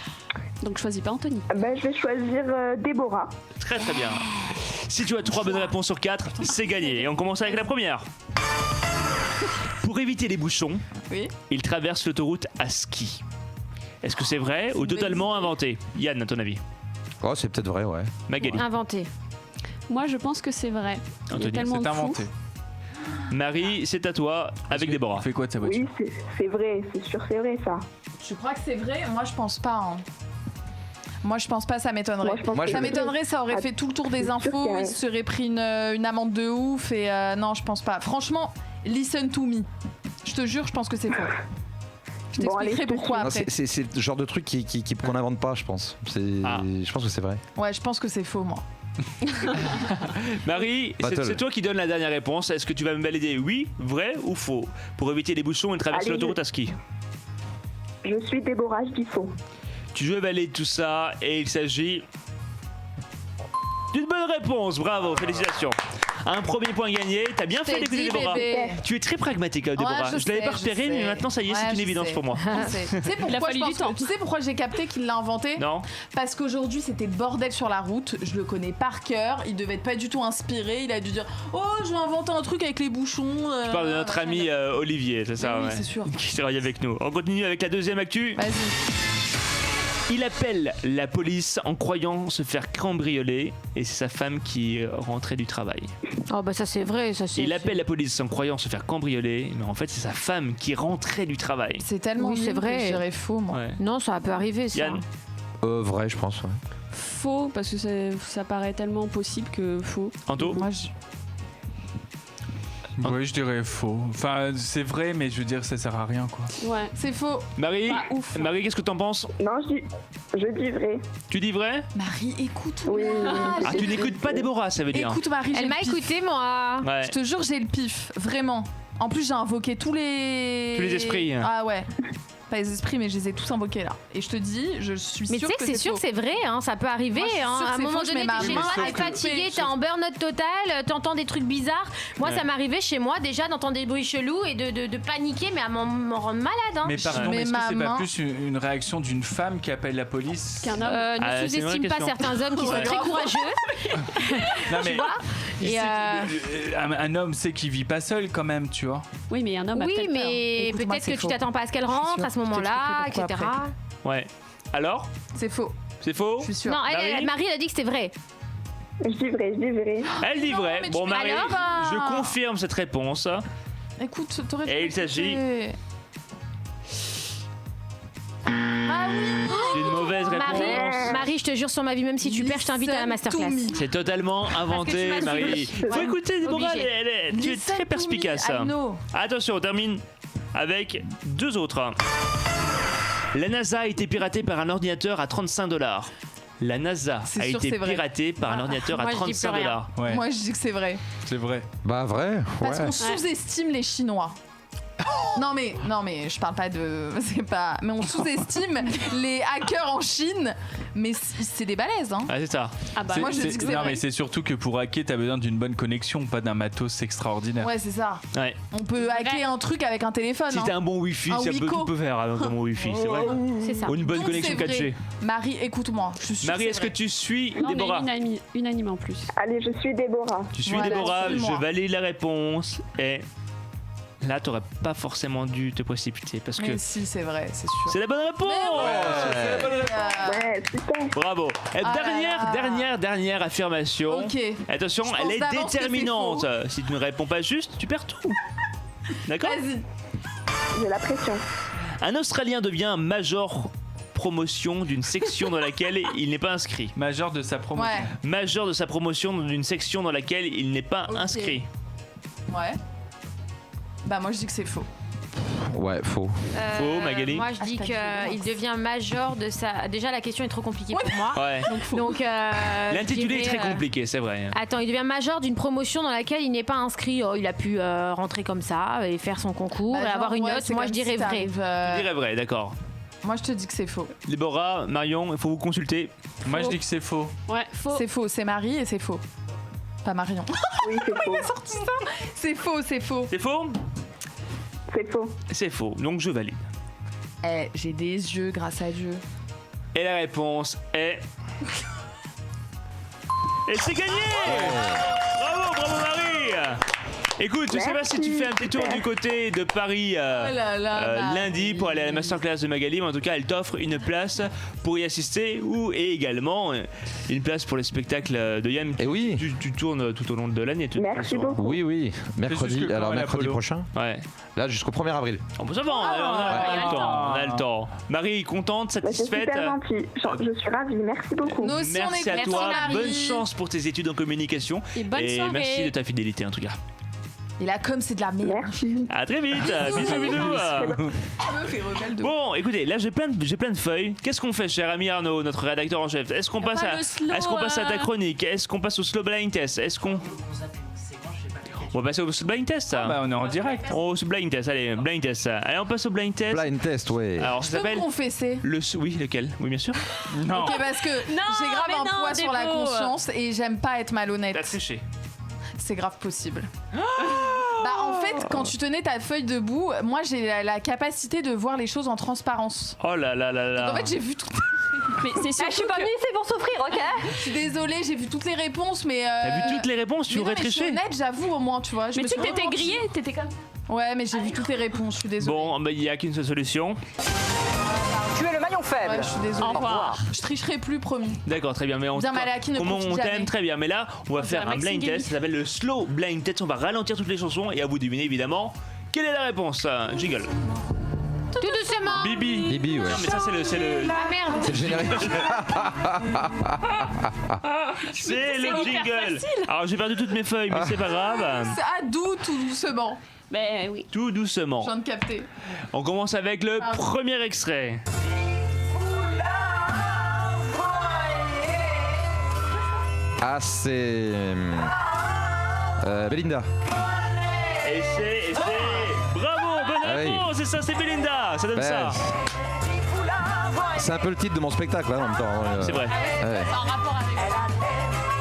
Donc, je choisis pas Anthony. Ben, je vais choisir Déborah. Très très bien. Si tu as 3 bonnes réponses sur 4, c'est gagné. Et on commence avec la première. Pour éviter les bouchons, Oui. il traverse l'autoroute à ski. Est-ce que c'est vrai ou une totalement belle inventé? Yann, à ton avis? Oh, c'est peut-être vrai, ouais. Magali. Inventé. Moi, je pense que c'est vrai. Il y a Anthony, tellement C'est de fous. inventé. Marie, c'est à toi avec Déborah. Tu fais quoi de sa voiture? Oui, c'est vrai, c'est sûr, c'est vrai, ça. Tu crois que c'est vrai? Moi, je pense pas. Hein. Moi, je pense pas, ça m'étonnerait. Moi, je pense Moi, que Ça je- m'étonnerait, ça aurait fait tout le tour des C'est sûr infos, qu'il y a- il se serait pris une amende de ouf et non, je pense pas. Franchement, listen to me. Je te jure, je pense que c'est faux. Je Bon, allez, t'expliquerai je te pourquoi Non, après. c'est le genre de truc qu'on n'invente pas, je pense. Ah. Je pense que c'est vrai. Ouais, je pense que c'est faux, moi. Marie, c'est toi qui donne la dernière réponse. Est-ce que tu vas me valider oui, vrai ou faux pour éviter les bouchons et traverser l'autoroute à ski? Je suis Déborah, je dis faux. Tu valides tout ça et il s'agit d'une bonne réponse. Bravo, félicitations. Un premier point gagné, t'as bien fait d'écouter Déborah. Tu es très pragmatique, Déborah. Je l'avais pas repéré, mais maintenant ça y est, c'est une évidence pour moi. Tu sais pourquoi j'ai capté qu'il l'a inventé? Non. Parce qu'aujourd'hui c'était le bordel sur la route, je le connais par cœur, il devait être pas du tout inspiré, il a dû dire oh je vais inventer un truc avec les bouchons. Tu parles de notre ami Olivier, c'est ça? Oui, c'est sûr. Qui travaille avec nous. On continue avec la deuxième actu. Vas-y. Il appelle la police en croyant se faire cambrioler et c'est sa femme qui rentrait du travail. Oh bah ça c'est vrai, Il appelle la police en croyant se faire cambrioler, mais en fait c'est sa femme qui rentrait du travail. C'est tellement c'est vrai. Que je dirais faux moi. Ouais. Non, ça peut arriver ça. Yann? Vrai, je pense. Ouais. Faux, parce que ça paraît tellement possible que faux. Anto? Moi, Oui, je dirais faux. Enfin, c'est vrai, mais je veux dire, ça sert à rien, quoi. Ouais. C'est faux. Marie, Pas ouf. Marie, qu'est-ce que t'en penses? Non, je dis vrai. Tu dis vrai? Marie, écoute. Oui. Ah, tu n'écoutes pas Déborah, ça veut dire. Écoute Marie, j'ai Elle le m'a pif. écouté moi. Ouais. Je te jure, j'ai le pif, vraiment. En plus, j'ai invoqué tous les esprits. Ah ouais. Pas les esprits, mais je les ai tous invoqués là. Et je te dis, je suis Mais tu sûre sais que c'est sûr faux. que c'est vrai, hein, ça peut arriver. Moi, je suis Hein. sûre que À un c'est moment faux, je donné, mets ma t'es chez main moi, sur t'es le fatigué, truc. t'es en burn-out total, t'entends des trucs bizarres. Moi, Ouais. ça m'arrivait chez moi déjà d'entendre des bruits chelous et de paniquer, mais à m'en rendre malade. Hein. Mais pardon, mets mais est-ce que ma c'est main- pas plus une réaction d'une femme qui appelle la police? Qu'un homme. Ne Ah, c'est une vraie sous-estime pas question. certains hommes qui sont Ouais. très courageux. Non, mais il Et sait un homme sait qu'il vit pas seul quand même, tu vois. Oui, mais un homme a oui, peut-être peur. mais Écoute-moi, peut-être c'est que tu faux. t'attends pas à ce qu'elle rentre sûr. à ce moment-là, Je etc. t'expliquerai pourquoi Ouais. Alors? C'est faux. C'est faux? Je suis sûre. Non, Marie Marie a dit que c'était vrai. Je dis vrai, je dis vrai. Elle dit non, vrai. mais Bon, tu- Marie, alors, je confirme cette réponse. Écoute, t'aurais Et dû il s'agit- écouter. Ah oui. C'est une mauvaise réponse. Marie, je te jure sur ma vie, même si tu perds, je t'invite à la masterclass. C'est totalement inventé, Parce que tu m'as Marie. suivi. Faut écouter Déborah, Obligé. tu es très perspicace. I know. Attention, on termine avec deux autres. La NASA a été piratée par un ordinateur à $35. La NASA C'est a sûr, été c'est vrai. piratée par un ordinateur à moi, je dis plus rien. $35. Ouais, Moi, je dis que c'est vrai. c'est vrai. Bah, vrai. Parce Ouais. qu'on sous-estime les Chinois. Non mais je parle pas de c'est pas mais on sous-estime les hackers en Chine mais c'est des balèzes hein. Ah, c'est ça. Ah bah, moi, je dis que c'est non, vrai. mais c'est surtout que pour hacker, t'as besoin d'une bonne connexion, pas d'un matos extraordinaire. Ouais, c'est ça. Ouais. On peut hacker un truc avec un téléphone. Si hein. t'as un bon wifi, Un ça peut, Wico. tout peut faire avec un bon wifi, c'est vrai. C'est ça. Ou une bonne Donc, connexion c'est vrai. 4G. Marie, écoute-moi. Je suis sûre Marie, c'est est-ce que vrai. tu suis non, Déborah? mais unanime en plus. Allez, je suis Déborah. Tu suis Voilà, Déborah, suis-moi. je valide la réponse et là t'aurais pas forcément dû te précipiter parce que Mais si, c'est vrai, c'est sûr. c'est la bonne réponse. C'est la bonne réponse. Ouais, super. Bravo. Et Ah là là. dernière affirmation. Ok. Attention, Je elle pense est d'avance que c'est déterminante. Si tu ne réponds pas juste, tu perds tout. D'accord? Vas-y. J'ai la pression. Un Australien devient major promotion d'une section dans laquelle il n'est pas inscrit. Majeur de sa promotion. Ouais. Major de sa promotion d'une section dans laquelle il n'est pas Ok. inscrit. Ouais. Bah moi je dis que c'est faux. Ouais, faux. Faux, Magali? Moi, je dis qu'il devient major de sa. Déjà, la question est trop compliquée Ouais. pour moi. Ouais. Donc, L'intitulé est je très dirais, compliqué, c'est vrai. Attends, il devient major d'une promotion dans laquelle il n'est pas inscrit. Oh, il a pu rentrer comme ça et faire son concours Bah, et genre, avoir une ouais, note. c'est Moi, comme je dirais si vrai. t'arrives, Je dirais vrai, d'accord. Moi je te dis que c'est faux. Déborah, Marion, il faut vous consulter. Moi, je dis que c'est faux. Ouais, faux. C'est faux, c'est Marie et c'est faux. Pas Marion. Oui, c'est faux. sorti ça. C'est faux, c'est faux. C'est faux? C'est faux. C'est faux, donc je valide. Eh, j'ai des yeux grâce à Dieu. Et la réponse est... Et c'est gagné! Bravo, bravo Marie! Écoute, je sais pas si tu fais un petit tour du côté de Paris Oh là là, lundi pour aller à la masterclass de Magali, mais en tout cas elle t'offre une place pour y assister et également une place pour les spectacles de Yann. Et oui. Tu tournes tout au long de l'année. Merci beaucoup. Oui, oui. Mercredi, jusque quand, alors à mercredi l'Apollo prochain. Ouais. Là, jusqu'au 1er avril. On peut savoir, on a le temps. On a le temps. Marie, contente, Bah, c'est satisfaite? super gentil. Je suis ravie. Merci beaucoup. Nous aussi, Merci à on est toi, Marie. bonne chance pour tes études en communication Et bonne soirée. merci de ta fidélité en tout cas. Et là, comme c'est de la merde. À très vite. Bisous, bisous. Bon, écoutez, là j'ai plein de feuilles. Qu'est-ce qu'on fait, cher ami Arnaud, notre rédacteur en chef? Est-ce qu'on passe à ta chronique? Est-ce qu'on passe au slow blind test? On va passer au blind test. On est en direct. Au blind test, allez, blind test. Allez, on passe au blind test. Blind test, ouais. Alors, ça s'appelle. Confesser. Oui, lequel? Oui, bien sûr. Non. Ok, parce que j'ai grave un poids sur la conscience et j'aime pas être malhonnête. T'as triché. C'est grave possible. Bah en fait, quand tu tenais ta feuille debout, moi j'ai la capacité de voir les choses en transparence. Oh là là là là. Donc en fait, j'ai vu tout. Mais c'est je suis pas venue ici pour souffrir, ok? Je suis désolée, j'ai vu toutes les réponses, mais. T'as vu toutes les réponses? Tu aurais triché? Je suis honnête, j'avoue au moins, tu vois. Mais tu sais que t'étais grillée, t'étais comme. Ouais, mais j'ai vu toutes les réponses, je suis désolée. Bon, bah il y a qu'une seule solution. Tu es le maillon faible. Ouais, je suis désolée. Au revoir. Je tricherai plus, promis. D'accord, très bien. Mais Bien, Malaki ne comment profite on t'aime jamais. très bien. Mais là, on va faire un blind test. Ça s'appelle le slow blind test. On va ralentir toutes les chansons et à vous deviner évidemment quelle est la réponse. Jingle. Tout doucement. Bibi, ouais. Non, mais ça c'est le. Ah merde. C'est le générique. C'est le jingle. Alors j'ai perdu toutes mes feuilles, mais c'est pas grave. C'est à doux, tout doucement. Ben oui. Tout doucement. Je viens de capter. On commence avec le premier extrait. Ah, c'est. Belinda. Et c'est. Bravo, bonne Ah oui. réponse. C'est ça, c'est Belinda. Ça donne ça. C'est un peu le titre de mon spectacle, en même temps. C'est vrai. Ouais. En rapport avec.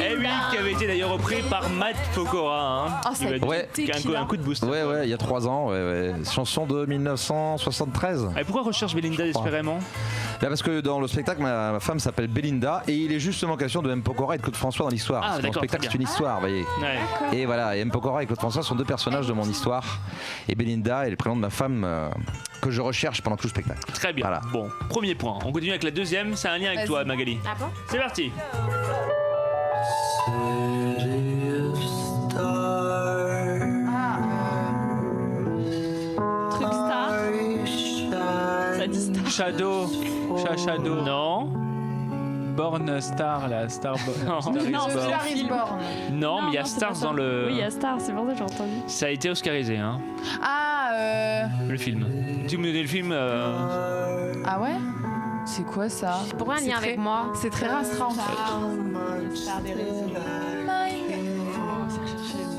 Eh oui, qui avait été d'ailleurs repris par Matt Pokora. Hein, Oh, ça a été un coup de boost. Ouais, il y a 3 ans. Ouais. Chanson de 1973. Et pourquoi recherche Belinda désespérément? Là, parce que dans le spectacle, ma femme s'appelle Belinda et il est justement question de M. Pokora et de Claude François dans l'histoire. Ah, Parce que dans le d'accord, spectacle, très c'est une bien. histoire, vous voyez. Ouais. Et voilà, et M. Pokora et Claude François sont deux personnages de mon histoire. Et Belinda est le prénom de ma femme que je recherche pendant tout le spectacle. Très bien. Voilà. Bon, premier point. On continue avec la deuxième. C'est un lien avec Vas-y. toi, Magali. Ah bon? C'est parti. Truc star. Ça dit star. Shadow. Non. Born Star, la Star. Non. Star is Non, Born. Star is Born. Non, mais il y a c'est Stars pas ça. dans le. Oui, il y a Star, c'est pour ça que j'ai entendu. Ça a été oscarisé, hein, le film. Tu me donnais le film. Ah ouais? C'est quoi ça? Pourquoi un C'est lien très- avec moi? C'est très rastreint en fait. Star des réseaux.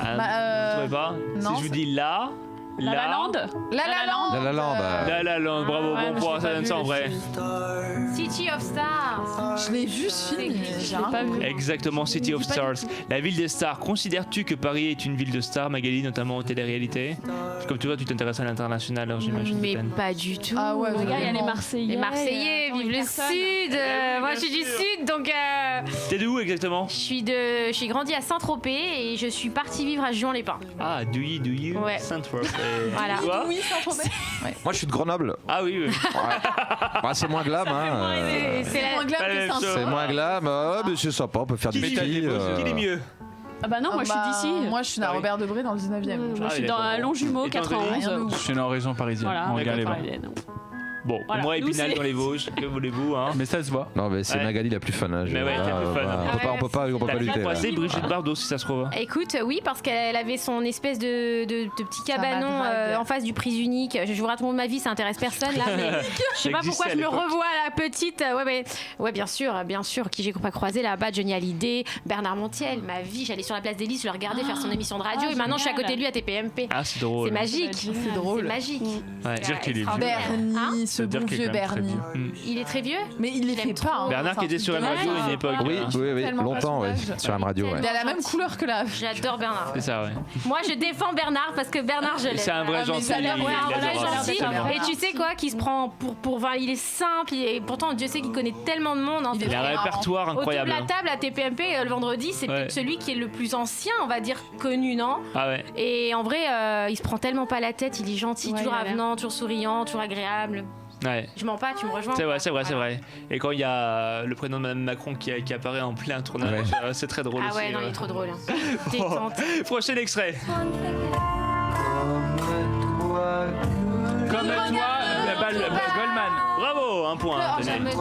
Ah, Bah, vous trouvez pas? non, Si je vous dis là. La La Land. La La Land. La La Land. La La Land, bravo, Ouais, bon mais point, j'ai ça pas donne vu ça en le vrai. City of Stars. Je l'ai vu ce film. mais j'ai l'ai pas un- vu. Exactement, City of Dis pas du Stars. La ville des stars. Considères-tu que Paris est une ville de stars, Magali, notamment en télé-réalité? Comme tu vois, tu t'intéresses à l'international, alors j'imagine. Mais Ben. pas du tout. Ah ouais, Regarde, il y a les vraiment. Marseillais. Les Marseillais, Attends, vive le personne. Sud. Moi, bien je suis du sûr. Sud, donc T'es de où exactement? j'ai grandi à Saint-Tropez et je suis partie vivre à Juan-les-Pins. Ah, do you? Ouais. Saint-Tropez. Voilà. Toi? Oui, Saint-Tropez. Moi, je suis de Grenoble. Ah oui, oui. Ouais, c'est moins glam, hein. C'est moins glam pas la que même Saint-Tropez. chose. C'est moins glam. Mais c'est sympa, on peut faire du Qui t'a ski. déposé? Qui est mieux? Ah bah non, moi je suis d'ici. Moi, je suis à Ah oui. Robert Debré dans le 19e. Moi je suis oui, dans d'accord. un long jumeau Et toi, 91. Je suis en région parisienne. Voilà, en d'accord, les vents. parisienne. Bon, Voilà, moi, nous, Épinal c'est- dans les Vosges. Que voulez-vous, hein? Mais ça se voit. Non, mais c'est Ouais. Magali la plus fun. Hein, Mais ouais, la plus fun. On peut pas T'as lutter. là. croisé Brigitte Bardot, si ça se trouve. Écoute, oui, parce qu'elle avait son espèce de petit cabanon drague. en face du Prise Unique. Je vous raconte ma vie, ça intéresse personne là, mais je sais Ça pas pourquoi existait je à me l'époque. revois la petite. Ouais, bien sûr, qui j'ai pas croisé là-bas, Johnny Hallyday, Bernard Montiel. Ma vie, j'allais sur la place des Lys, je le regardais faire son émission de radio et maintenant je suis à côté de lui à TPMP. Ah, c'est drôle. C'est magique, C'est drôle. c'est magique. Ouais, dire qu'il est vieux. extraordinaire. Bernie, ce Ça veut dire bon qu'il est vieux quand même très Bernie. vieux. Il est très vieux. Mais il les Je l'aime fait pas. trop. hein. Bernard qui Enfin, était sur M c'est Radio à une dommage. époque. Oui, hein. oui, Tellement longtemps, pas ouais, sauvage. sur M Radio. Ouais. Il a la même couleur que la. J'adore Bernard. C'est ça, ouais. Moi, je défends Bernard parce que Bernard, je l'aime. C'est un vrai Ah, mais gentil. ça a l'air- il est Ouais, un vrai adorable. gentil. Bernard. Et tu sais quoi, qui se prend pour il est simple, et pourtant Dieu sait qu'il connaît tellement de monde. En fait. Il a un répertoire Autour de incroyable. la table à TPMP le vendredi, c'est Ouais. peut-être celui qui est le plus ancien, on va dire, connu, non? Ah ouais. Et en vrai, il se prend tellement pas la tête, il est gentil, Ouais, toujours il a l'air. avenant, toujours souriant, toujours agréable. Ouais. Je mens pas, tu me rejoins? C'est vrai, c'est vrai, c'est Voilà. vrai. Et quand il y a le prénom de Madame Macron qui apparaît en plein tournage, c'est très drôle Ah aussi. ouais, non, il est trop drôle. Hein. Détente. Prochain extrait. Comme toi, Goldman. Bravo. Bravo, un point. Tenez.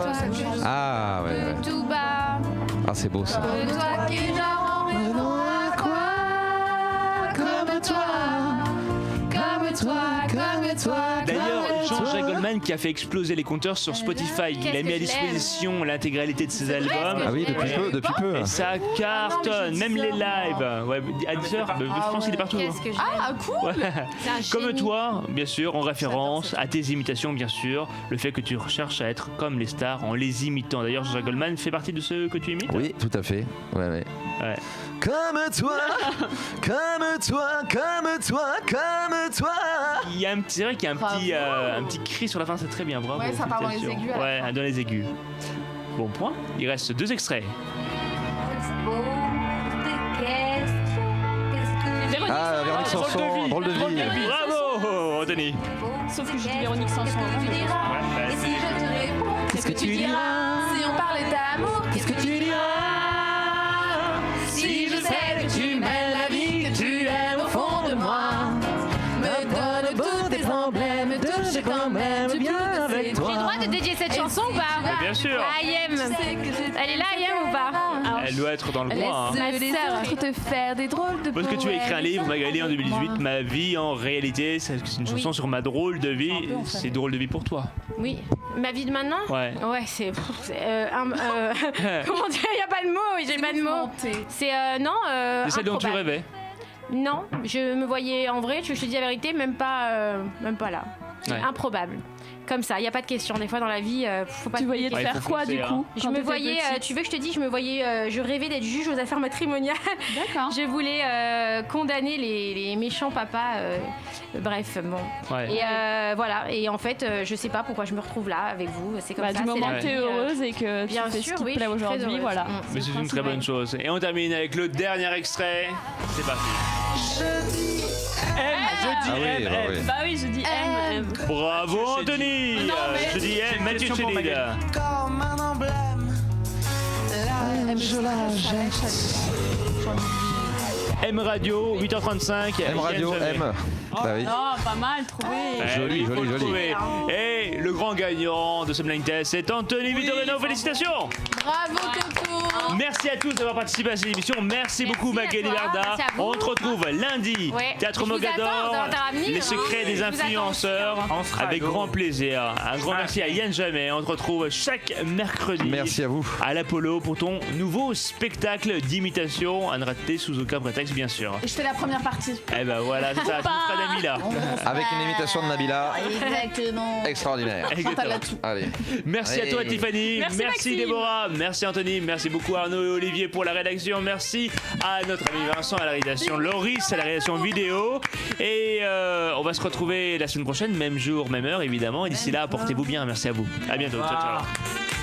Ah ouais. Tout bas. Ah c'est beau ça. Toi qui à quoi comme toi. D'ailleurs, Jean-Jacques Goldman qui a fait exploser les compteurs sur Spotify, il a mis à disposition l'intégralité de ses albums. Ah oui, depuis peu. Et ça cartonne, même les lives. Ouais, à 10h, je pense qu'il est partout. Ah, cool. Ouais. Comme toi, bien sûr, en référence à tes imitations, bien sûr, le fait que tu recherches à être comme les stars en les imitant. D'ailleurs, Jean-Jacques Goldman fait partie de ceux que tu imites. Oui, tout à fait. Ouais. Comme toi, comme toi, comme toi, comme toi. C'est vrai qu'il y a un petit cri sur la fin, c'est très bien, bravo. Ouais, ça part dans les félicitations. aigus. Ouais, dans les aigus. Bon point, il reste 2 extraits. Ah, Véronique Sanson, drôle de vie. Bravo, Anthony. Sauf que je dis Véronique Sanson. Qu'est-ce que tu diras Si on parlait d'amour, qu'est-ce que tu diras Si je sais que tu mènes la vie que tu aimes au fond de moi. Me donne tous tes emblèmes, de j'ai quand même bien avec toi. J'ai le droit de dédier cette chanson ou pas? Bien sûr. I am. Elle est là, I am ou pas? Elle doit être dans le coin. Ma les sœur. autres te faire des drôles de Parce que tu as écrit un livre, Magali, en 2018, Ma vie en réalité, c'est une chanson sur ma drôle de vie. C'est drôle de vie pour toi. Oui. Ma vie de maintenant? Ouais. Ouais, c'est. Comment dire? Il n'y a pas de mots, j'ai pas de mots. C'est. Non. C'est celle dont tu improbable. rêvais. Non, je me voyais en vrai, je te dis la vérité, même pas là. Ouais. Improbable. Comme ça, il n'y a pas de question. Des fois dans la vie, faut pas. Tu voyais te Ouais, faire faut quoi foncer, du hein. coup Je quand me t'étais voyais, petite tu veux que je te dise, je rêvais d'être juge aux affaires matrimoniales. D'accord. Je voulais condamner les méchants papas. Bref, bon. Ouais. Et voilà. Et en fait, je sais pas pourquoi je me retrouve là avec vous. C'est comme ça. Du c'est moment la que t'es vie, heureuse et que tu bien fais sûr, ce qui oui, te plaît je suis très aujourd'hui, heureuse. voilà. Mais c'est une très bonne chose. Et on termine avec le dernier extrait. C'est parti. Ah oui, bah oui. Bah oui, je dis M. Bravo Anthony. Non, mais- Je dis Mathieu question pour Chédid. Comme un emblème, je la jette. M Radio, 8h35. M Radio, Yann Jamais. M. Bah oui. Oh, pas mal trouvé. Joli, faut joli, le joli. trouver. Et le grand gagnant de ce blind test, c'est Anthony Vitorino. Félicitations. Bravo, Coco. Merci à tous d'avoir participé à cette émission. Merci beaucoup à Magali toi, Verda. merci à vous. On te retrouve lundi. Ouais. Théâtre Je vous Mogador. attends dans ta avenir, Les secrets hein. des Je vous attends influenceurs. On sera Avec à grand dos. plaisir. Un grand merci à Yann Jamais. On te retrouve chaque mercredi. Merci à vous. À l'Apollo pour ton nouveau spectacle d'imitation. À ne rater sous aucun prétexte, bien sûr. Et je fais la première partie. Eh ben voilà, c'est ça. Tu feras d'amis là. Avec une imitation de Nabila Exactement. extraordinaire. Exactement. Allez. Merci à toi Tiffany, merci Maxime. Déborah, merci Anthony, merci beaucoup Arnaud et Olivier pour la rédaction, merci à notre ami Vincent à la réalisation, Loris à la réalisation vidéo et on va se retrouver la semaine prochaine, même jour, même heure évidemment et d'ici là portez-vous bien, merci à vous, à bientôt, ciao ciao.